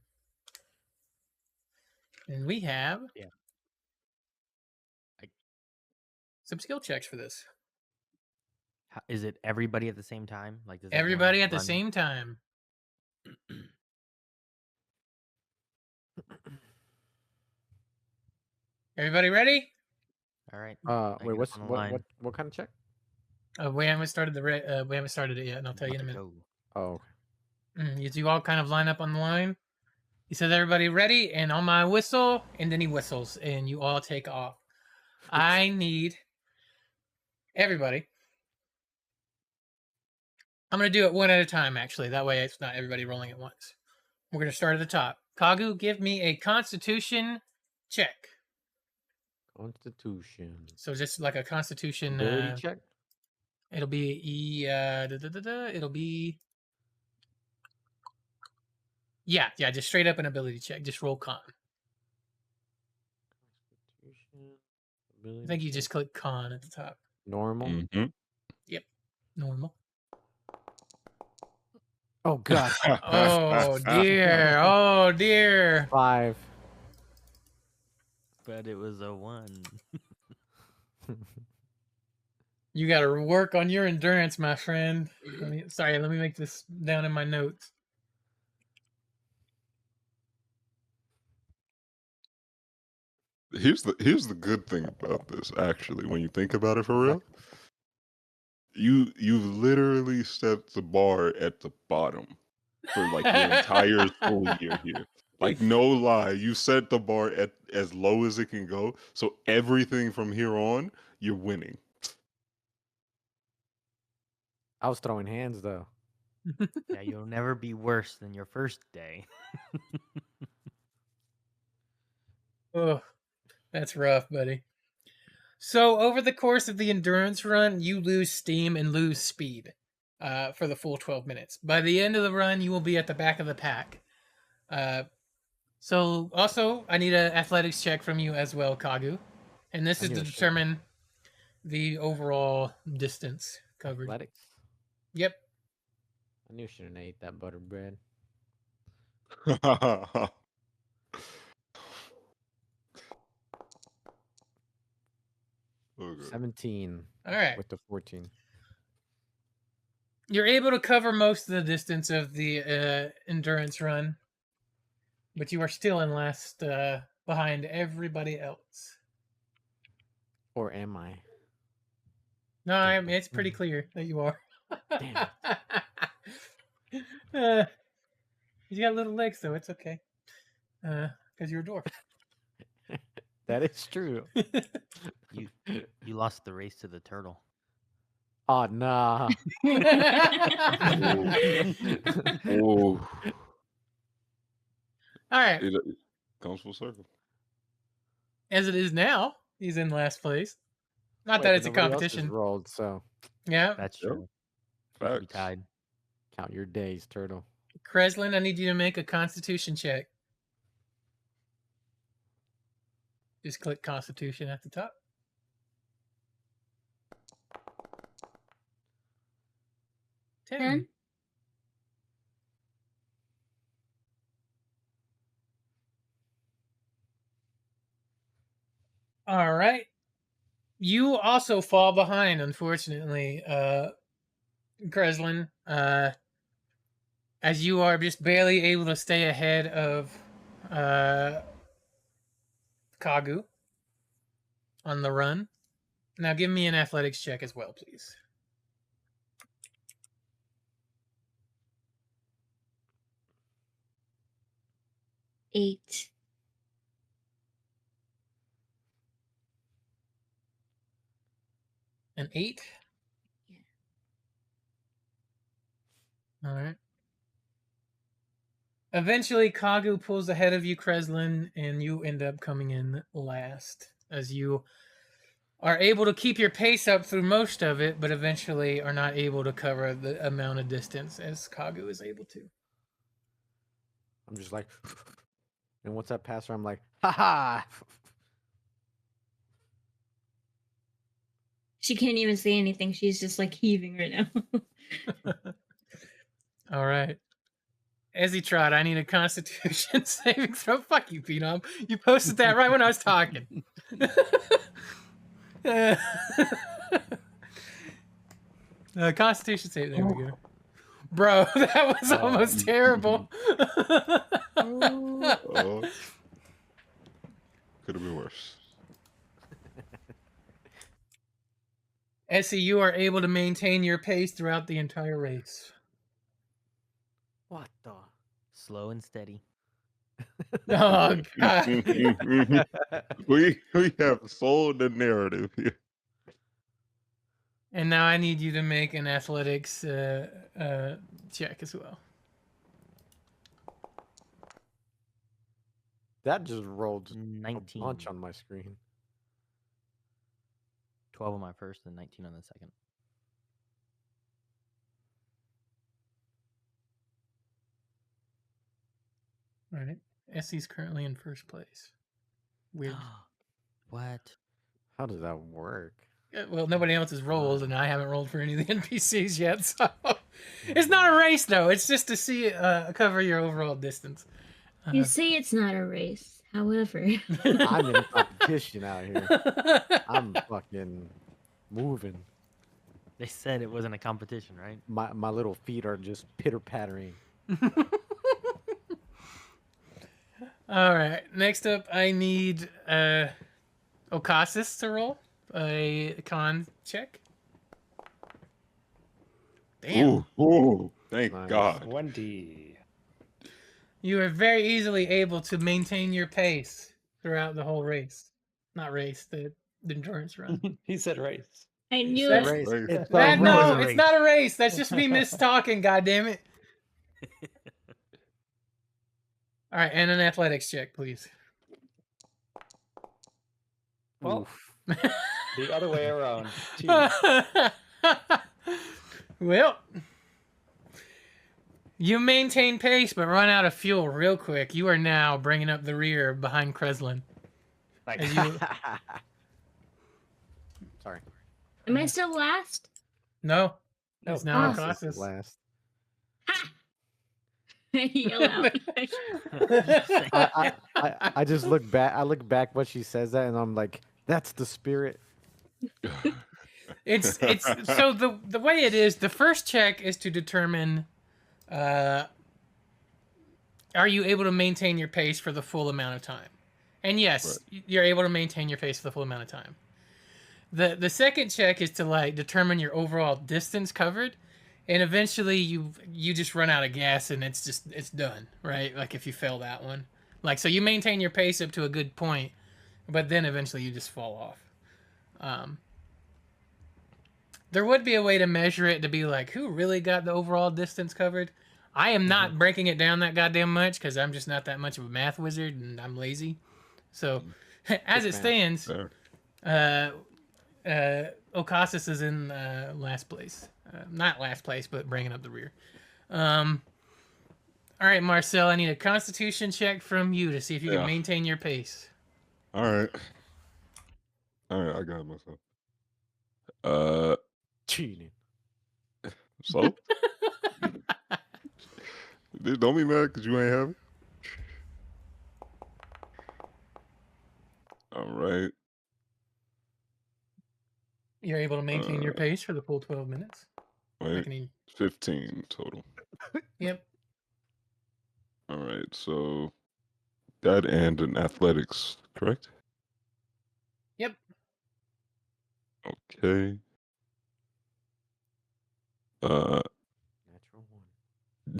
A: And we have some skill checks for this.
D: Is it everybody at the same time? Like does
A: Everybody
D: everyone
A: at the
D: run-
A: same time. Everybody ready?
D: All right. I
C: Wait,
D: get up on the line.
C: what kind of check?
A: We haven't started we haven't started it yet, and I'll tell you in a
D: About to
A: minute.
D: go.
C: Oh, okay.
A: You all kind of line up on the line. He says, "Everybody ready?" And on my whistle, and then he whistles, and you all take off. I need everybody. I'm going to do it one at a time, actually. That way it's not everybody rolling at once. We're going to start at the top. Kagu, give me a Constitution check.
C: Constitution.
A: So just like a Constitution...
C: Ability check?
A: It'll be... it'll be... Yeah, just straight up an ability check. Just roll con.
C: Constitution.
A: I think you just click con at the top.
C: Normal?
B: Mm-hmm.
A: Yep. Normal.
C: Oh, God.
A: Oh, dear. Oh, dear.
C: 5.
D: But it was a 1.
A: You got to work on your endurance, my friend. Let me make this down in my notes.
B: Here's the good thing about this, actually, when you think about it for real. You literally set the bar at the bottom for like your entire school year here. Like, no lie, you set the bar at as low as it can go. So everything from here on, you're winning.
C: I was throwing hands, though.
D: Yeah, you'll never be worse than your first day.
A: Oh, that's rough, buddy. So over the course of the endurance run, you lose steam and lose speed for the full 12 minutes. By the end of the run, you will be at the back of the pack. So also, I need an athletics check from you as well, Kagu. And this is to determine the overall distance covered.
C: Athletics?
A: Yep.
C: I knew I shouldn't have ate that butter bread.
B: Okay.
C: 17.
A: All right.
C: With the 14.
A: You're able to cover most of the distance of the endurance run, but you are still in last behind everybody else.
C: Or am I?
A: No, it's pretty clear that you are.
C: Damn
A: You got little legs, though. It's okay. Because you're a dwarf.
C: That is true.
D: You lost the race to the turtle.
C: Oh, nah.
B: Oh,
A: All right.
B: it comes full circle.
A: As it is now, he's in last place. Not
C: Wait,
A: that
C: but
A: it's a
C: nobody else has
A: competition.
C: rolled, so
A: Yeah.
D: That's
B: Yep.
D: true. We
B: Facts.
D: tied.
C: count your days, turtle.
A: Kreslin, I need you to make a Constitution check. Just click Constitution at the top. Ten. All right. You also fall behind, unfortunately, Kreslin, as you are just barely able to stay ahead of Kagu on the run. Now give me an athletics check as well, please.
E: Eight.
A: An 8?
E: Yeah.
A: All right. Eventually, Kagu pulls ahead of you, Kreslin, and you end up coming in last as you are able to keep your pace up through most of it, but eventually are not able to cover the amount of distance as Kagu is able to.
C: I'm just like, and once I pass her, I'm like, ha ha.
E: She can't even say anything. She's just like heaving right now.
A: All right. Ezzytrot, I need a Constitution saving throw. Fuck you, Phenom. You posted that right when I was talking. Constitution save. There we go. Bro, that was almost terrible.
B: Oh, could have been worse.
A: Essie, you are able to maintain your pace throughout the entire race.
C: What the?
D: Slow and steady.
A: Oh, God.
B: we have sold the narrative here.
A: And now I need you to make an athletics check as well.
C: That just rolled a
D: 19.
C: bunch on my screen.
D: 12 on my first and 19 on the second.
A: All right. Essie's currently in first place. Weird.
D: What?
C: How does that work?
A: Well, nobody else has rolled, and I haven't rolled for any of the NPCs yet. So it's not a race, though. It's just to see cover your overall distance.
E: You say it's not a race. However,
C: I'm in a competition out here. I'm fucking moving.
D: They said it wasn't a competition, right?
C: My little feet are just pitter pattering.
A: All right. Next up, I need Okasis to roll a con check. Damn.
B: Ooh, thank
C: Nice.
B: God.
F: 20.
A: You are very easily able to maintain your pace throughout the whole race. Not race, the endurance run.
F: He said race.
E: I knew
A: That's-
E: it.
C: Race.
B: Race.
C: It's a
A: That,
C: race.
A: no,
D: race.
A: it's not a race. That's just me mistalking, goddammit. All right, and an athletics check, please.
F: Well, the other way around. 2.
A: Well, you maintain pace, but run out of fuel real quick. You are now bringing up the rear behind Kreslin.
F: Like,
A: As you-
C: Sorry.
E: Am I still last?
A: No,
F: No,
A: it's now
E: Ah.
C: This is
A: Okasis.
C: last.
E: I yell out.
C: I just look back. I look back when she says that, and I'm like, "That's the spirit."
A: It's so the way it is. The first check is to determine, are you able to maintain your pace for the full amount of time? And yes, you're able to maintain your pace for the full amount of time. The second check is to like determine your overall distance covered, and eventually you just run out of gas and it's done, right? Like if you fail that one, like so you maintain your pace up to a good point, but then eventually you just fall off. There would be a way to measure it to be like who really got the overall distance covered. I am not breaking it down that goddamn much because I'm just not that much of a math wizard and I'm lazy. So as it stands,
B: Fair.
A: Okasis is in last place. Not last place, but bringing up the rear. All right, Marcel, I need a constitution check from you to see if you
B: Yeah.
A: can maintain your pace.
B: All right, I got it myself.
C: Cheating.
B: So Dude, don't be mad because you ain't have it. All right.
A: You're able to maintain your pace for the full 12 minutes.
B: Wait,
A: Can you-
B: 15 total.
A: Yep.
B: All right, so that and an athletics, correct?
A: Yep.
B: Okay.
C: Natural one.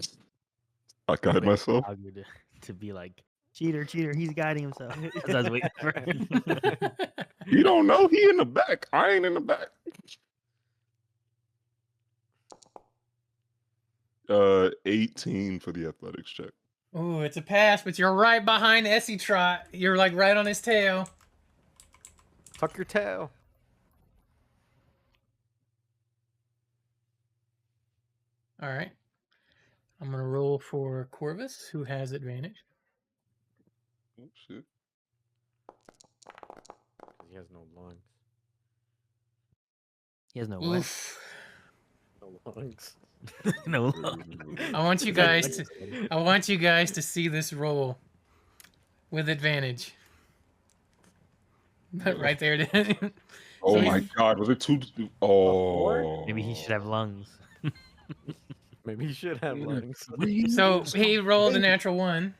B: I got it
D: Wait,
B: myself.
D: I'll go to be like, cheater, he's guiding himself. 'Cause I was waiting for
B: You don't know he in the back. I ain't in the back. 18 for the athletics check.
A: Ooh, it's a pass, but you're right behind Essie Trot. You're like right on his tail.
C: Tuck your tail.
A: All right. I'm going to roll for Corvus, who has advantage.
B: Oh shit.
C: He has no lungs.
D: He has no what?
A: Oof.
C: No lungs.
D: No.
A: I want you guys to see this roll with advantage. Right there it is.
B: Oh
A: So
B: my
A: he's-
B: god, was it too? Oh,
D: Maybe he should have lungs.
C: Maybe you should have lungs.
A: So he rolled a natural 1.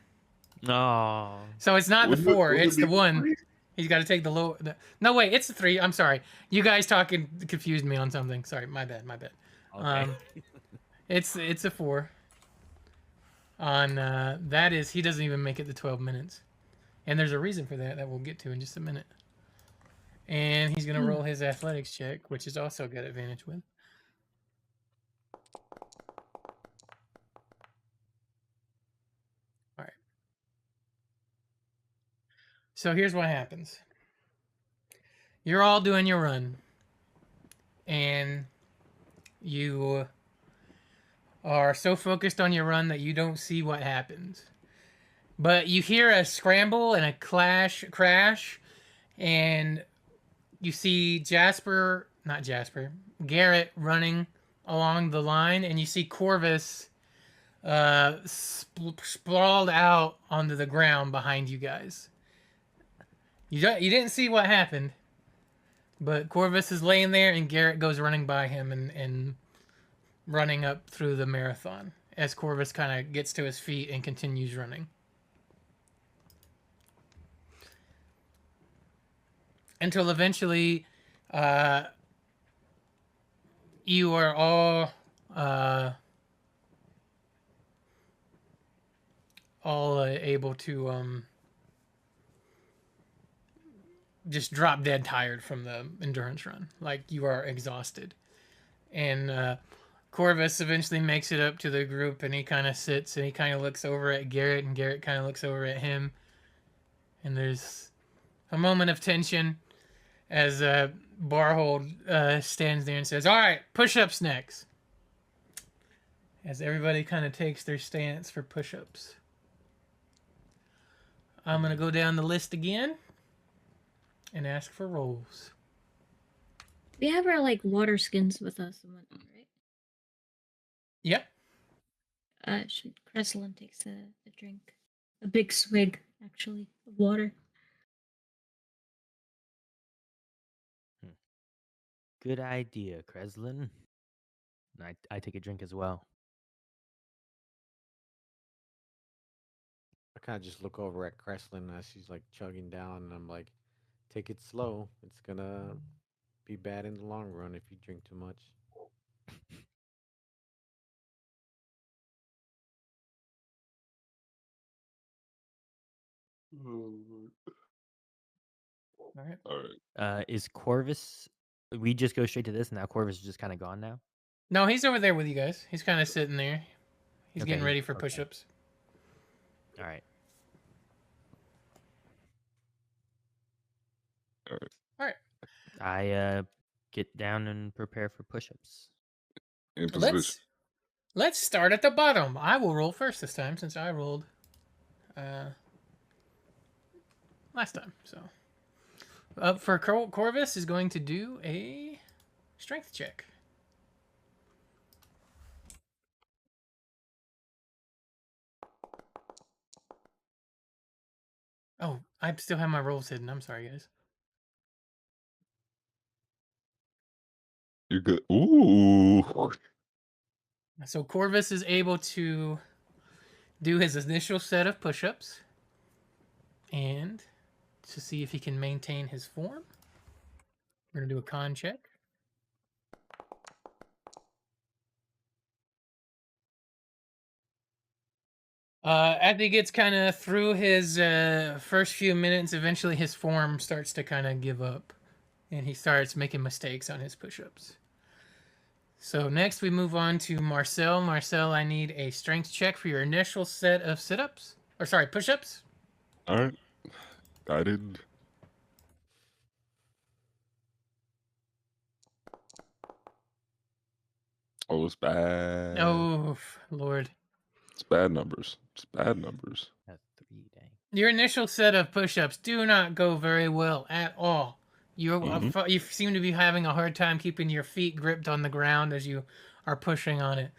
D: Oh.
A: So it's not the 4,
B: Would it
A: it's the
B: be
A: 1.
B: 3?
A: He's got to take the low. No, wait, it's the 3. I'm sorry. You guys talking confused me on something. Sorry, my bad.
C: Okay.
A: It's a 4. On that is he doesn't even make it the 12 minutes, and there's a reason for that we'll get to in just a minute. And he's gonna roll his athletics check, which is also got advantage with. All right. So here's what happens. You're all doing your run, and you are so focused on your run that you don't see what happens. But you hear a scramble and a crash, and you see Garrett running along the line, and you see Corvus sprawled out onto the ground behind you guys. You didn't see what happened, but Corvus is laying there, and Garrett goes running by him and running up through the marathon as Corvus kind of gets to his feet and continues running. Until eventually, you are all able to just drop dead tired from the endurance run. Like, you are exhausted. And Corvus eventually makes it up to the group, and he kind of sits and he kind of looks over at Garrett, and Garrett kind of looks over at him. And there's a moment of tension as Barhold stands there and says, "All right, push-ups next." As everybody kind of takes their stance for push-ups. I'm going to go down the list again and ask for rolls.
E: We have our like water skins with us and whatnot, right?
A: Yep.
E: Kreslin takes a drink, a big swig actually of water.
D: Good idea, Kreslin. I take a drink as well.
C: I kind of just look over at Kreslin as she's like chugging down, and I'm like, take it slow. It's gonna be bad in the long run if you drink too much.
A: All right.
B: All right.
D: Is Corvus? We just go straight to this, and now Corvus is just kind of gone now.
A: No, he's over there with you guys. He's kind of sitting there. He's
D: Okay,
A: getting ready for
C: okay.
A: push-ups.
D: All right.
A: All right.
D: I get down and prepare for push-ups.
B: In position.
A: Let's start at the bottom. I will roll first this time since I rolled last time. So up for Corvus is going to do a strength check. Oh, I still have my rolls hidden. I'm sorry, guys.
B: You're good. Ooh.
A: So Corvus is able to do his initial set of push-ups and to see if he can maintain his form. We're going to do a con check. As he gets kind of through his first few minutes, eventually his form starts to kind of give up, and he starts making mistakes on his push-ups. So next we move on to Marcel. Marcel, I need a strength check for your initial set of sit-ups. Or sorry, push-ups.
B: All right. Guided. Oh, it's bad.
A: Oh, Lord.
B: It's bad numbers. It's bad numbers.
D: That's 3, dang.
A: Your initial set of push-ups do not go very well at all. You you seem to be having a hard time keeping your feet gripped on the ground as you are pushing on it.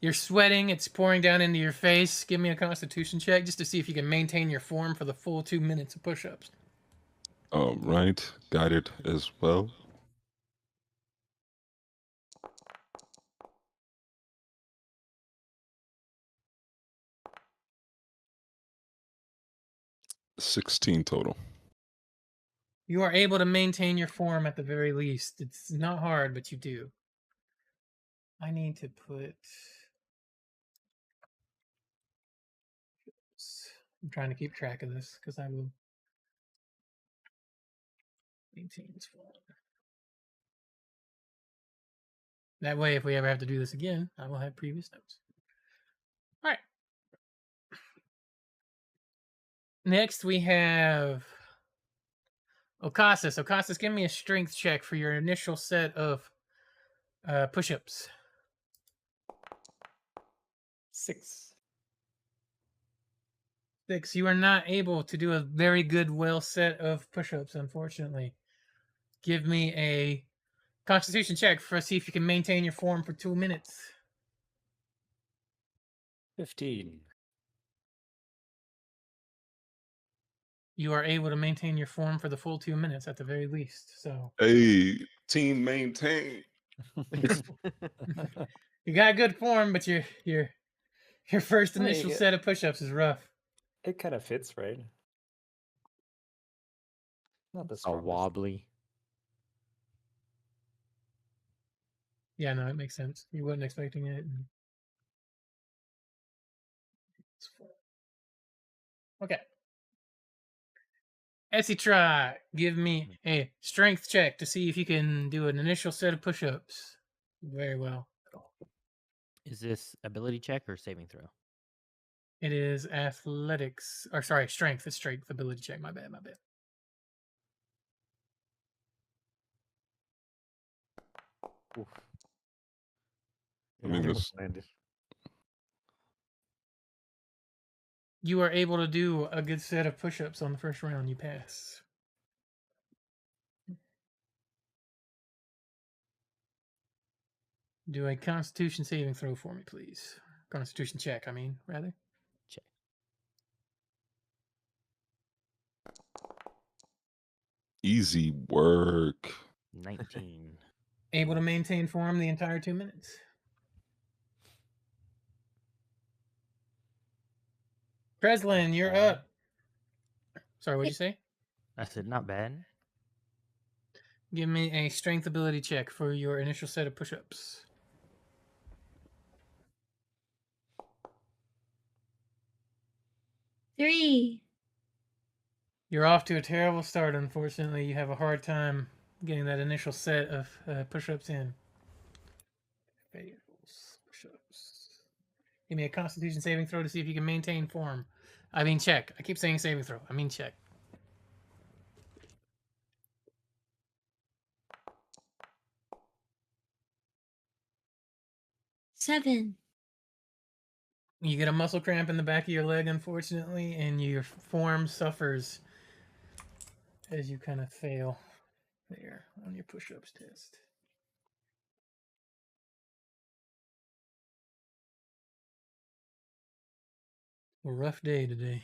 A: You're sweating. It's pouring down into your face. Give me a Constitution check just to see if you can maintain your form for the full 2 minutes of push-ups.
B: Right. Guided as well. 16 total.
A: You are able to maintain your form at the very least. It's not hard, but you do. I need to put... I'm trying to keep track of this because I will maintain this form. That way, if we ever have to do this again, I will have previous notes. All right. Next, we have Okasis. Okasis, give me a strength check for your initial set of push-ups.
F: 6.
A: 6. You are not able to do a very good, well set of push-ups, unfortunately. Give me a Constitution check for see if you can maintain your form for 2 minutes.
F: 15.
A: You are able to maintain your form for the full 2 minutes at the very least. So
B: Hey, team maintain.
A: you got good form, but your first
F: Well,
A: initial set of push-ups is rough.
F: It kind of fits, right? Not the
C: A
F: strongest.
C: wobbly.
A: Yeah, no, it makes sense. You wasn't expecting it. Okay. Esitra, give me a strength check to see if you can do an initial set of push-ups. Very well.
D: Is this ability check or saving throw?
A: It is athletics, or sorry, strength. It's strength ability check. My bad.
C: Oof.
B: I mean,
C: almost
B: this-
C: landed.
A: You are able to do a good set of push-ups on the first round. You pass. Do a Constitution saving throw for me, please. Constitution check, I mean, rather.
D: Check.
B: Easy work.
D: 19.
A: Able to maintain form the entire 2 minutes. Kreslin, you're up. Sorry, what'd you say?
D: I said not bad.
A: Give me a strength ability check for your initial set of push-ups.
E: 3.
A: You're off to a terrible start, unfortunately. You have a hard time getting that initial set of push-ups in. Fails. Push-ups. Give me a Constitution saving throw to see if you can maintain form. I mean check. I keep saying saving throw. I mean check.
E: Seven.
A: You get a muscle cramp in the back of your leg, unfortunately, and your form suffers as you kind of fail there on your push-ups test. A rough day today.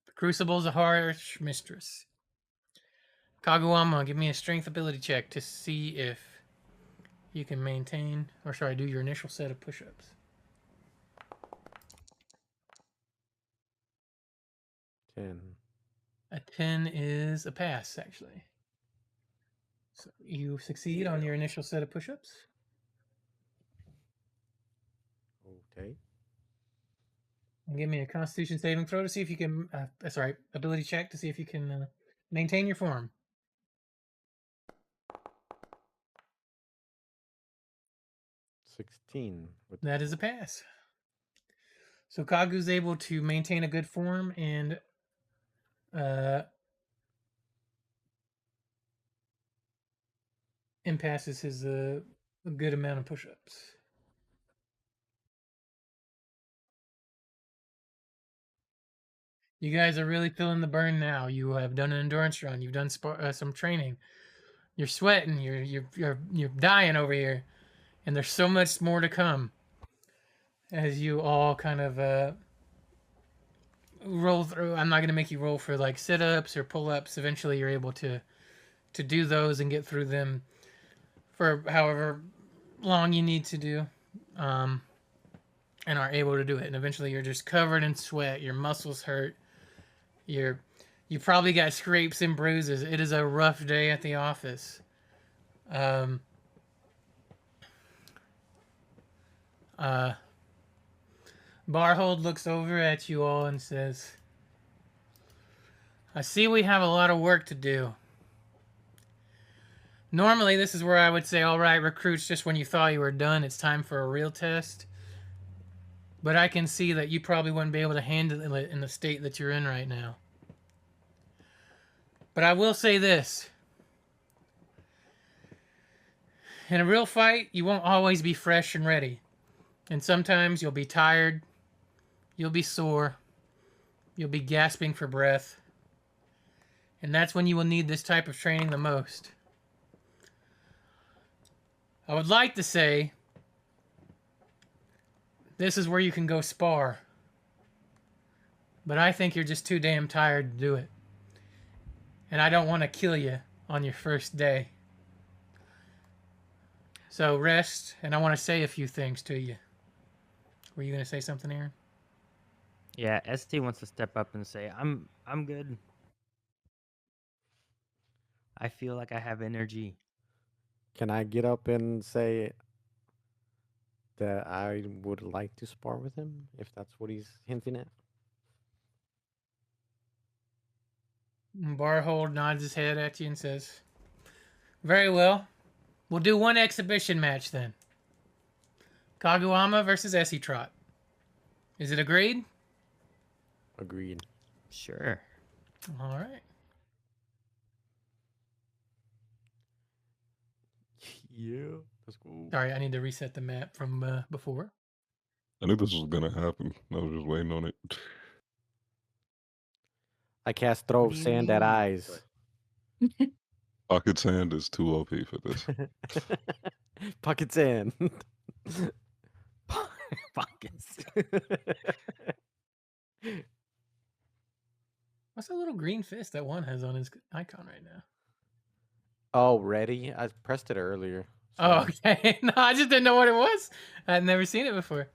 A: The Crucible's a harsh mistress. Kaguama, give me a strength ability check to see if you can maintain, or sorry, do your initial set of push-ups.
C: 10.
A: A 10 is a pass, actually. So you succeed on your initial set of push-ups.
C: Okay.
A: And give me a Constitution saving throw to see if you can. Sorry, ability check to see if you can maintain your form.
C: 16. With
A: That is a pass. So Kagu's able to maintain a good form and passes his a good amount of push-ups. You guys are really feeling the burn now. You have done an endurance run. You've done some training. You're sweating. You're dying over here, and there's so much more to come. As you all kind of roll through. I'm not going to make you roll for like sit-ups or pull-ups. Eventually, you're able to do those and get through them for however long you need to do, and are able to do it. And eventually, you're just covered in sweat. Your muscles hurt. You're You probably got scrapes and bruises. It is a rough day at the office. Barhold looks over at you all and says, I see we have a lot of work to do. Normally, this is where I would say, all right, recruits, just when you thought you were done, it's time for a real test. But I can see that you probably wouldn't be able to handle it in the state that you're in right now. But I will say this. In a real fight, you won't always be fresh and ready. And sometimes you'll be tired, you'll be sore, you'll be gasping for breath. And that's when you will need this type of training the most. I would like to say this is where you can go spar. But I think you're just too damn tired to do it. And I don't want to kill you on your first day. So rest, and I want to say a few things to you. Were you going to say something, Aaron?
D: Yeah, ST wants to step up and say, I'm good. I feel like I have energy.
C: Can I get up and say that I would like to spar with him, if that's what he's hinting at?
A: Barhold nods his head at you and says, very well. We'll do one exhibition match then. Kaguama versus Essie Trot. Is it agreed?
C: Agreed.
D: Sure.
A: All right.
C: Yeah, let's go.
A: Sorry, I need to reset the map from before.
B: I knew this was gonna happen. I was just waiting on it.
C: I cast throw
D: What do you
C: sand at
D: mean?
C: eyes.
B: Pocket sand is too OP for this.
C: Pocket sand.
D: Pockets.
A: What's that little green fist that one has on his icon right now?
C: Oh, ready? I pressed it earlier.
A: Oh,
C: so-
A: okay. No, I just didn't know what it was. I'd never seen it before.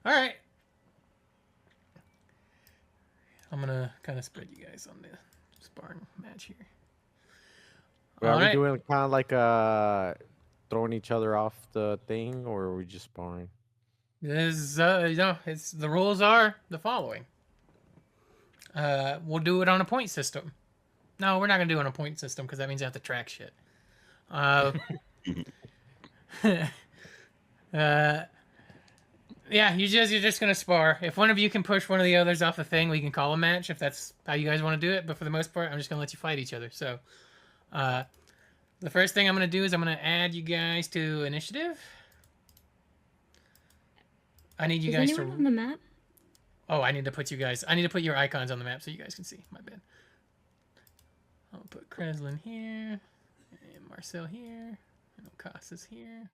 A: All right. I'm going to kind of spread you guys on the sparring match here.
C: Well,
A: All
C: are we
A: right.
C: doing kind of like throwing each other off the thing, or are we just sparring?
A: This, it's the rules are the following. We'll do it on a point system. No, we're not gonna do it on a point system because that means I have to track shit. Yeah, you're just gonna spar. If one of you can push one of the others off the thing, we can call a match if that's how you guys want to do it. But for the most part, I'm just gonna let you fight each other. So, the first thing I'm gonna do is I'm gonna add you guys to initiative. I need you
E: Is
A: guys
E: anyone
A: to.
E: on the map?
A: Oh, I need to put you guys. I need to put your icons on the map so you guys can see. My bad. I'll put Kreslin here, and Marcel here, and Okasa's here.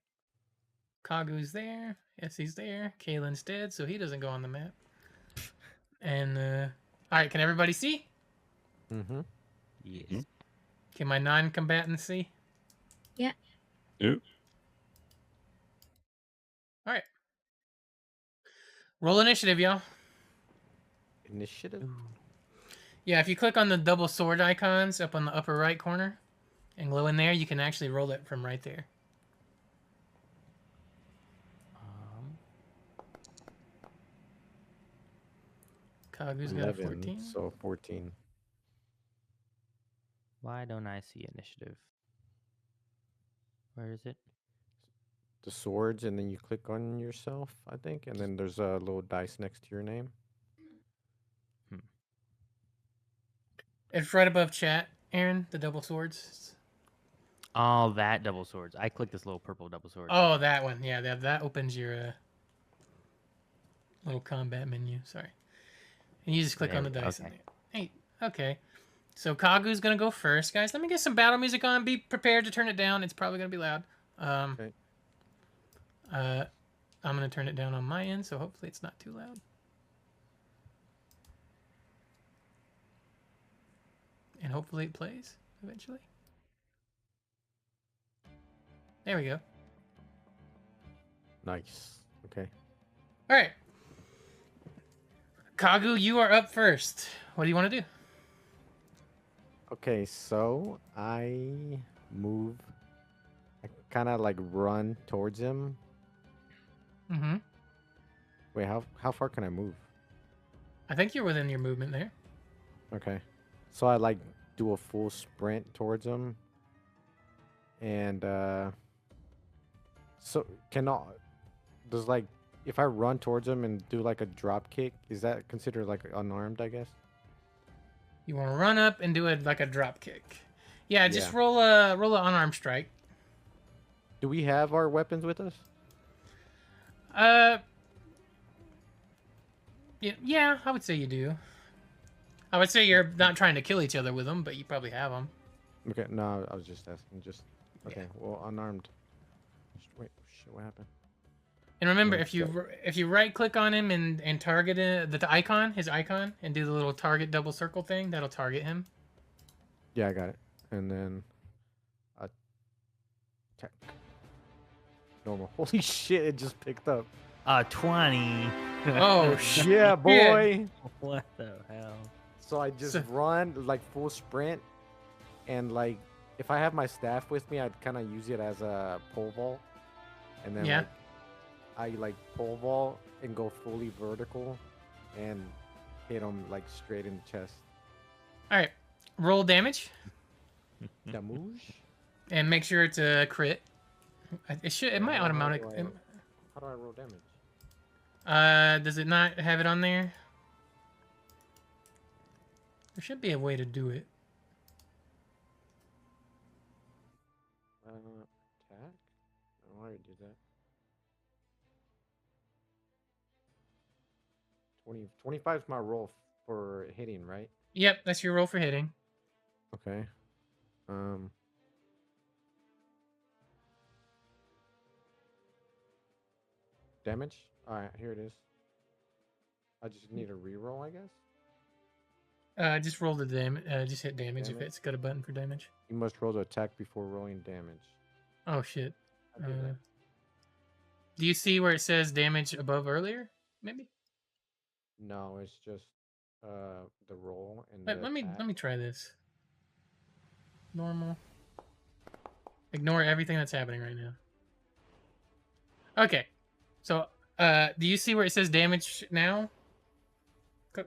A: Kagu's there. Essie's there. Kalen's dead, so he doesn't go on the map. And all right, can everybody see?
C: Mm-hmm.
D: Yes.
A: Can my non-combatants see?
E: Yeah.
B: Yep.
A: All right. Roll initiative, y'all.
C: Initiative.
A: Yeah, if you click on the double sword icons up on the upper right corner and go in there, you can actually roll it from right there. Kagu's got a
C: 11,
A: 14.
C: so 14.
D: Why don't I see initiative? Where is it?
C: The swords, and then you click on yourself, I think, and then there's a little dice next to your name.
A: It's right above chat, Aaron, the double swords.
D: Oh, that double swords. I clicked this little purple double sword.
A: Oh, that one. Yeah, that opens your little combat menu. Sorry. And you just click on the
D: There we-
A: dice in
D: okay.
A: there. Hey, okay. So Kagu's going to go first. Guys, let me get some battle music on. Be prepared to turn it down. It's probably going to be loud.
C: Okay.
A: I'm going to turn it down on my end, so hopefully it's not too loud. And hopefully it plays eventually. There we go.
C: Nice. Okay.
A: All right. Kagu, you are up first. What do you want to do?
C: Okay, so I move. I kind of like run towards him.
A: Mm-hmm.
C: Wait, how far can I move?
A: I think you're within your movement there.
C: Okay, so I like do a full sprint towards him, and so does like if I run towards him and do like a drop kick, is that considered like unarmed? I guess.
A: You want to run up and do it like a drop kick. Yeah, just
C: Yeah.
A: roll a unarmed strike.
C: Do we have our weapons with us?
A: Yeah, I would say you do. I would say you're not trying to kill each other with them, but you probably have them.
C: Okay, no, I was just asking. Just okay.
A: Yeah.
C: Well, unarmed. Wait, shit, what happened?
A: And remember,
C: Yeah,
A: if you right click on him and target the icon, his icon, and do the little target double circle thing, that'll target him.
C: Yeah, I got it. And then attack. Normal. Holy shit! It just picked up.
D: 20.
A: Oh shit!
C: Yeah, boy.
D: What the hell?
C: So I just
A: So-
C: run like full sprint, and like if I have my staff with me, I'd kind of use it as a pole vault, and then
A: Yeah.
C: like, I like pole vault and go fully vertical, and hit him like straight in the chest.
A: All right, roll damage
C: Damage.
A: and make sure it's a crit. It should. It might
C: How do
A: automatic.
C: I- How do I roll damage?
A: Does it not have it on there? There should be a way to do it.
C: Attack? I already did that. 25 is my roll for hitting, right?
A: Yep, that's your roll for hitting.
C: Okay. Damage? Alright, here it is. I just need a reroll, I guess.
A: Just roll the damage. Just hit damage if
C: Damage?
A: it's got a button for damage.
C: You must roll to attack before rolling damage.
A: Oh shit.
C: I did that.
A: Do you see where it says damage above earlier? Maybe.
C: No, it's just the roll and
A: Let,
C: the
A: let me
C: attack.
A: let me try this. Normal. Ignore everything that's happening right now. Okay. So, do you see where it says damage now?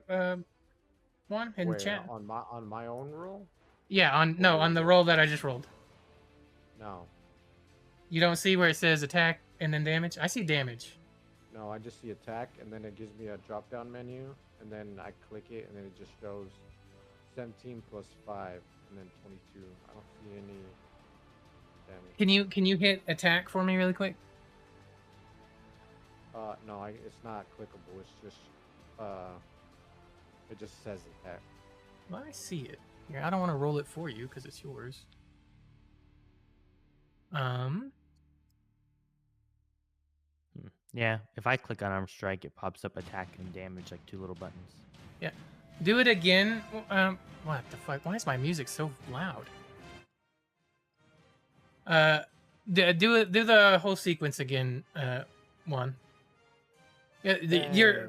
A: One in the
C: Where,
A: chat.
C: on my own roll?
A: Yeah, on the roll that I just rolled.
C: No.
A: You don't see where it says attack and then damage? I see damage.
C: No, I just see attack, and then it gives me a drop-down menu, and then I click it, and then it just shows 17 plus 5, and then 22. I don't see any damage.
A: Can you hit attack for me really quick?
C: No, it's not clickable. It's just it just says attack.
A: Well, I see it. Here, I don't want to roll it for you because it's yours.
D: Yeah, if I click on arm strike, it pops up attack and damage, like 2 little buttons.
A: Yeah. Do it again. What the fuck? Why is my music so loud? Do the whole sequence again. One. Yeah, you're.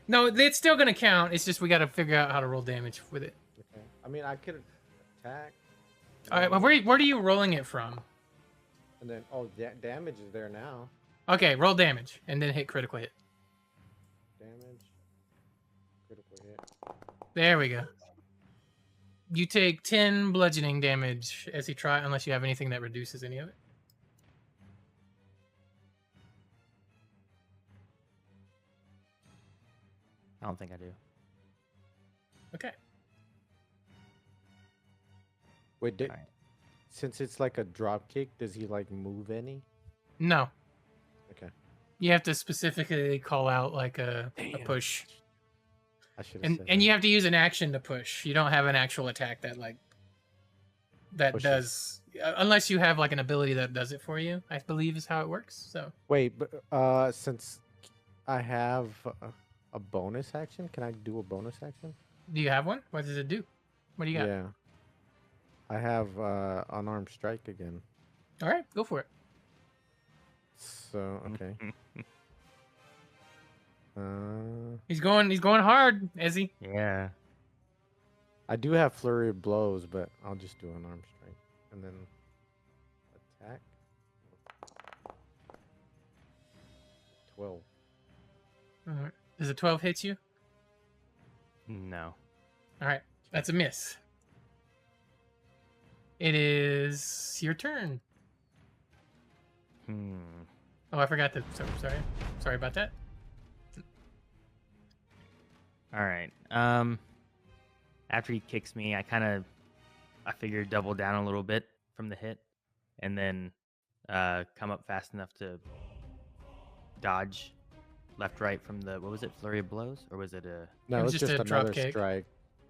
A: No, it's still gonna count. It's just we gotta figure out how to roll damage with it.
C: Okay. I mean, I could attack.
A: All right. Well, where are you rolling it from?
C: And then, damage is there now.
A: Okay, roll damage and then hit critical hit.
C: Damage. Critical hit.
A: There we go. You take 10 bludgeoning damage as he tries, unless you have anything that reduces any of it.
D: I don't think I do.
A: Okay.
C: Wait,
D: Alright.
C: since it's like a drop kick, does he like move any?
A: No.
C: Okay.
A: You have to specifically call out like a
C: Damn.
A: push.
C: I should have said
A: And
C: that.
A: you have to use an action to push. You don't have an actual attack that
C: Pushes.
A: does unless you have like an ability that does it for you, I believe is how it works. So
C: Wait, but since I have a bonus action, can I do a bonus action?
A: do you have one? What does it do? What do you got?
C: Yeah. I have unarmed strike again.
A: All right, go for it.
C: So okay.
A: He's going hard, is he?
D: Yeah.
C: I do have flurry of blows, but I'll just do an arm strike and then attack. 12.
A: All right. Does a 12 hit you?
D: No.
A: All right, that's a miss. It is your turn. Oh, I forgot to. Sorry about that.
D: All right. After he kicks me, I figure double down a little bit from the hit, and then come up fast enough to dodge left, right from the what was it, flurry of blows, or was it a?
C: No,
A: It
C: it
A: was
C: was
A: just
C: just
A: a drop
C: another
A: kick.
C: strike.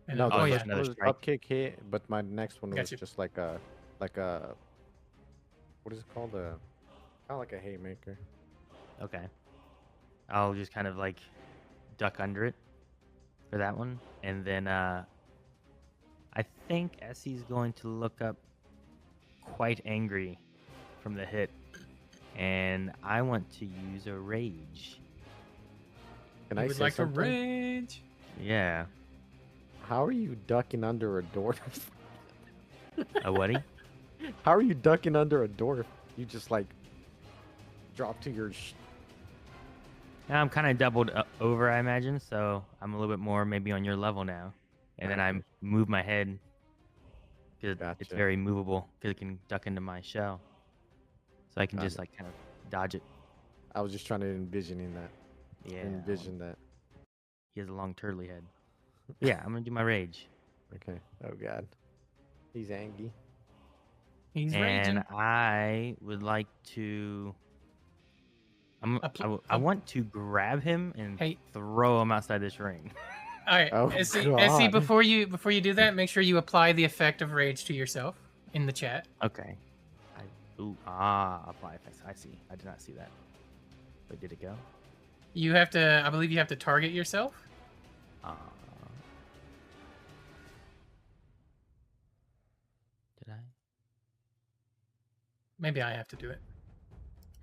A: And
C: No,
A: oh
C: the
A: yeah,
C: first one
D: another
C: was
D: strike.
C: up kick hit, but my next one was
A: Gotcha.
C: just like a what is it called? Kind of like a haymaker.
D: Okay. I'll just kind of like duck under it for that one, and then I think Essie's going to look up quite angry from the hit, and I want to use a rage.
C: Can
A: I
C: I
A: would
C: say
A: like to
C: something?
A: rage.
D: Yeah.
C: How are you ducking under a door?
D: A whaty?
C: How are you ducking under a door? You just like drop to your.
D: Now I'm kind of doubled over, I imagine, so I'm a little bit more maybe on your level now. And then I
C: Okay.
D: move my head because it's
C: Gotcha.
D: very movable because it can duck into my shell. So I can
C: Got
D: just
C: it.
D: like kind of dodge it.
C: I was just trying to envision that.
D: Yeah.
C: Envision that.
D: He has a long turtly head. Yeah, I'm gonna do my rage.
C: Okay. Oh God. He's angry.
A: He's
D: And
A: raging.
D: I would like to. I
A: Um,
D: want to grab him and
A: Hey.
D: throw him outside this ring.
A: All right,
C: Oh,
A: Essie,
C: God.
A: before you do that, make sure you apply the effect of rage to yourself in the chat.
D: Okay. Apply effects. I see. I did not see that. Wait, did it go?
A: You have to. I believe you have to target yourself.
D: Did I?
A: Maybe I have to do it.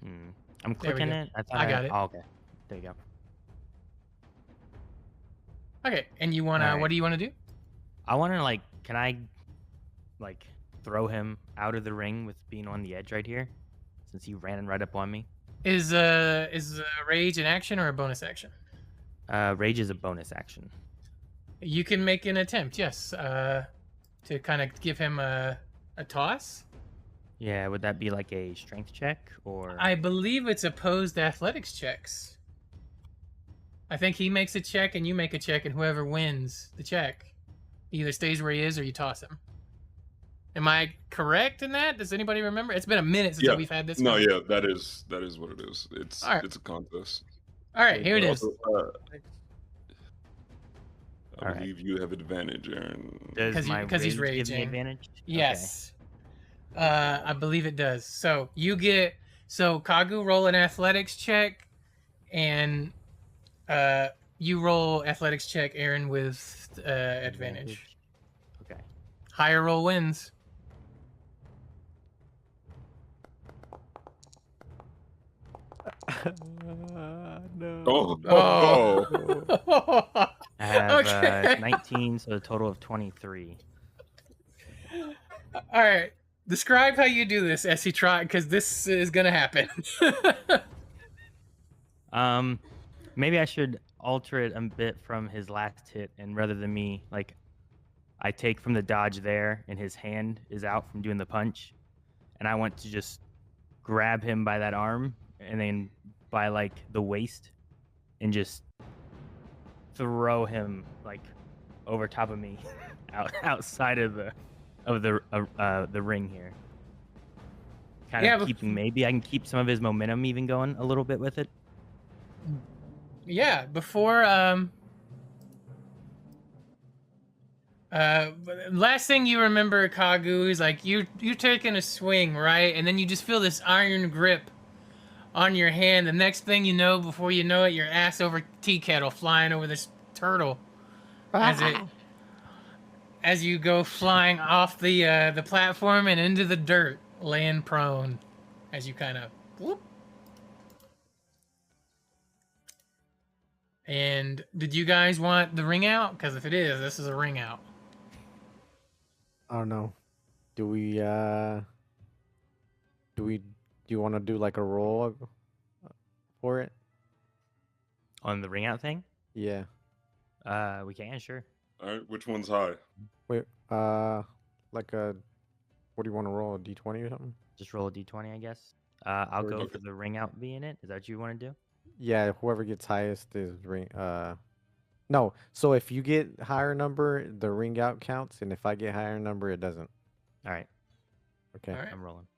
D: I'm
A: There we
D: clicking
A: go.
D: it.
A: I got it.
D: Oh, okay. There you go.
A: Okay, and you wanna?
D: Alright.
A: What do you want to do?
D: I want to like. Can I, like, throw him out of the ring with being on the edge right here, since he ran right up on me?
A: Is rage an action or a bonus action?
D: Rage is a bonus action.
A: You can make an attempt. Yes. To kind of give him a toss.
D: Yeah, would that be like a strength check or?
A: I believe it's opposed athletics checks. I think he makes a check and you make a check, and whoever wins the check either stays where he is or you toss him. Am I correct in that? Does anybody remember? It's been a minute since
B: Yeah.
A: we've had this.
B: No,
A: one.
B: yeah, that is what it is. It's
A: All right.
B: it's a contest.
A: All right, here it is.
B: Also, I
D: All right.
B: believe you have advantage, Aaron.
D: Does
A: 'Cause
D: my
A: he's
D: rage give me
A: raging.
D: advantage?
A: Yes. I believe it does. So you get Kagu roll an athletics check, and you roll athletics check, Aaron, with advantage.
D: Okay.
A: Higher roll wins.
C: No.
B: Oh.
D: I have
A: Okay.
D: 19, so a total of 23.
A: All right. Describe how you do this, Essie Trot, because this is gonna happen.
D: Maybe I should alter it a bit from his last hit, and rather than me, like, I take from the dodge there, and his hand is out from doing the punch, and I want to just grab him by that arm, and then by like the waist, and just throw him like over top of me, outside of the ring here. Kind
A: Yeah,
D: of
A: but-
D: keeping, maybe I can keep some of his momentum even going a little bit with it.
A: Yeah, before last thing you remember, Kagu, is like you're taking a swing, right? And then you just feel this iron grip on your hand. The next thing you know, before you know it, your ass over tea kettle flying over this turtle as you go flying off the platform and into the dirt, laying prone as you kind of whoop. And did you guys want the ring out? Because if it is, this is a ring out.
C: I don't know. Do we do you want to do like a roll for it?
D: On the ring out thing?
C: Yeah.
D: We can, sure.
B: All right, which one's high?
C: Wait, like a what do you want to roll, a d20 or something?
D: Just roll a d20, I guess. I'll
C: Or
D: go
C: d-
D: for the ring out being it. Is that what you want to do?
C: Yeah, whoever gets highest is ring no, so if you get higher number, the ring out counts, and if I get higher number, it doesn't.
D: All right,
C: Okay.
A: All right.
D: I'm rolling.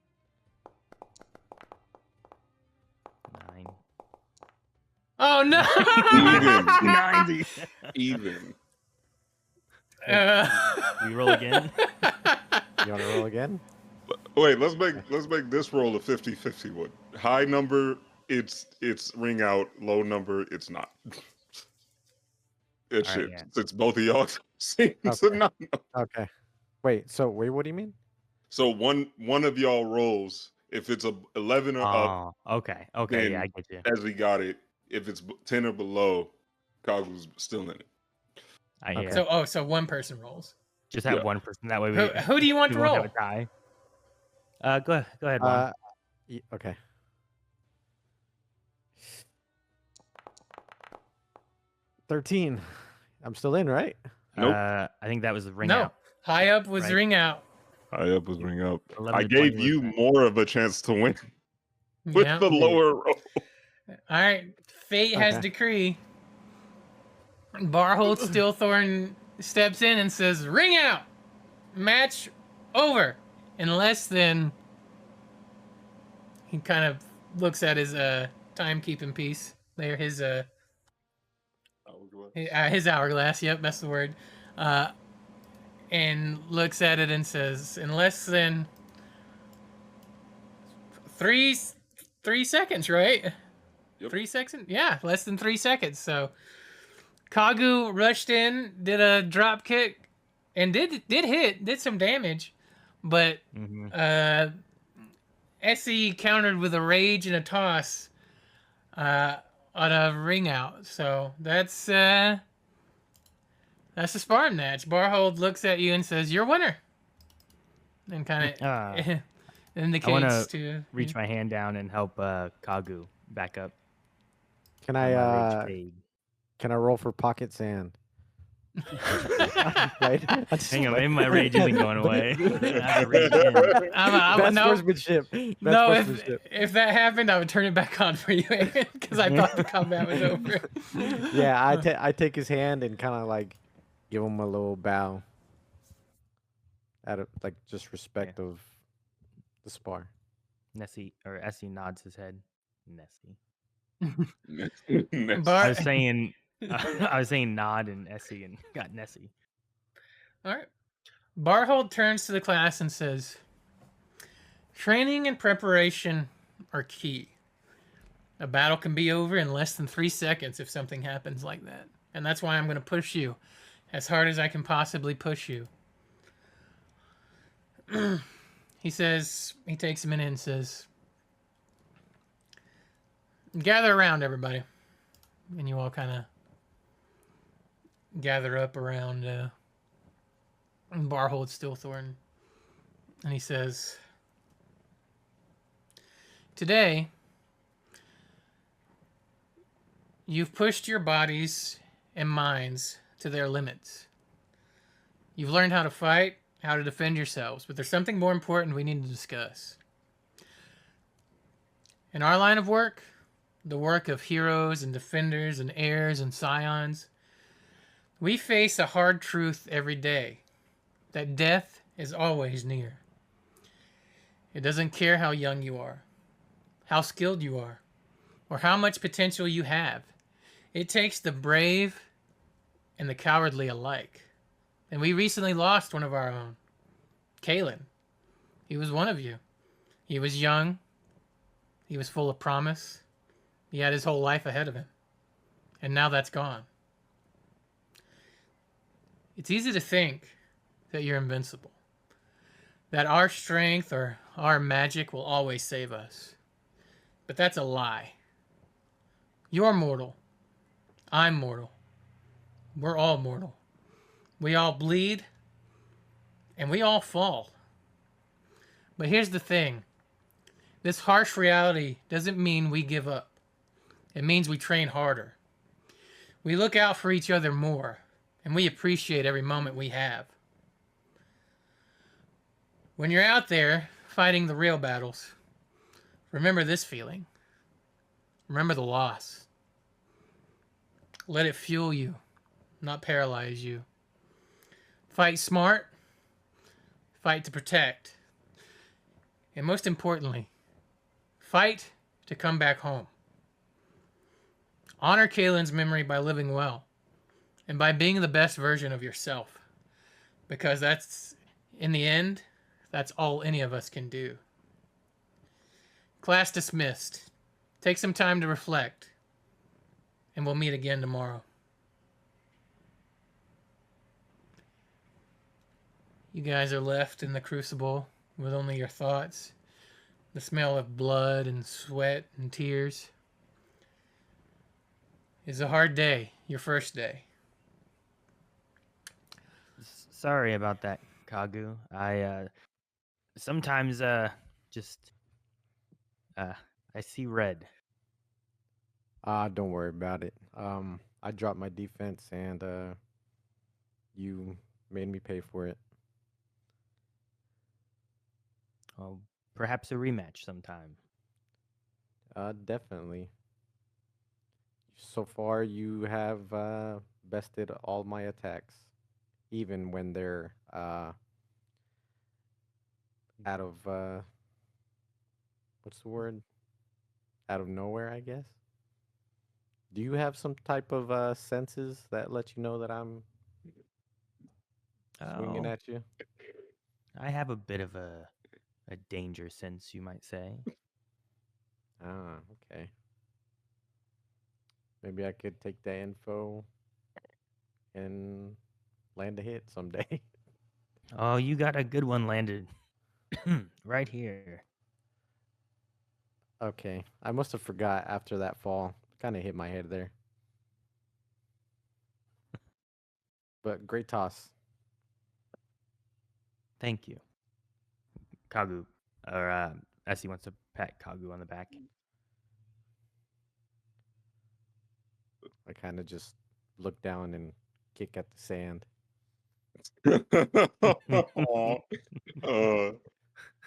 D: 9.
A: Oh no!
B: Even.
D: 90.
B: Even.
D: We roll again.
C: You want to roll again?
B: Wait, let's make this roll a 50-50 one. High number, it's ring out. Low number, it's not. It's
D: All right,
B: shit.
D: yeah.
B: It's both of y'all. Seems
C: Okay.
B: not.
C: Okay. Wait, what do you mean?
B: So one of y'all rolls. If it's a 11 or up,
D: Oh, okay. Okay,
B: then
D: yeah, I get you.
B: as we got it. If it's 10 or below, Kagu's still in it.
D: Yeah.
A: So one person rolls.
D: Just have
B: Yeah.
D: one person. That way
A: Who do you want
D: we
A: to
D: won't
A: roll?
D: have a tie. Go ahead, Juan.
C: Okay. 13. I'm still in, right?
B: Nope.
D: I think that was the ring
A: No,
D: out.
A: high up was
D: Right.
A: ring out.
B: High up was ring up.
D: 11
B: I
D: to 20
B: gave
D: was
B: you
D: that.
B: more of a chance to win with
A: Yeah.
B: the lower roll.
A: All right. Fate has
C: Okay.
A: decree. Barhold Stillthorn steps in and says, "Ring out. Match over." In less than. He kind of looks at his timekeeping piece. There, his hourglass. Yep, that's the word. And looks at it and says, "In less than 3 seconds, right?
B: Yep.
A: 3 seconds? Yeah, less than 3 seconds." So Kagu rushed in, did a drop kick, and did some damage, but
D: Mhm.
A: Essie countered with a rage and a toss on a ring out. So that's a Spartan match. Barhold looks at you and says, "You're winner," and kind of indicates to
D: Reach my hand down and help Kagu back up.
C: Can
D: on my rage
C: I
D: fade.
C: can I roll for pocket sand? Right?
D: Hang on, maybe my rage isn't going away. I have to reach in.
C: Best
A: no,
C: sportsmanship. Best
A: no.
C: sportsmanship.
A: If that happened, I would turn it back on for you because I thought the combat was over.
C: Yeah, I take his hand and kind of like give him a little bow. Out of like just respect of the spar.
D: Essie nods his head. Nessie.
A: Bar-
D: I was saying I was saying nod and Essie and got Nessie.
A: All right. Barhold turns to the class and says, "Training and preparation are key. A battle can be over in less than 3 seconds if something happens like that. And that's why I'm going to push you as hard as I can possibly push you." He says, he takes a minute and says, "Gather around, everybody." And you all kind of gather up around Barhold Stillthorn. And he says, "Today, you've pushed your bodies and minds to their limits. You've learned how to fight, how to defend yourselves, but there's something more important we need to discuss. In our line of work, the work of heroes and defenders and heirs and scions, we face a hard truth every day, that death is always near. It doesn't care how young you are, how skilled you are, or how much potential you have. It takes the brave and the cowardly alike. And we recently lost one of our own, Kalen. He was one of you. He was young. He was full of promise. He had his whole life ahead of him. And now that's gone. It's easy to think that you're invincible, that our strength or our magic will always save us. But that's a lie. You're mortal. I'm mortal. We're all mortal. We all bleed, And we all fall. But here's the thing. This harsh reality doesn't mean we give up. It means we train harder. We look out for each other more, and we appreciate every moment we have. When you're out there fighting the real battles, remember this feeling. Remember the loss. Let it fuel you, not paralyze you. Fight smart, fight to protect, and most importantly, fight to come back home. Honor Kaylin's memory by living well and by being the best version of yourself, because that's, in the end, that's all any of us can do. Class dismissed. Take some time to reflect, and we'll meet again tomorrow. You guys are left in the Crucible with only your thoughts, the smell of blood and sweat and tears. It's a hard day, your first day.
D: Sorry about that, Kagu. I sometimes just I see red.
C: Don't worry about it. I dropped my defense and you made me pay for it.
D: Oh, perhaps a rematch sometime.
C: Definitely. So far, you have bested all my attacks, even when they're out of what's the word? Out of nowhere, I guess. Do you have some type of senses that let you know that I'm swinging
D: Oh,
C: at you?
D: I have a bit of a danger sense, you might say.
C: Ah, okay. Maybe I could take that info and land a hit someday.
D: Oh, you got a good one landed right here.
C: Okay, I must have forgot after that fall. Kind of hit my head there. But great toss.
D: Thank you, Kagu. Or Essie wants to pat Kagu on the back.
C: I kind of just look down and kick at the sand.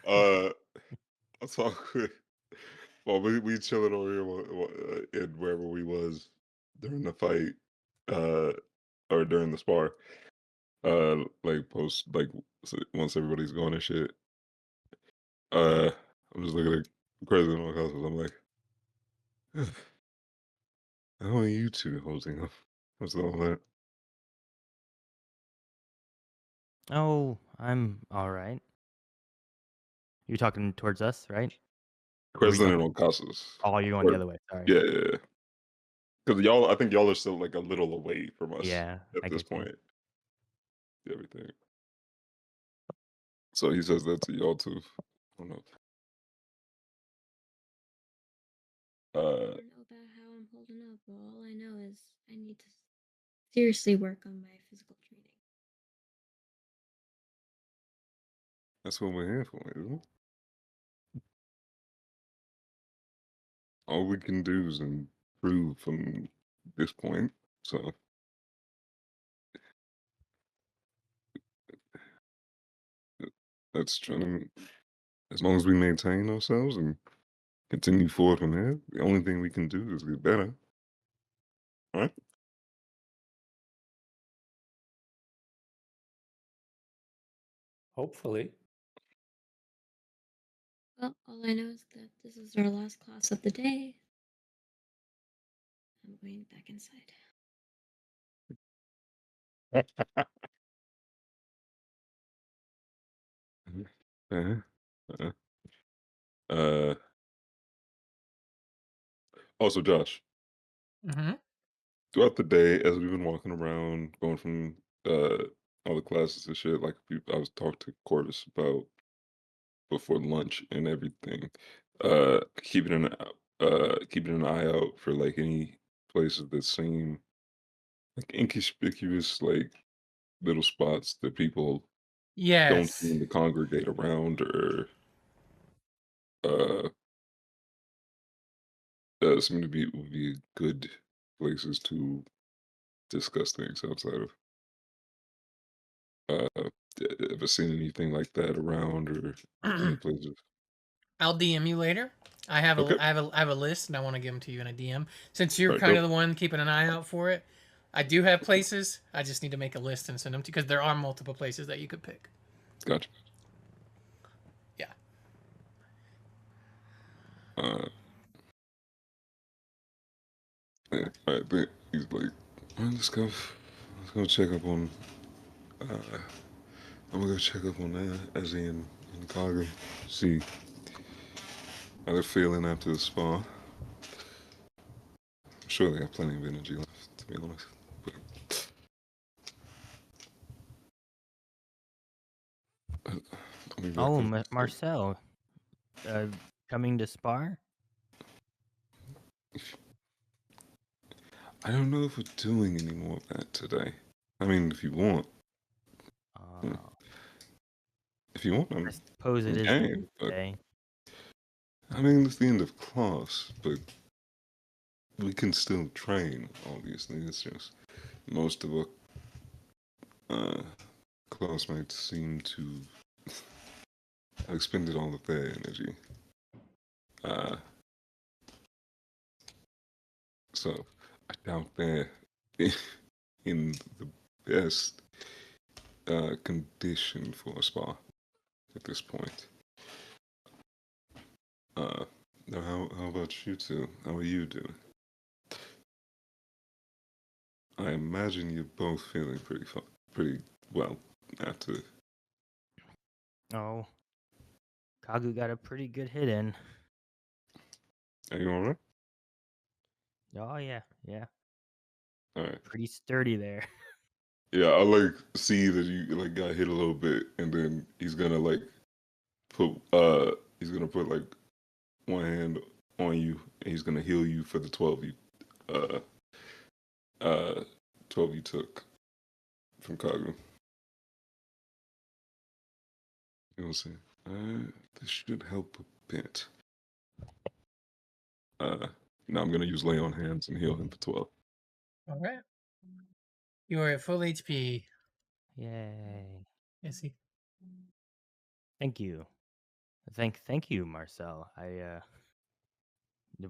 B: uh, that's all good. Well, we chilling over here in wherever we was during the fight, or during the spar. Like post, like once everybody's gone and shit. I'm just looking at President on houses. I'm like, how are you two holding up? What's all that?
D: Oh, I'm all right. You're talking towards us, right? Or were you
B: President
D: talking?
B: on Casas.
D: Oh, you're going the other way. Sorry.
B: Yeah, yeah. Because y'all, I think y'all are still like a little away from us
D: Yeah, I
B: at this
D: get you.
B: point. Everything. So he says that to y'all too. I don't know.
E: I don't know about how I'm holding up, but all I know is I need to seriously work on my physical training.
B: That's what we're here for, isn't it? All we can do is improve from this point. So that's trying to, as long as we maintain ourselves and continue forward from there, the only thing we can do is get better. All right?
F: Hopefully.
E: Well, all I know is that this is our last class of the day. I'm going back inside.
B: Uh-huh. Uh-huh. Uh, Also, Josh,
A: Mm-hmm.
B: throughout the day, as we've been walking around, going from all the classes and shit, like I was talking to Corvus about before lunch and everything, keeping an eye out for like any places that seem like inconspicuous, like little spots that people don't
A: Yes.
B: seem to congregate around or uh, seem to be good places to discuss things outside of. Ever seen anything like that around or any places?
A: I'll DM you later. I have
B: Okay,
A: I have a list, and I want to give them to you in a DM. Since you're
B: all right,
A: kind of
B: dope.
A: the one keeping an eye out for it, I do have places. I just need to make a list and send them to you because there are multiple places that you could pick.
B: Gotcha.
A: Yeah.
B: Uh, yeah, I think he's like, all right, let's go check up on. Uh, I'm gonna go check up on Ezzy and Kaga. See how they're feeling after the spa. I'm sure they have plenty of energy left, to be honest. But I'll be back
D: Oh,
B: there.
D: Marcel, coming to spar?
B: I don't know if we're doing any more of that today. I mean, if you want, yeah.
D: Uh,
B: If you want,
D: I suppose it
B: I'm
D: is the end
B: game.
D: of the
B: But
D: day.
B: I mean, it's the end of class, but we can still train. Obviously, it's just most of our uh, classmates seem to have expended all of their energy. Uh, so I doubt they're in the best condition for a spa at this point. Now, how about you two? How are you doing? I imagine you're both feeling pretty well after.
D: Oh, Kagu got a pretty good hit in.
B: Are you alright?
D: Oh yeah, yeah,
B: Alright.
D: pretty sturdy there.
B: Yeah, I like see that you like got hit a little bit, and then he's gonna like put like one hand on you, and he's gonna heal you for the uh uh 12 you took from Kagu. You'll see. This should help a bit. Now I'm gonna use lay on hands and heal him for 12.
A: All right. You are at full HP.
D: Yay!
A: Yes, he.
D: Thank you. Thank you, Marcel. I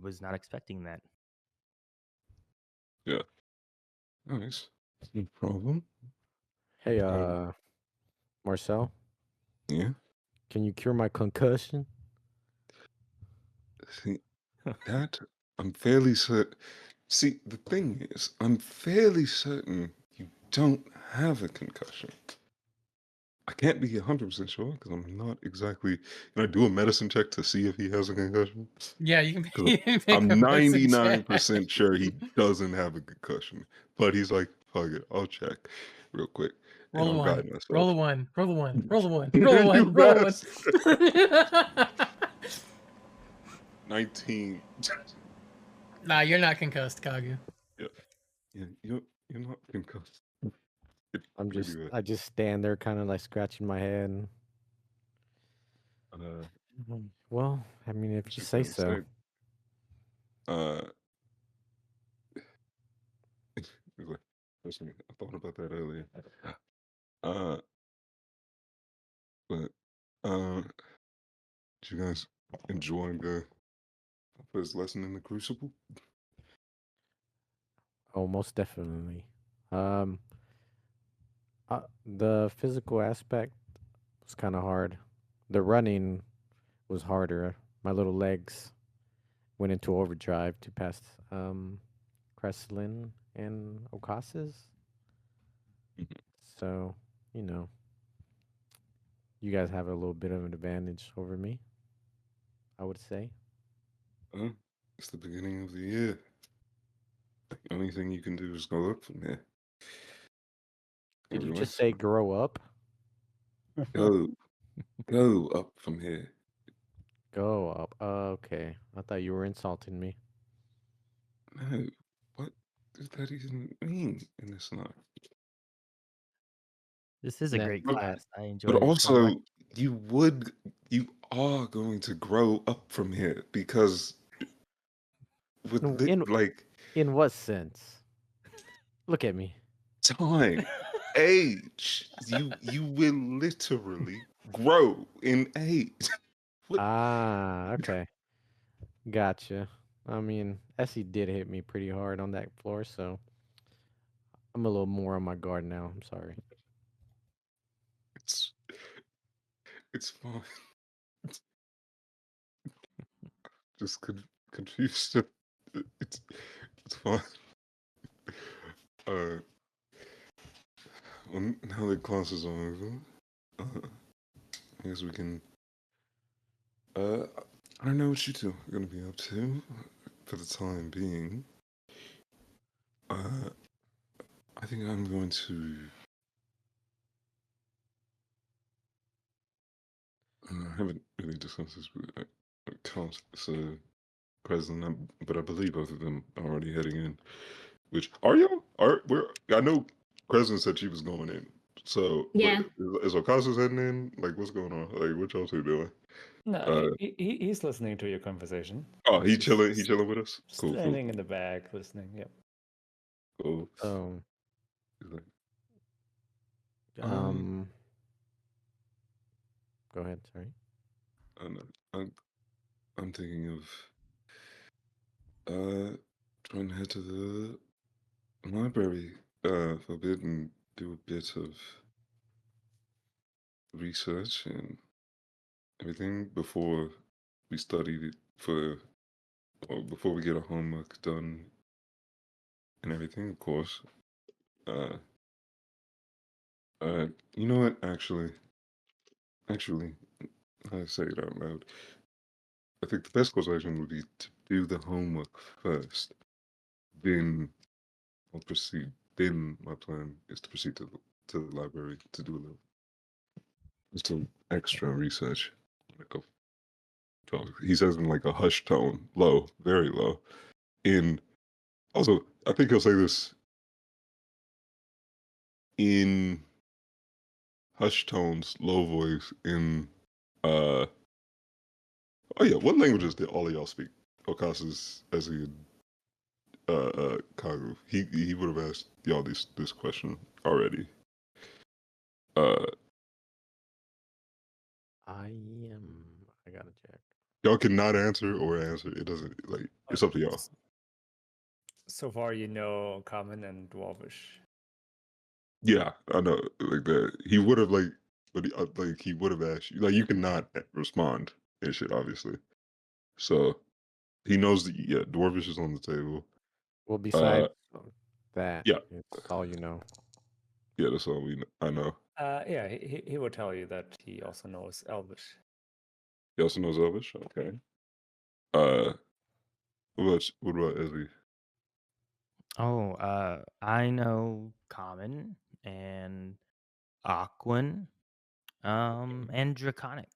D: was not expecting that.
B: Yeah. Nice. No problem.
C: Hey,
D: Hey.
C: Marcel,
B: Yeah.
C: can you cure my concussion?
B: See, that I'm fairly certain. See, the thing is, I'm fairly certain you don't have a concussion. I can't be 100% sure because I'm not exactly. Can I do a medicine check to see if he has a concussion?
A: Yeah, you can,
B: 'Cause
A: you can make
B: I'm
A: a medicine
B: 99%
A: check.
B: sure he doesn't have a concussion. But he's like, fuck it, I'll check real quick. And
A: Roll a
B: I'll
A: one.
B: guide
A: Roll a
B: myself.
A: one. Roll a one. Roll a one. Roll a
B: You
A: one. Roll a one.
B: best. 19.
A: Nah, you're not concussed, Kagu.
B: Yeah. Yeah, you're not concussed. It's pretty bad.
C: I just stand there kind of like scratching my head. Well, I mean, if
B: What
C: you
B: you
C: say
B: gonna
C: so.
B: say? Uh, he's like, listen, I thought about that earlier. Uh, but did you guys enjoy the first lesson in the Crucible?
C: Oh, most definitely. Um, the physical aspect was kind of hard. The running was harder. My little legs went into overdrive to pass Kreslin and Okasas.
B: Mhm.
C: So, you know, you guys have a little bit of an advantage over me, I would say.
B: It's the beginning of the year. The only thing you can do is go up from here.
C: Did you
B: Everyone,
C: just say grow up?
B: go, go up from here.
C: Go up. Okay. I thought you were insulting me.
B: No, what does that even mean in this life?
D: This is a
C: Now,
D: great
B: But-
D: class. I enjoy
B: But
D: it so
B: also,
D: much.
B: you are going to grow up from here because with
C: in what sense? Look at me.
B: time, age, you will literally grow in age. What-
C: Ah, okay. Gotcha. I mean, Essie did hit me pretty hard on that floor, so I'm a little more on my guard now. I'm sorry.
B: It's fine. Just confused. It's fine. Uh, well, now that class is over, I guess we can. I don't know what you two are gonna be up to for the time being. I think I'm going to. I haven't really discussed this with Count, President, but I believe both of them are already heading in. Which are y'all? I know President said she was going in. So
E: Yeah.
B: is Okasa's heading in? Like, what's going on? Like, what y'all two doing?
F: No, he's listening to your conversation.
B: Oh, he
F: He's
B: chilling. He
F: just
B: chilling with us. Cool,
F: standing in the back listening. Yep.
B: cool. He's like,
C: Go ahead. Sorry.
B: I'm thinking of trying to head to the library for a bit and do a bit of research and everything before we study or before we get our homework done and everything, of course. You know what? Actually, I say it out loud. I think the best course of action would be to do the homework first. Then I'll proceed. Then my plan is to proceed to the library to do a little just some extra research. He says in like a hushed tone, low, very low. Also, I think he'll say this in hushed tones, low voice, in oh yeah, what languages did all of y'all speak? Okasa's as he Kagu. He would have asked y'all this question already.
C: I gotta check.
B: Y'all cannot answer or answer. It doesn't it's up to y'all.
F: So far, you know Common and Dwarvish.
B: Yeah, I know. Like that, he would have but he would have asked you. Like you cannot respond and shit, obviously. So he knows that Dwarvish is on the table.
C: Well, besides that,
B: yeah,
C: it's all you know.
B: Yeah, that's all I know.
F: Yeah, he will tell you that he also knows Elvish.
B: He also knows Elvish. Okay. What about Ezzy?
D: Oh, I know Common and Aquan, and Draconic.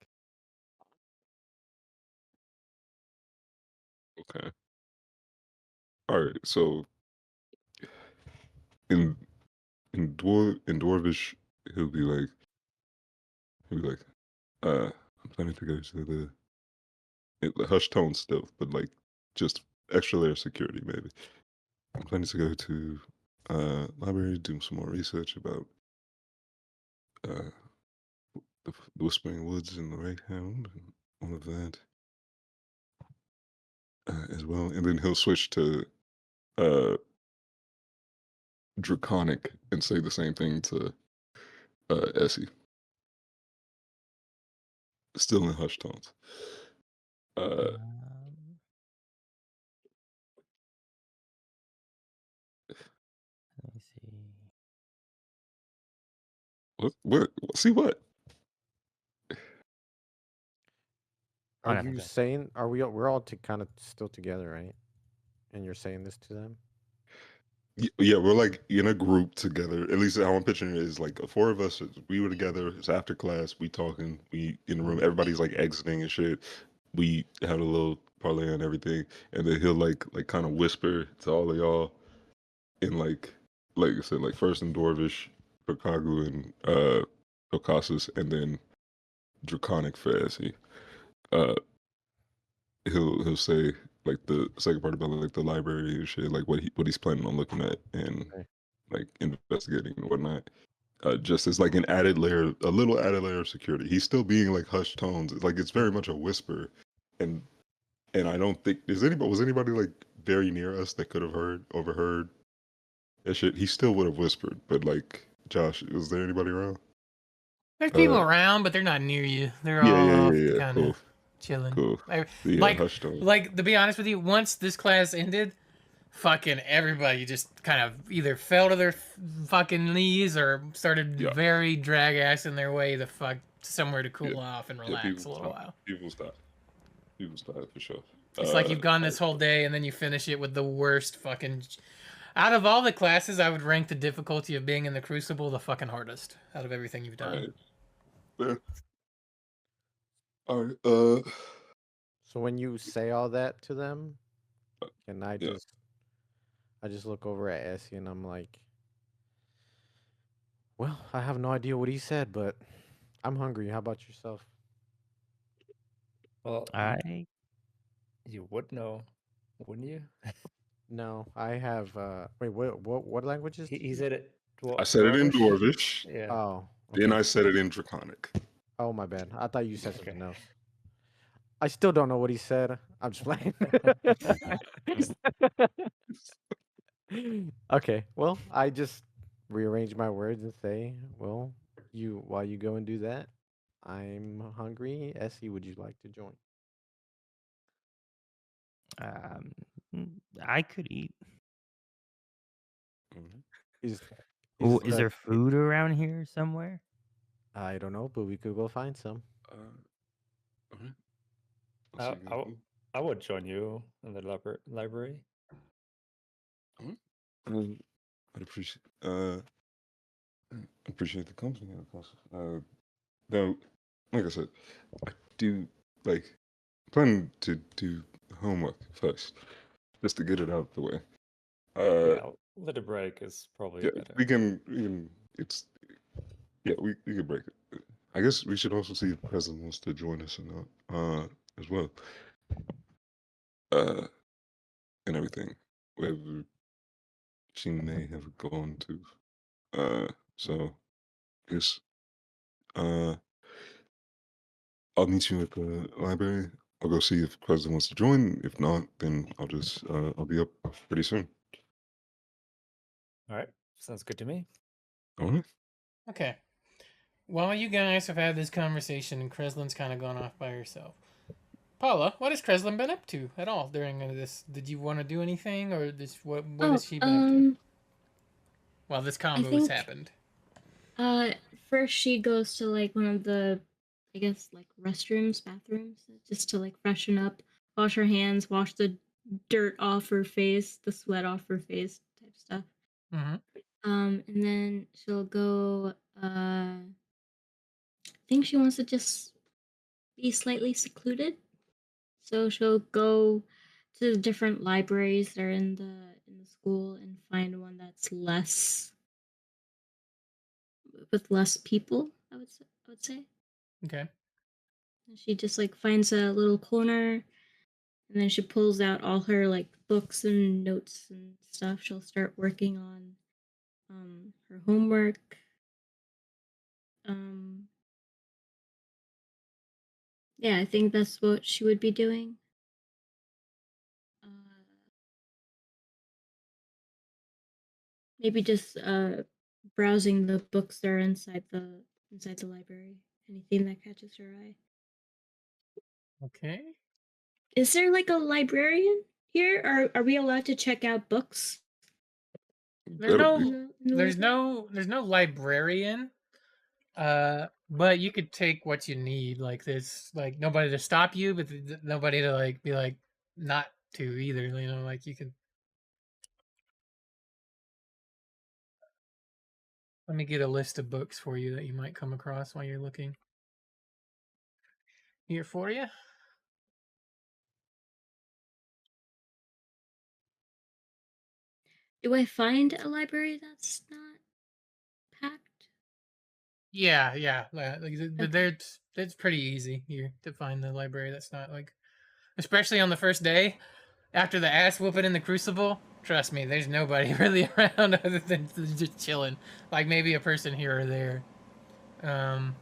B: Okay. All right. So in Dwarvish, he'll be like, I'm planning to go to the hush tone still, but like just extra layer of security maybe. I'm planning to go to library, do some more research about the Whispering Woods and the Right Hound and all of that as well. And then he'll switch to Draconic and say the same thing to Essie. Still in hush tones.
D: Let me see.
B: What? See what?
C: Are you saying? We're all kind of still together, right? And you're saying this to them?
B: Yeah, we're like in a group together. At least how I'm picturing it is like four of us. We were together. It's after class. We talking. We in the room. Everybody's like exiting and shit. We had a little parlay and everything, and then he'll like kind of whisper to all of y'all in like I said, like first in Dwarvish, Pikagu and Okasis, and then Draconic Fantasy. He'll say like the second part about like the library and shit, like what he's planning on looking at and
C: Okay.
B: like investigating and whatnot. Just as like an added layer, a little added layer of security. He's still being like hushed tones. It's like it's very much a whisper, and I don't think was anybody like very near us that could have overheard that shit. He still would have whispered, but like Josh, was there anybody around?
A: There's people around, but they're not near you. They're
B: Yeah,
A: all
B: yeah,
A: off,
B: yeah, yeah.
A: kind
B: Cool,
A: of chilling.
B: cool.
A: Like,
B: Yeah, hushed tones.
A: like to be honest with you, once this class ended, fucking everybody just kind of either fell to their fucking knees or started
B: Yeah.
A: very drag assing their way the fuck somewhere to cool
B: Yeah.
A: off and
B: Yeah,
A: relax a little while.
B: People stop. People stop for sure.
A: It's like you've gone this whole day and then you finish it with the worst fucking. Out of all the classes, I would rank the difficulty of being in the Crucible the fucking hardest out of everything you've done.
B: All right.
C: So when you say all that to them, can I
B: Yeah.
C: just look over at Essie and I'm like, well, I have no idea what he said, but I'm hungry. How about yourself?
F: Well,
D: I
F: you would know, wouldn't you?
C: No, I have. Wait, what languages?
F: He said it.
B: I said it in
F: Dwarvish?
B: Dwarvish.
F: Yeah.
C: Oh,
B: Then
C: okay.
B: I said it in Draconic.
C: Oh, my bad. I thought you said
F: Okay.
C: something else. I still don't know what he said. I'm just playing. Okay, well, I just rearrange my words and say, well, while you go and do that, I'm hungry. Essie, would you like to join?
D: I could eat.
C: Is
D: Is
C: the-
D: there food around here somewhere?
C: I don't know, but we could go find some.
B: Okay.
F: I would join you in the library.
B: I'd appreciate the company, of course. Though, like I said, I do like plan to do homework first, just to get it out of the way.
F: Yeah, a little break is probably
B: Yeah,
F: better.
B: we can. It's we can break it. I guess we should also see if President wants to join us or not, as well. And everything, wherever she may have gone to. So I guess I'll meet you at the library. I'll go see if President wants to join. If not, then I'll be up pretty soon.
F: All right, sounds good to me.
B: All right.
A: Okay. While you guys have had this conversation and Kreslin's kind of gone off by herself, Paula, what has Kreslin been up to at all during this? Did you want to do anything, or what has she been up to? While this combo has happened.
E: First she goes to like one of the, I guess like bathrooms, just to like freshen up, wash her hands, wash the dirt off her face, the sweat off her face, type stuff.
A: Mm-hmm.
E: And then she'll go. I think she wants to just be slightly secluded, so she'll go to the different libraries that are in the school and find one that's with less people. I would say.
A: Okay.
E: And she just like finds a little corner, and then she pulls out all her like books and notes and stuff. She'll start working on her homework. Yeah, I think that's what she would be doing. Maybe just browsing the books that are inside the library. Anything that catches her eye.
A: Okay.
E: Is there like a librarian here? Are we allowed to check out books?
A: There's no librarian. But you could take what you need. Like there's like nobody to stop you, but nobody to like be like not to either. You know, like you can. Let me get a list of books for you that you might come across while you're looking. Here for you.
E: Do I find a library that's not packed?
A: Yeah.
E: Okay.
A: It's pretty easy here to find the library. That's not like, especially on the first day after the ass whooping in the Crucible. Trust me, there's nobody really around other than just chilling. Like maybe a person here or there. Um,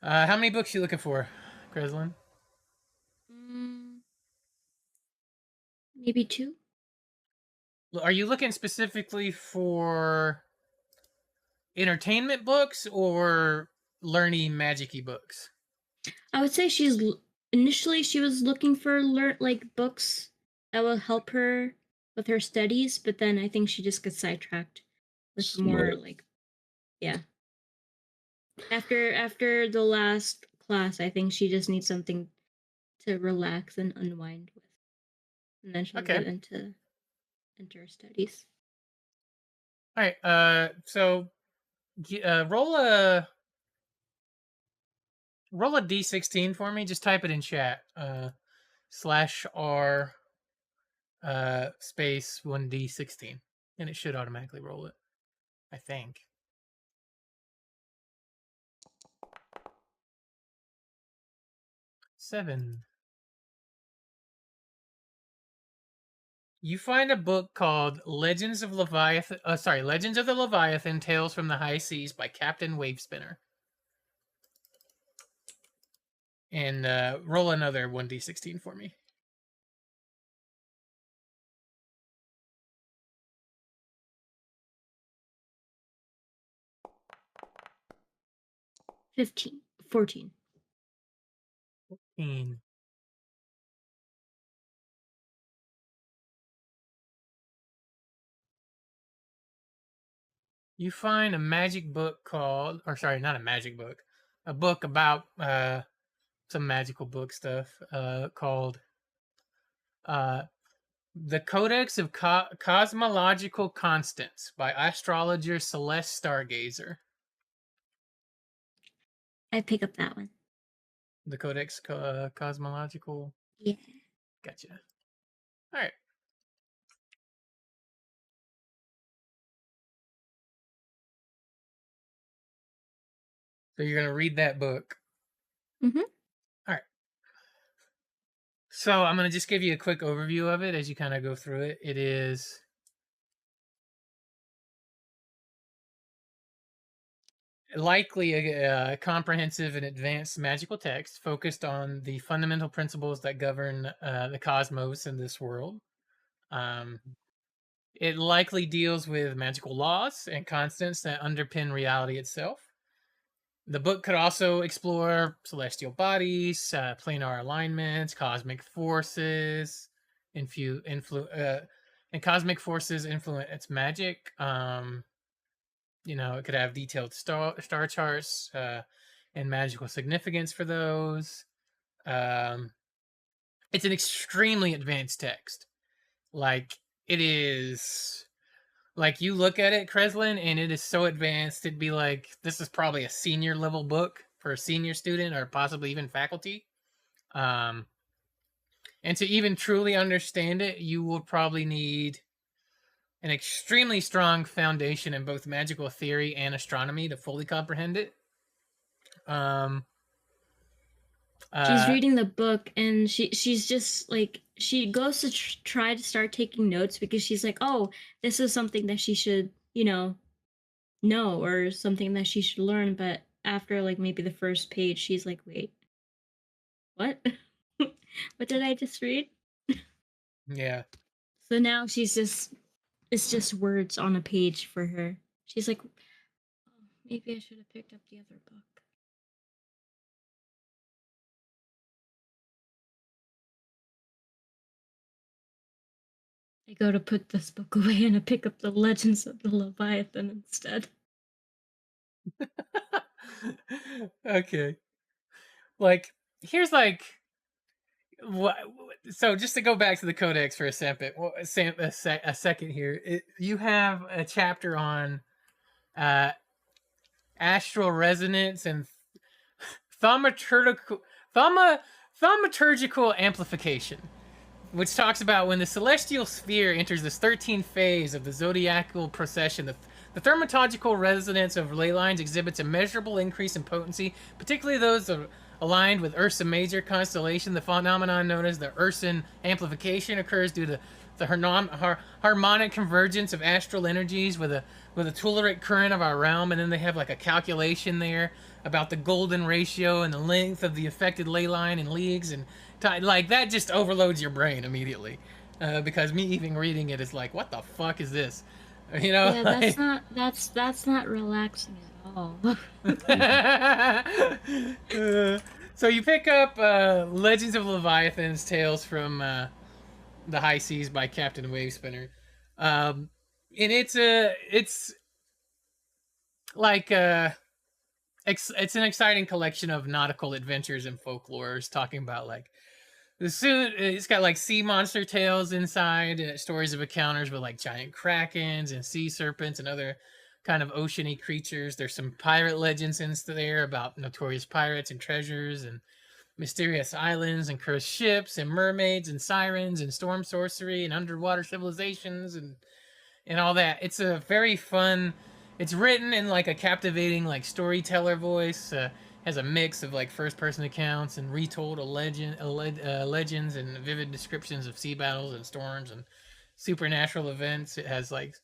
A: how many books you looking for, Kreslin?
E: Mm, maybe 2.
A: Are you looking specifically for entertainment books or learny magic-y books?
E: I would say initially she was looking for like books that will help her with her studies, but then I think she just gets sidetracked with the more
B: Smart.
E: like, yeah. After the last class, I think she just needs something to relax and unwind with, and then she'll
A: Okay.
E: get into her studies.
A: All right. So roll a d16 for me. Just type it in chat. /r space 1d16, and it should automatically roll it, I think. Seven. You find a book called Legends of Legends of the Leviathan: Tales from the High Seas by Captain Wavespinner. And roll another 1d16 for me.
E: 14.
A: 14. You find a magic book called, or sorry, not a magic book, a book about some magical book stuff called The Codex of Cosmological Constants by astrologer Celeste Stargazer.
E: I pick up that one.
A: The Codex Cosmological.
E: Yeah.
A: Gotcha. All right. So you're gonna read that book.
E: Mm-hmm.
A: All right. So I'm gonna just give you a quick overview of it as you kind of go through it. It is likely a comprehensive and advanced magical text focused on the fundamental principles that govern the cosmos in this world. It likely deals with magical laws and constants that underpin reality itself. The book could also explore celestial bodies, planar alignments, cosmic forces, and cosmic forces influence magic. It could have detailed star charts and magical significance for those. It's an extremely advanced text. Like, it is, like, you look at it, Kreslin, and it is so advanced, it'd be like, this is probably a senior level book for a senior student or possibly even faculty. And to even truly understand it, you will probably need an extremely strong foundation in both magical theory and astronomy to fully comprehend it.
E: She's reading the book, and she's just like, she goes to try to start taking notes because she's like, oh, this is something that she should know, or something that she should learn. But after like maybe the first page, she's like, wait, what? What did I just read?
A: Yeah.
E: So now it's just words on a page for her. She's like, oh, maybe I should have picked up the other book. I go to put this book away and I pick up the Legends of the Leviathan instead.
A: Okay. Like, here's like what. So just to go back to the Codex for a second here, you have a chapter on astral resonance and thaumaturgical amplification, which talks about when the celestial sphere enters this 13th phase of the zodiacal procession, The thermatological resonance of ley lines exhibits a measurable increase in potency, particularly those aligned with Ursa Major constellation. The phenomenon known as the Ursan amplification occurs due to the harmonic convergence of astral energies with a telluric current of our realm, and then they have like a calculation there about the golden ratio and the length of the affected ley line in leagues, and like that just overloads your brain immediately, because me even reading it is like, what the fuck is this? You know?
E: Yeah, that's not relaxing at all.
A: So you pick up Legends of Leviathan's Tales from the High Seas by Captain Wavespinner, and it's like it's an exciting collection of nautical adventures and folklores, talking about like it's got like sea monster tales inside, stories of encounters with like giant krakens and sea serpents and other kind of oceany creatures. There's some pirate legends in there about notorious pirates and treasures and mysterious islands and cursed ships and mermaids and sirens and storm sorcery and underwater civilizations and all that. It's a very fun. It's written in like a captivating like storyteller voice. Has a mix of like first-person accounts and retold legends and vivid descriptions of sea battles and storms and supernatural events. It has like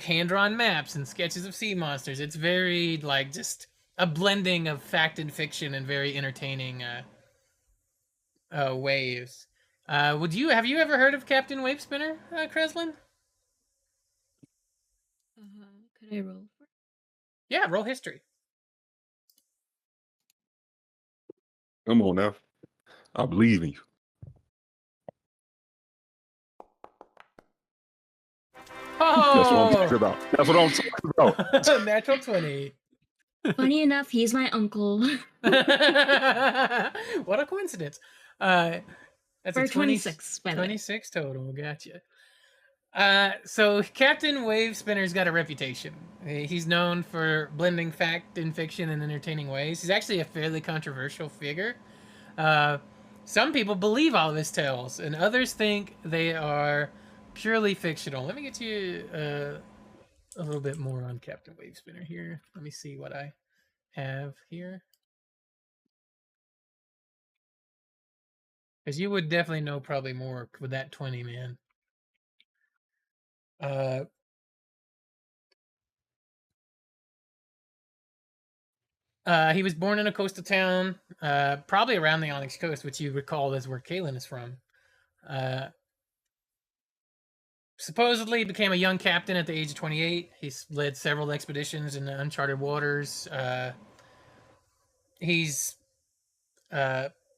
A: hand-drawn maps and sketches of sea monsters. It's very like just a blending of fact and fiction and very entertaining waves. Have you ever heard of Captain Wavespinner, Kreslin?
E: Could I roll for it?
A: Yeah, roll history.
B: Come on now. I believe in you. That's what I'm talking about. That's what I'm talking about.
A: Natural 20.
E: Funny enough, he's my uncle.
A: What a coincidence. That's
E: For
A: a
E: 26, by the way.
A: 26 total. Gotcha. So Captain Wavespinner's got a reputation. He's known for blending fact and fiction in entertaining ways. He's actually a fairly controversial figure. Some people believe all of his tales, and others think they are purely fictional. Let me get you a little bit more on Captain Wavespinner here. Let me see what I have here. Because you would definitely know probably more with that 20, man. He was born in a coastal town, probably around the Onyx Coast, which you recall is where Kalen is from. Supposedly became a young captain at the age of 28. He's led several expeditions in the uncharted waters. He's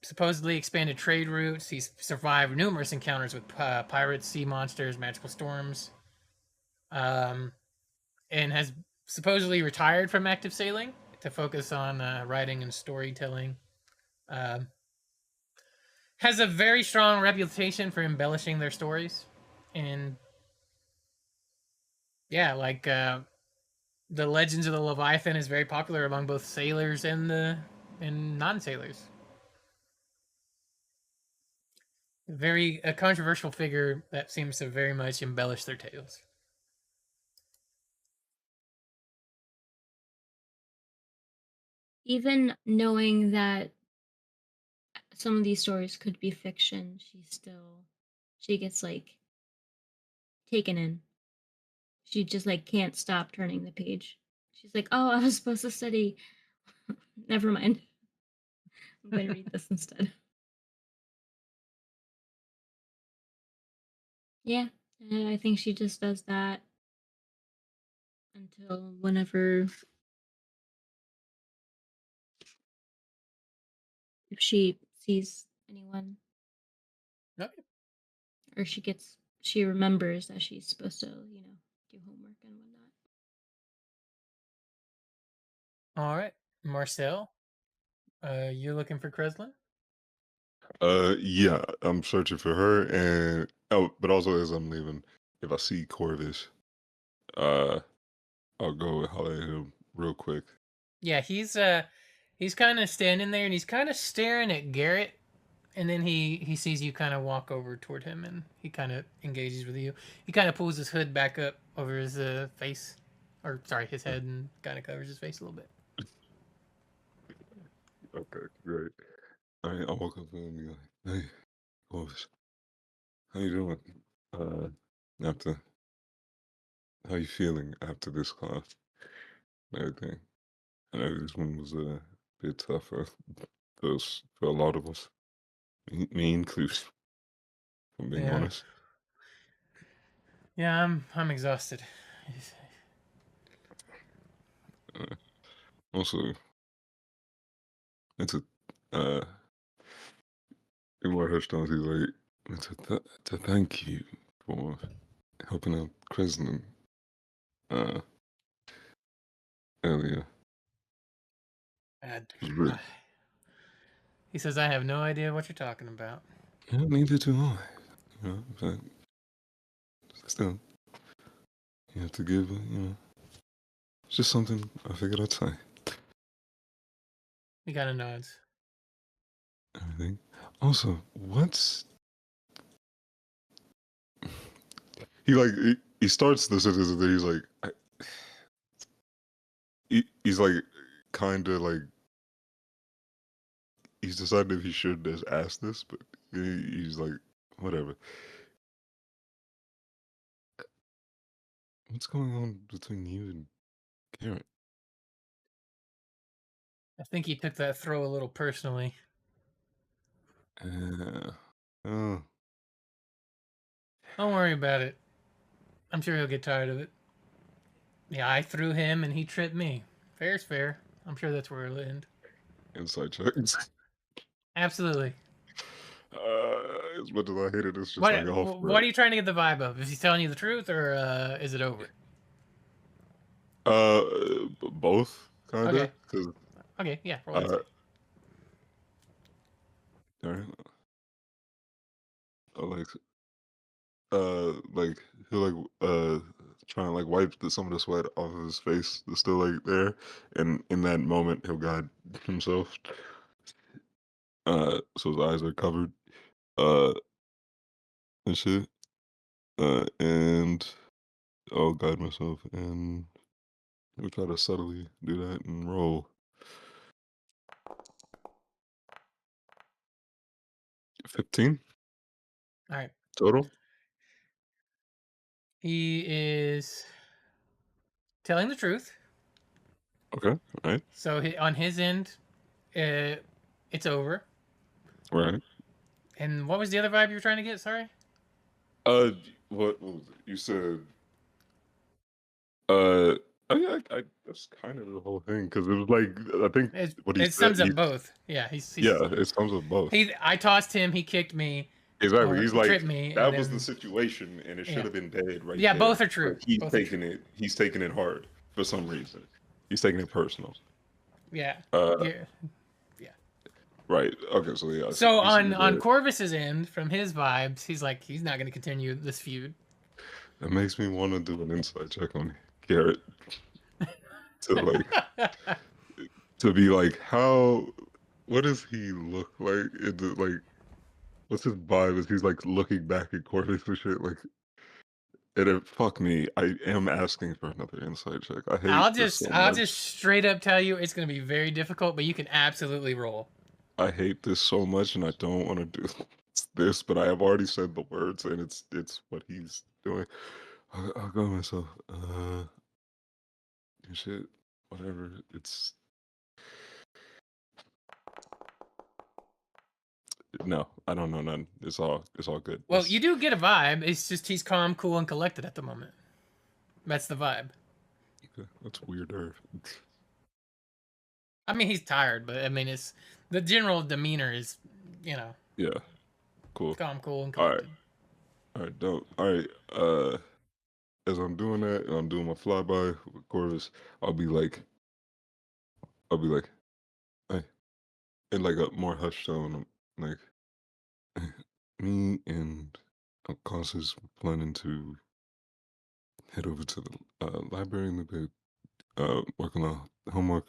A: supposedly expanded trade routes. He's survived numerous encounters with pirates, sea monsters, magical storms, and has supposedly retired from active sailing to focus on writing and storytelling. Has a very strong reputation for embellishing their stories, and yeah, like the Legends of the Leviathan is very popular among both sailors and non-sailors. A controversial figure that seems to very much embellish their tales.
E: Even knowing that some of these stories could be fiction, she gets like taken in. She just like can't stop turning the page. She's like, "Oh, I was supposed to study. Never mind. I'm going to read this instead." Yeah, I think she just does that until whenever if she sees anyone.
A: Okay.
E: Or she remembers that she's supposed to, do homework and whatnot.
A: All right, Marcel, you looking for Kreslin?
B: Yeah, I'm searching for her, and but also as I'm leaving, if I see Corvus, I'll go and holler at him real quick.
A: Yeah, he's kind of standing there and he's kind of staring at Garrett, and then he sees you kind of walk over toward him, and he kind of engages with you. He kind of pulls his hood back up over his face, or sorry, his head, and kind of covers his face a little bit.
B: Okay, great. All right, I'll walk up to him and be like, "Hey, Corvus, how you doing? After how you feeling after this class and everything? I know this one was a bit tougher for a lot of us, me included. If I'm being
A: Yeah.
B: honest.
A: Yeah, I'm exhausted.
B: Also, it's a in more touchdowns. He's like, to thank you for helping out Kreslin earlier.
A: He says, I have no idea what you're talking about.
B: Yeah, neither do I. You know, but still, you have to give. You know, it's just something I figured I'd say.
A: He kind of nods.
B: Everything. Also, what's he starts the sentence and then he's like, he's like, kind of like, he's decided if he should just ask this, but he's like, whatever. What's going on between you and Garrett?
A: I think he took that throw a little personally.
B: Oh,
A: Don't worry about it. I'm sure he'll get tired of it. Yeah, I threw him and he tripped me. Fair's fair. I'm sure that's where it'll end.
B: inside checks.
A: Absolutely.
B: As much as I hate it, it's just
A: What,
B: like off.
A: what are you trying to get the vibe of? Is he telling you the truth or is it over?
B: Both kind of.
A: Okay.
B: 'Cause,
A: Okay, yeah. Roll insight.
B: Alright. Like he'll try and like wipe some of the sweat off of his face that's still like there, and in that moment he'll guide himself. So his eyes are covered, and shit. And I'll guide myself, and we'll try to subtly do that and roll. 15
A: All right.
B: total.
A: He is telling the truth.
B: Okay, right,
A: So on his end, it's over.
B: right.
A: And what was the other vibe you were trying to get? Sorry.
B: What was it? You said, that's kind of the whole thing because it was like I think what he
A: It
B: said.
A: sums up both. Yeah, he's
B: Yeah, it sums up both.
A: I tossed him. He kicked me.
B: Exactly.
A: Or
B: He's
A: he
B: like,
A: tripped me.
B: that
A: and
B: was
A: then,
B: the situation, and it should have been dead right
A: Yeah,
B: there.
A: both are true.
B: But he's
A: Both are
B: taking it. He's taking it hard for some reason. He's taking it personal.
A: Yeah.
B: Yeah. Right. Okay. So yeah.
A: So on Corvus's end, from his vibes, he's like, he's not going to continue this feud.
B: That makes me want to do an insight check on Garrett to like to be like, what does he look like? What's his vibe? Is he's like looking back at Corvus and shit? Like, fuck me. I am asking for another insight check. I hate
A: I'll
B: this so
A: I'll
B: much.
A: just straight up tell you it's going to be very difficult, but you can absolutely roll.
B: I hate this so much, and I don't want to do this, but I have already said the words, and it's what he's doing. I'll go myself. Shit, whatever. No, I don't know none. It's all good.
A: Well, you do get a vibe. It's just he's calm, cool, and collected at the moment. That's the vibe.
B: Okay, that's weirder.
A: I mean, he's tired, but I mean, it's the general demeanor is,
B: Yeah, cool.
A: Calm, cool, and collected.
B: All right, dope. All right. As I'm doing that, and I'm doing my flyby with Corvus, I'll be like, hey, in like a more hushed tone, like, me and Constance planning to head over to the library in a bit, work on our homework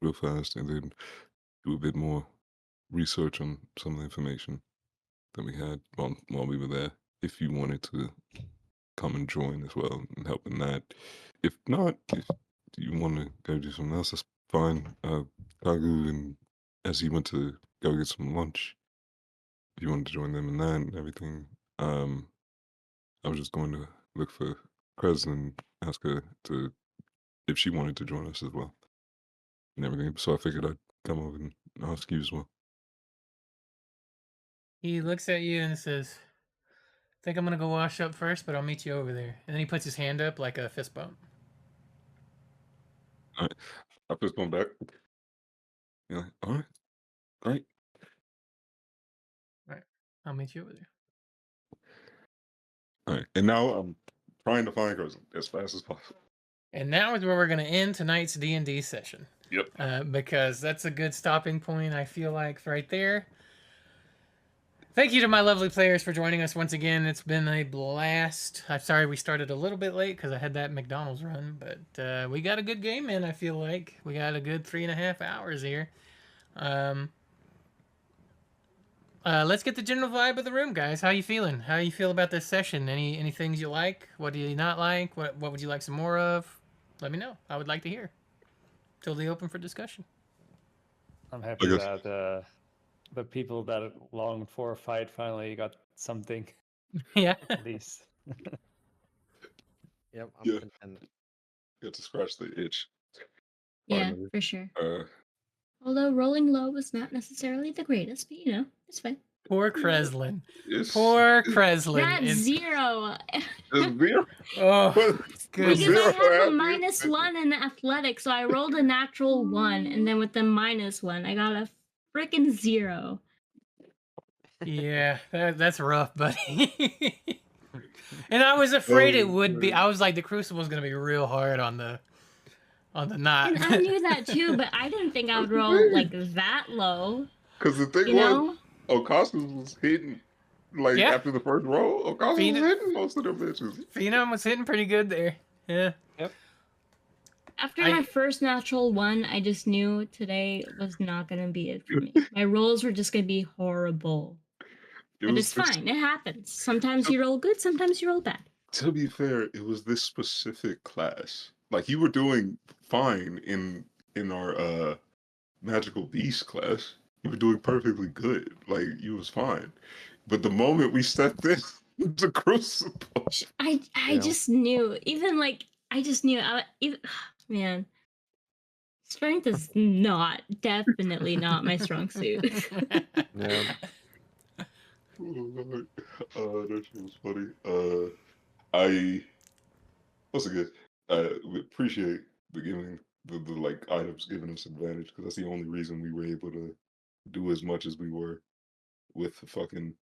B: real fast, and then do a bit more research on some of the information that we had while we were there. If you wanted to come and join as well and help in that, if not, if you want to go do something else, that's fine. Kagu and Essie went to go get some lunch. If you wanted to join them in that and everything, I was just going to look for Krez and ask her to if she wanted to join us as well and everything. So I figured I'd come over and ask you as well.
A: He looks at you and says, think I'm gonna go wash up first, but I'll meet you over there. And then he puts his hand up like a fist bump.
B: All right. I fist bump back. Yeah. All right. Great.
A: All right. I'll meet you over there.
B: All right. And now I'm trying to find Krez as fast as possible.
A: And now is where we're gonna end tonight's D&D session.
B: Yep.
A: Because that's a good stopping point, I feel like, right there. Thank you to my lovely players for joining us once again. It's been a blast. I'm sorry we started a little bit late because I had that McDonald's run, but we got a good game in, I feel like. We got a good 3.5 hours here. Let's get the general vibe of the room, guys. How you feeling? How you feel about this session? Any things you like? What do you not like? What would you like some more of? Let me know. I would like to hear. Totally open for discussion.
F: I'm happy that the people that longed for a fight finally got something.
A: Yeah.
F: At least.
C: Yep, I'm content.
B: Got to scratch the itch.
E: Yeah,
B: Finally.
E: for sure.
B: Uh,
E: Although rolling low was not necessarily the greatest, but you know, it's fine.
A: Poor Kreslin.
B: it's
A: Poor Kreslin.
E: That's
A: It's-
E: 0.
B: it's zero.
A: Oh,
B: What-
A: goodness.
E: Because I have a
B: happened?
E: -1 in athletics, so I rolled a natural 1, and then with the -1, I got a freaking 0.
A: Yeah, that's rough, buddy. And I was afraid it would be. I was like, the Crucible's gonna be real hard on the knot.
E: And I knew that too, but I didn't think I would roll like that low.
B: Because the thing
E: You
B: was,
E: know?
B: Okaskas was hitting, like,
A: Yeah.
B: after the first roll, Okaskas
A: Phoenix-
B: was hitting most of them bitches.
A: Phenom was hitting pretty good there. Yeah.
E: After my first natural 1, I just knew today was not going to be it for me. My rolls were just going to be horrible. But it's fine. It happens. Sometimes you roll good, sometimes you roll bad.
B: To be fair, it was this specific class. Like, you were doing fine in our magical beast class. You were doing perfectly good. Like, you was fine. But the moment we stepped in the Crucible,
E: I just knew. Even like I just knew. Man, strength is definitely not my strong suit.
C: Yeah.
B: Oh, that shit was funny. Once again, we appreciate the like items giving us advantage because that's the only reason we were able to do as much as we were with the fucking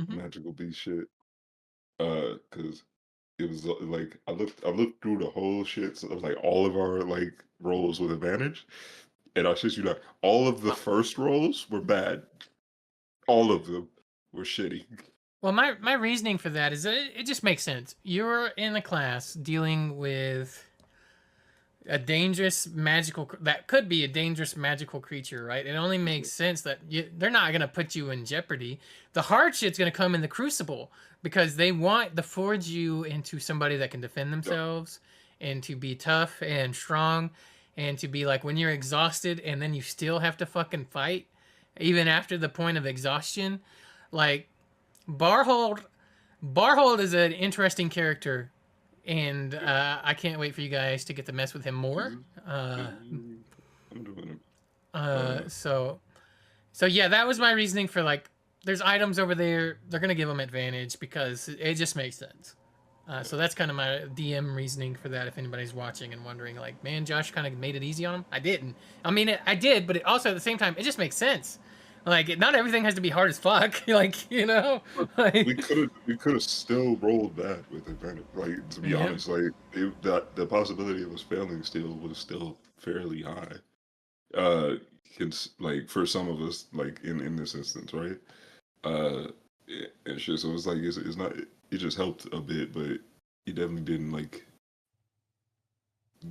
B: magical beast shit. Because it was like I looked through the whole shit of like all of our like rolls with advantage, and I shit you not, all of the first rolls were bad. All of them were shitty.
A: Well, my reasoning for that is that it just makes sense. You're in a class dealing with a dangerous magical that could be a dangerous magical creature, right? It only makes sense that they're not going to put you in jeopardy. The hard shit's going to come in the Crucible because they want to forge you into somebody that can defend themselves and to be tough and strong and to be like when you're exhausted and then you still have to fucking fight even after the point of exhaustion. Like Barhold is an interesting character. And I can't wait for you guys to get to mess with him more. So yeah, that was my reasoning for like, there's items over there. They're gonna give them advantage because it just makes sense. So that's kind of my DM reasoning for that. If anybody's watching and wondering, like, man, Josh kind of made it easy on him. I didn't. I mean, I did, but it also at the same time, it just makes sense. Like, not everything has to be hard as fuck. Like, you know, like,
B: we could have still rolled that with advantage. Like, to be honest, like the possibility of us failing still was still fairly high. Like for some of us, like in this instance, right? And shit. So it's like it's not. It just helped a bit, but it definitely didn't like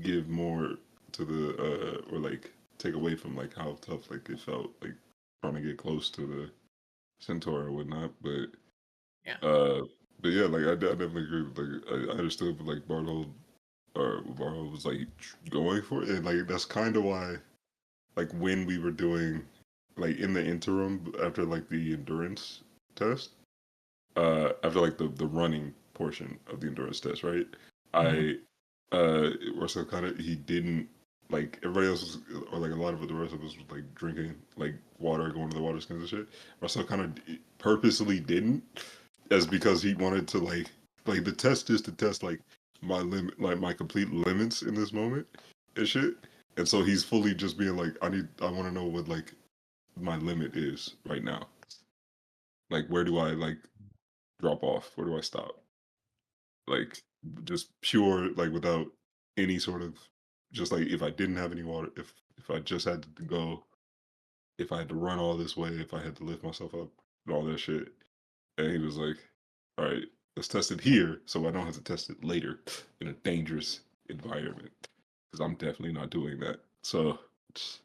B: give more to the or like take away from like how tough like it felt like trying to get close to the centaur or whatnot, but yeah, like I definitely agree with like I understood, but like Barthold or Varro was like going for it, and like that's kind of why, like when we were doing, like in the interim after like the endurance test, after like the running portion of the endurance test, right? Russell kind of he didn't like everybody else was, or like a lot of the rest of us was like drinking like water, going to the water skins and shit. Russell kind of purposely didn't, as because he wanted to like the test is to test like my limit, like my complete limits in this moment and shit. And so he's fully just being like, I want to know what like my limit is right now. Like, where do I like drop off? Where do I stop? Like, just pure, like without any sort of, just like if I didn't have any water, if I just had to go, if I had to run all this way, if I had to lift myself up and all that shit. And he was like, all right, let's test it here so I don't have to test it later in a dangerous environment. Because I'm definitely not doing that. So that's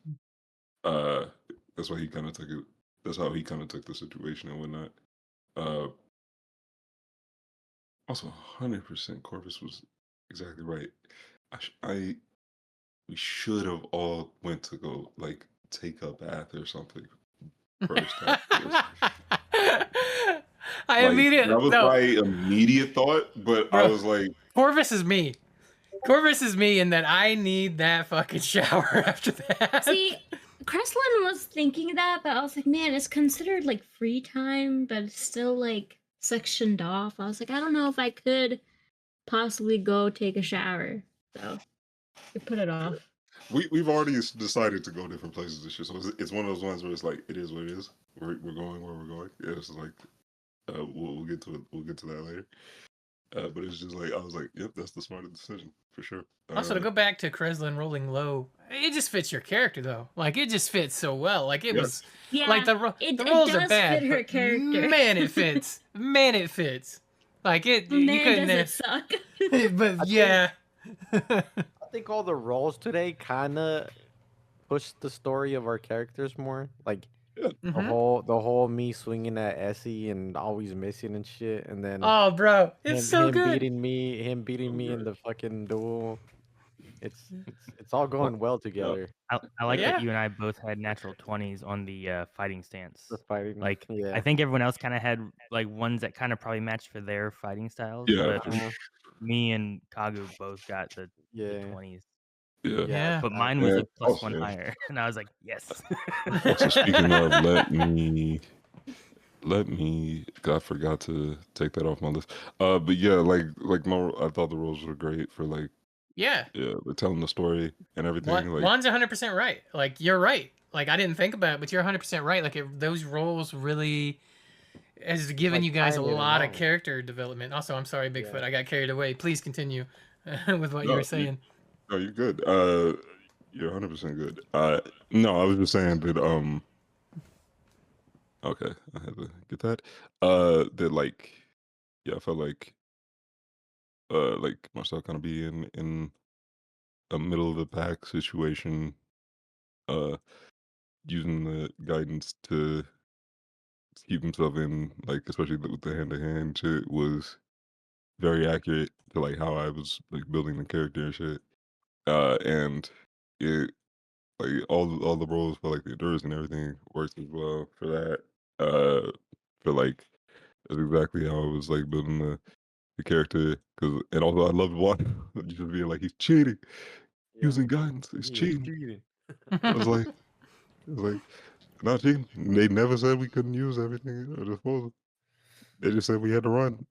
B: why he kind of took it. That's how he kind of took the situation and whatnot. Also, 100% Corvus was exactly right. We should have all went to go like take a bath or something first.
A: I
B: Like,
A: immediately
B: that was my immediate thought, but
A: Bro,
B: I was like,
A: Corvus is me. Corvus is me in that I need that fucking shower after that.
E: See, Kreslin was thinking that, but I was like, man, it's considered like free time, but it's still like sectioned off. I was like, I don't know if I could possibly go take a shower. So we put it off.
B: we've already decided to go different places this year, so it's one of those ones where it's like it is what it is. We're going where we're going. Yeah, it's like we'll get to it. We'll get to that later. But it's just like I was like, yep, that's the smartest decision for sure.
A: Also, to go back to Kreslin rolling low, it just fits your character though. Like it just fits so well. Like it was,
E: Yeah,
A: like the rolls are
E: does
A: bad.
E: fit her
A: but
E: character.
A: Man, it fits. Man, it fits. Like it.
E: Man,
A: you couldn't.
E: does it suck?
A: But yeah.
C: I think all the roles today kind of push the story of our characters more. Like the whole me swinging at Essie and always missing and shit, and then
A: Oh, bro, it's so
C: him
A: good.
C: beating me in the fucking duel. It's all going well together.
D: I like
A: Yeah.
D: that you and I both had natural 20s on the fighting stance.
C: The fighting,
D: Like,
C: yeah.
D: I think everyone else kind of had like ones that kind of probably matched for their fighting styles.
B: Yeah,
D: But me and Kagu both got the 20s.
A: Yeah.
D: But mine was
B: Yeah,
D: a plus
B: also,
D: one
B: yeah.
D: higher, and I was like, yes.
B: Also, speaking of, let me. I forgot to take that off my list. But yeah, like I thought the roles were great for like
A: Yeah.
B: like telling the story and everything. Like
A: Juan's 100% right. Like you're right. Like I didn't think about it, but you're 100% right. Like those roles really has given
C: Like,
A: you guys a
C: tying it
A: lot of
C: along.
A: character development. Also, I'm sorry, Bigfoot. I got carried away. Please continue with what you
B: No,
A: were saying.
B: no, you're good. You're 100% good. No, I was just saying that. Okay, I had to get that. That like, yeah, I felt like Marcel kind of be in a middle of the pack situation, using the guidance to keep himself in, like, especially with the hand to hand shit, was very accurate to like how I was like building the character and shit. And it like all the roles for like the endurance and everything worked as well for that. For like that's exactly how I was like building the character. And also I loved watching just being like he's cheating, using guidance, he's cheating. I was like, not cheating. They never said we couldn't use everything at our disposal. They just said we had to run.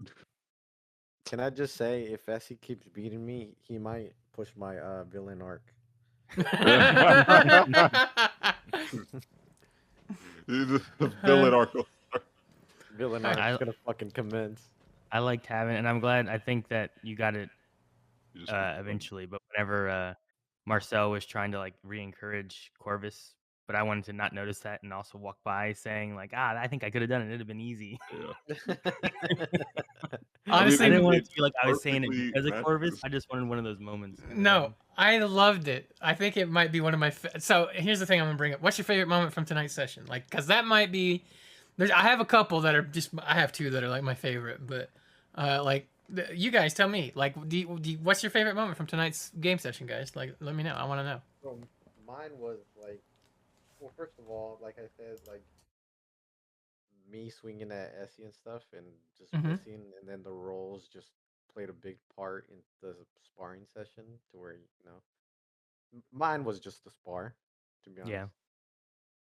C: Can I just say, if Essie keeps beating me, he might push my villain arc.
B: Villain arc.
C: Villain arc is gonna fucking commence.
D: I liked having, and I'm glad. I think that you got it
B: You just
D: eventually. But whenever Marcel was trying to like re-encourage Corvus, but I wanted to not notice that and also walk by saying like, I think I could have done it. It'd have been easy.
B: Yeah.
A: Honestly,
D: I didn't want
B: it
D: it to feel like I was saying it
B: perfectly
D: because of
B: matches-
D: Corvus. I just wanted one of those moments.
A: No, I loved it. I think it might be one of my. So here's the thing I'm gonna bring up. What's your favorite moment from tonight's session? Like, cause that might be. I have a couple that are just. I have two that are like my favorite, but like You guys tell me. Like, what's your favorite moment from tonight's game session, guys? Like, let me know. I want to know.
H: So mine was like, well, first of all, like I said, like me swinging at Essie and stuff, and just
A: Mhm.
H: missing, and then the rolls just played a big part in the sparring session to where mine was just the spar, to be honest,
D: Yeah.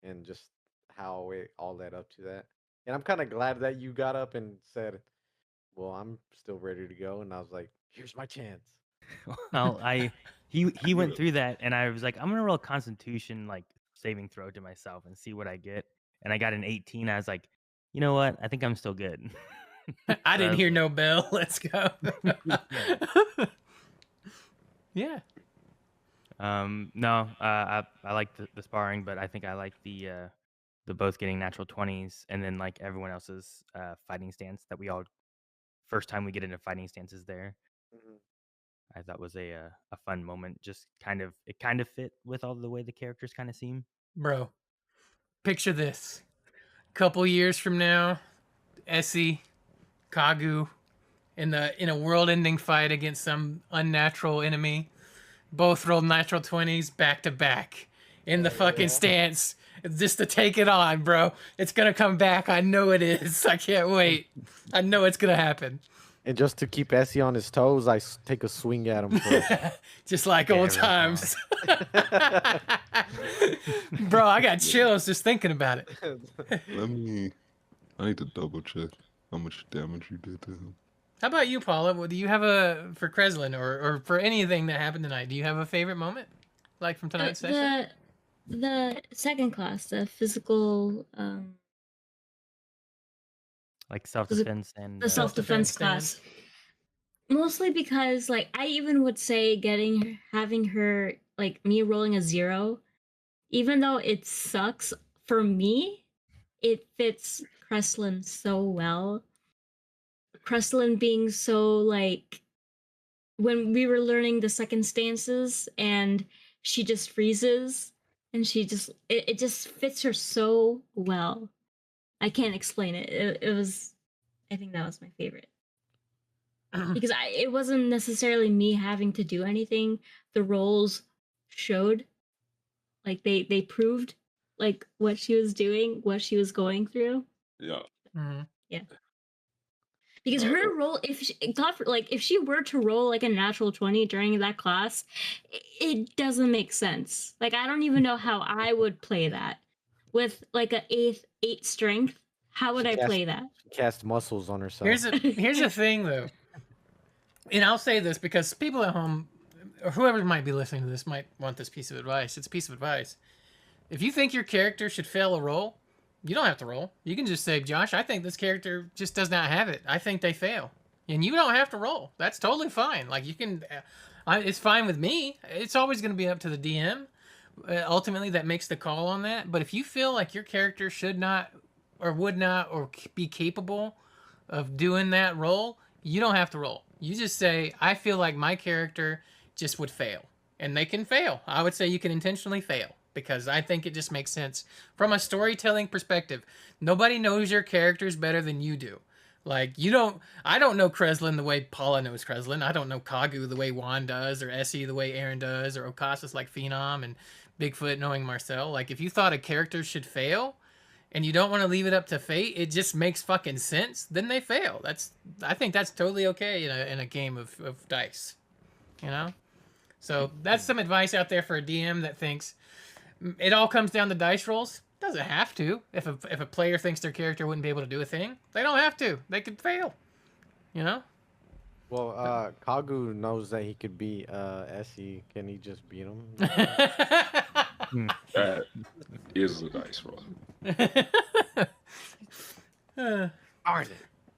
H: and just how it all led up to that. And I'm kind of glad that you got up and said, "Well, I'm still ready to go," and I was like, "Here's my chance."
D: Well, he went through that, and I was like, I'm gonna roll a Constitution like saving throw to myself and see what I get. And I got an 18. I was like, you know what? I think I'm still good.
A: I
D: So
A: didn't
D: was
A: hear
D: like-
A: no bell. Let's go. Yeah.
D: No, I like the sparring, but I think I like the both getting natural 20s, and then like everyone else's fighting stance that we all first time we get into fighting stances there.
H: Mhm.
D: I thought was a fun moment. Just kind of fit with all the way the characters kind of seem.
A: Bro, picture this. Couple years from now, Essie, Kagu, in a world-ending fight against some unnatural enemy, both rolled natural 20s back to back in the fucking stance, just to take it on, bro. It's gonna come back. I know it is. I can't wait. I know it's gonna happen.
H: And just to keep Essie on his toes, I take a swing at him first.
A: Just like old
D: Very
A: times. Bro, I got chills just thinking about it.
B: I need to double check how much damage you did to him.
A: How about you, Paula? Do you have for Kreslin or for anything that happened tonight? Do you have a favorite moment, like from tonight's session?
E: The second class, the physical,
D: Like self-defense and
E: the self-defense
A: self-defense
E: class. Mostly because, like, I even would say having her, like, me rolling a 0, even though it sucks for me, it fits Kreslin so well. Kreslin being so, like, when we were learning the second stances and she just freezes and it just fits her so well. I can't explain it. It was, I think that was my favorite. Because it wasn't necessarily me having to do anything. The roles showed, like they proved, like what she was doing, what she was going through.
B: Yeah.
A: Mhm.
E: Yeah. Because her roll, if she were to roll like a natural 20 during that class, it doesn't make sense. Like, I don't even know how I would play that with like a 8 strength. How would I play that?
H: Cast muscles on herself.
A: Here's the thing though, and I'll say this because people at home or whoever might be listening to this might want this piece of advice. It's a piece of advice. If you think your character should fail a roll, you don't have to roll. You can just say, Josh, I think this character just does not have it. I think they fail. And you don't have to roll. That's totally fine. Like, you can, it's fine with me. It's always going to be up to the DM. Ultimately, that makes the call on that. But if you feel like your character should not or would not or be capable of doing that roll, you don't have to roll. You just say, I feel like my character just would fail. And they can fail. I would say you can intentionally fail, because I think it just makes sense from a storytelling perspective. Nobody knows your characters better than you do. Like, I don't know Kreslin the way Paula knows Kreslin. I don't know Kagu the way Juan does, or Essie the way Aaron does, or Okasis like Phenom, and Bigfoot knowing Marcel. Like, if you thought a character should fail and you don't want to leave it up to fate, it just makes fucking sense, then they fail. I think that's totally okay in a game of dice, you know? So that's some advice out there for a DM that thinks it all comes down to dice rolls. Doesn't have to. If a player thinks their character wouldn't be able to do a thing, they don't have to. They could fail. You know?
H: Well, Kagu knows that he could beat Essie. Can he just beat him?
B: That is a dice roll.
H: Darn it.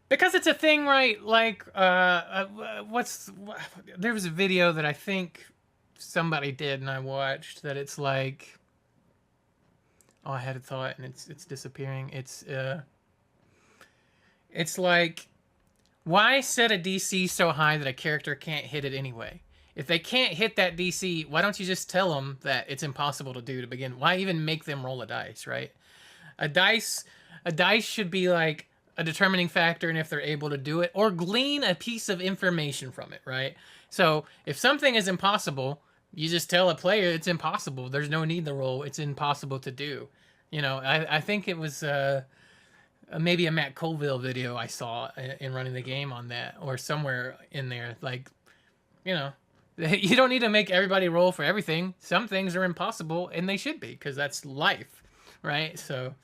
A: Because it's a thing, right? Like, there was a video that I think somebody did and I watched that it's like, oh, I had a thought and it's disappearing. It's like, why set a DC so high that a character can't hit it anyway? If they can't hit that DC, why don't you just tell them that it's impossible to do to begin? Why even make them roll a dice, right? A dice should be like a determining factor in if they're able to do it, or glean a piece of information from it, right? So if something is impossible, you just tell a player it's impossible. There's no need to roll. It's impossible to do. You know, I think it was maybe a Matt Colville video I saw in running the game on that, or somewhere in there. Like, you know, you don't need to make everybody roll for everything. Some things are impossible, and they should be, because that's life, right? So,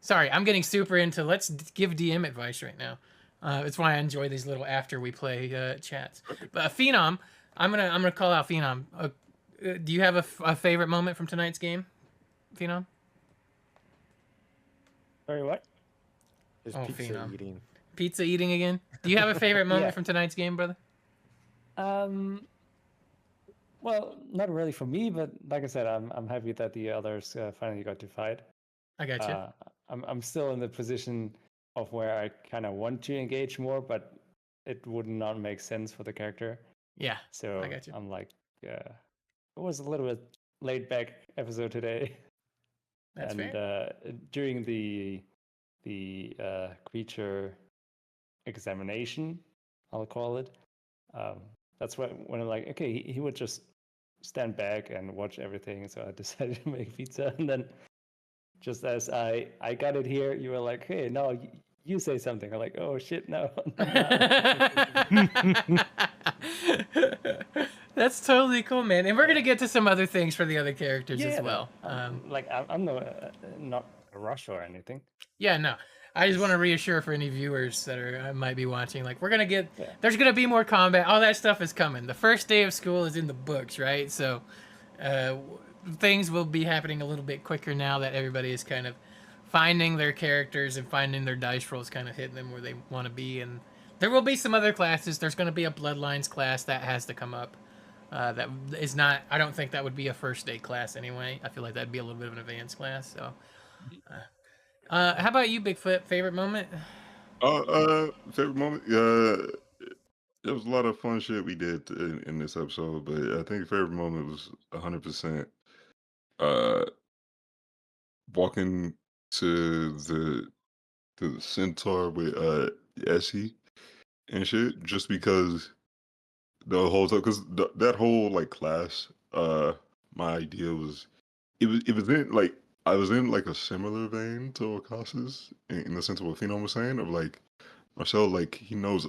A: sorry, I'm getting super into let's give DM advice right now. It's why I enjoy these little after we play chats. But Phenom, I'm gonna call out Phenom. Do you have a favorite moment from tonight's game, Phenom?
F: Sorry, what?
H: His
A: Oh,
H: pizza
A: Phenom.
H: eating.
A: Pizza eating again? Do you have a favorite moment
F: Yeah.
A: from tonight's game, brother?
F: Well, not really for me, but like I said, I'm happy that the others finally got to fight.
A: I got you.
F: I'm still in the position of where I kind of want to engage more, but it would not make sense for the character.
A: Yeah,
F: So
A: I got you.
F: I'm like, it was a little bit laid back episode today.
A: That's
F: and
A: fair.
F: During the creature examination, I'll call it. That's when I'm like, okay, he would just stand back and watch everything. So I decided to make pizza, and then just as I got it here, you were like, hey, no, you say something. I'm like, oh shit, no.
A: That's totally cool, man. And we're gonna get to some other things for the other characters
F: Yeah,
A: as
F: no,
A: well.
F: like I'm not a rush or anything.
A: Yeah, no. I just want to reassure for any viewers that are might be watching, like we're gonna get,
F: Yeah.
A: there's gonna be more combat. All that stuff is coming. The first day of school is in the books, right? So things will be happening a little bit quicker now that everybody is kind of finding their characters and finding their dice rolls, kind of hitting them where they want to be. And there will be some other classes. There's going to be a Bloodlines class that has to come up. That is not. I don't think that would be a first day class anyway. I feel like that'd be a little bit of an advanced class. So. How about you, Bigfoot? Favorite moment?
B: Favorite moment? There was a lot of fun shit we did in this episode, but I think favorite moment was 100% walking to the centaur with Essie and shit, just because the whole time, because that whole like class, my idea was it was in like I was in like a similar vein to Okasa's in the sense of what Phenom was saying, of like Marcel, like he knows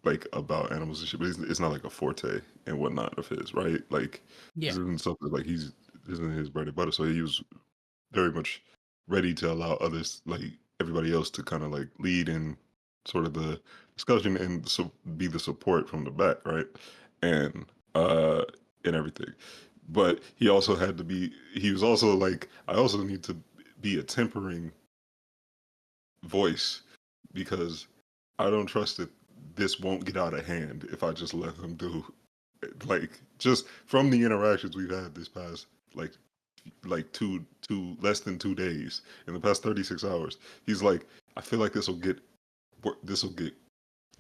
B: like about animals and shit, but it's not like a forte and whatnot of his, right? Like
A: Yeah.
B: this isn't something like this isn't his bread and butter, so he was very much ready to allow others, like everybody else, to kind of like lead in sort of the discussion and so be the support from the back, right? And and everything. But he also had to be. He was also like, I also need to be a tempering voice because I don't trust that this won't get out of hand if I just let him do. Like just from the interactions we've had this past like two less than 2 days in the past 36 hours, he's like, I feel like this will get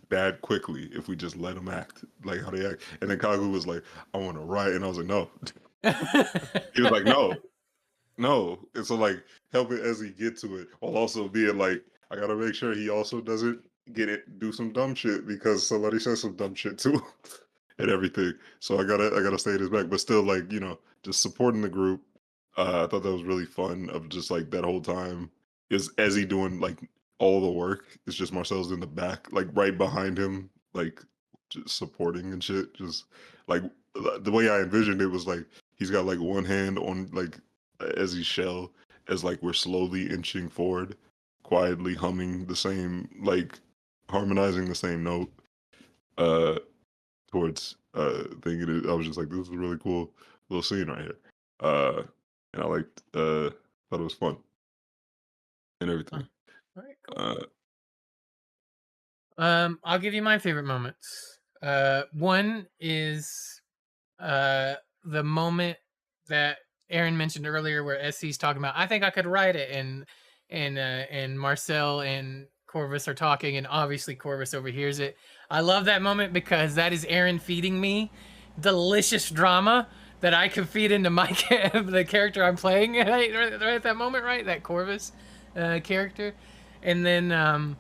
B: bad quickly if we just let them act like how they act. And then Kagu was like, I want to write, and I was like, no. He was like, no. And so like helping as he get to it, while also being like, I gotta make sure he also doesn't do some dumb shit because somebody says some dumb shit too, and everything. So I gotta stay at his back, but still like just supporting the group. I thought that was really fun. Of just like that whole time is Ezzy doing like all the work. It's just Marcel's in the back, like right behind him, like just supporting and shit. Just like the way I envisioned it was like he's got like one hand on like Ezzy's shell as like we're slowly inching forward, quietly humming the same, like harmonizing the same note towards thinking it. I was just like, this is a really cool little scene right here. And I liked thought it was fun and everything.
A: All right, cool. I'll give you my favorite moments. One is the moment that Aaron mentioned earlier, where SC's talking about, I think I could write it, and Marcel and Corvus are talking, and obviously Corvus overhears it. I love that moment because that is Aaron feeding me delicious drama that I can feed into my the character I'm playing right at that moment, right? That Corvus character. And then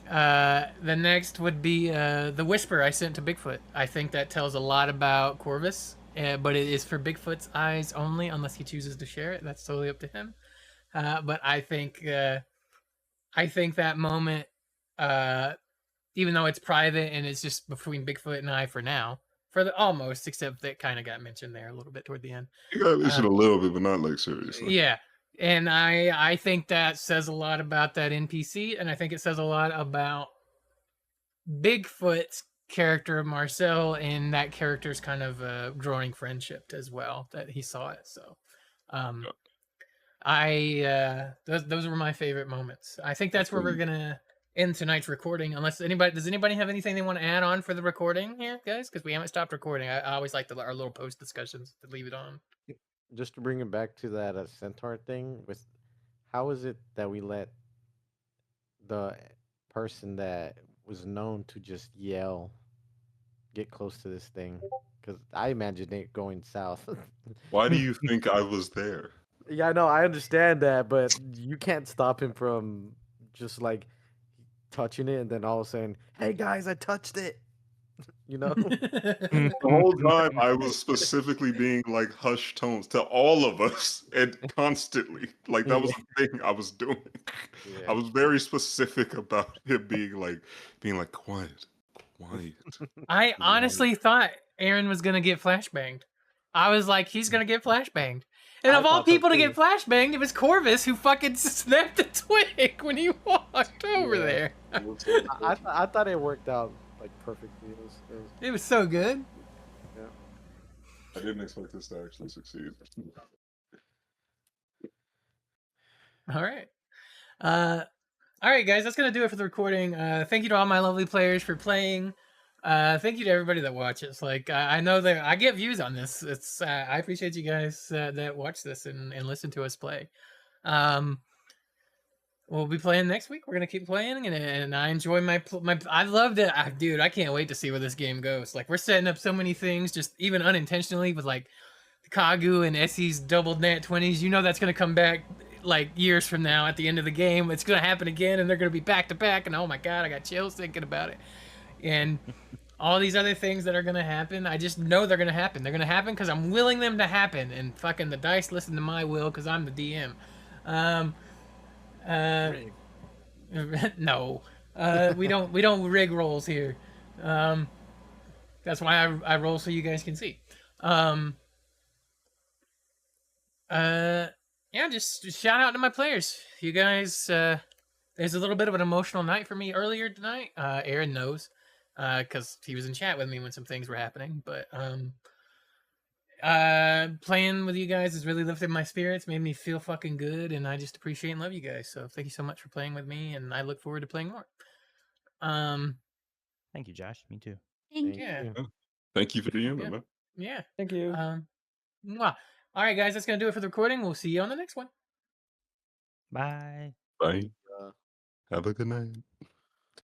A: The next would be the whisper I sent to Bigfoot. I think that tells a lot about Corvus, but it is for Bigfoot's eyes only, unless he chooses to share it. That's totally up to him. But I think that moment, even though it's private and it's just between Bigfoot and I for now, for the almost, except that kind of got mentioned there a little bit toward the end.
B: You got mentioned a little bit, but not like seriously.
A: Yeah. And I think that says a lot about that NPC, and I think it says a lot about Bigfoot's character, Marcel, and that character's kind of growing friendship as well, that he saw it. So those were my favorite moments. I think that's where we're gonna end tonight's recording, unless does anybody have anything they want to add on for the recording here, guys? Because we haven't stopped recording. I always like our little post discussions to leave it on.
H: Just to bring it back to that centaur thing, with how is it that we let the person that was known to just yell get close to this thing? Because I imagine it going south.
B: Why do you think I was there?
H: Yeah, I know, I understand that, but you can't stop him from just like touching it and then all of a sudden, hey guys, I touched it. You know?
B: The whole time I was specifically being like hushed tones to all of us and constantly. Like that was the thing I was doing.
H: Yeah.
B: I was very specific about him being like quiet.
A: I honestly thought Aaron was gonna get flashbanged. I was like, he's gonna get flashbanged. And of all people to get flashbanged, it was Corvus who fucking snapped a twig when he walked over there.
H: I thought it worked out like perfectly.
A: It was so good.
H: Yeah.
B: I didn't expect this to actually succeed.
A: All right. All right, guys, that's gonna do it for the recording. Thank you to all my lovely players for playing. Thank you to everybody that watches. Like, I know that I get views on this. It's I appreciate you guys that watch this and listen to us play. We'll be playing next week. We're gonna keep playing, and I enjoy my. I loved it, dude. I can't wait to see where this game goes. Like, we're setting up so many things, just even unintentionally, with like Kagu and Essie's double nat 20s. You know that's gonna come back like years from now at the end of the game. It's gonna happen again, and they're gonna be back to back. And oh my god, I got chills thinking about it. And all these other things that are gonna happen, I just know they're gonna happen. They're gonna happen because I'm willing them to happen, and fucking the dice listen to my will because I'm the DM. No, we don't rig rolls here. That's why I roll so you guys can see. Yeah, just shout out to my players. You guys, there's a little bit of an emotional night for me earlier tonight. Aaron knows, because he was in chat with me when some things were happening. But playing with you guys has really lifted my spirits, made me feel fucking good, and I just appreciate and love you guys. So thank you so much for playing with me, and I look forward to playing more.
D: Thank you, Josh. Me too.
E: Thank
A: you.
B: Thank you for the end, man.
A: Yeah.
F: Thank you.
A: Mwah. All right, guys, that's gonna do it for the recording. We'll see you on the next one.
D: Bye.
B: Bye. Have a good night.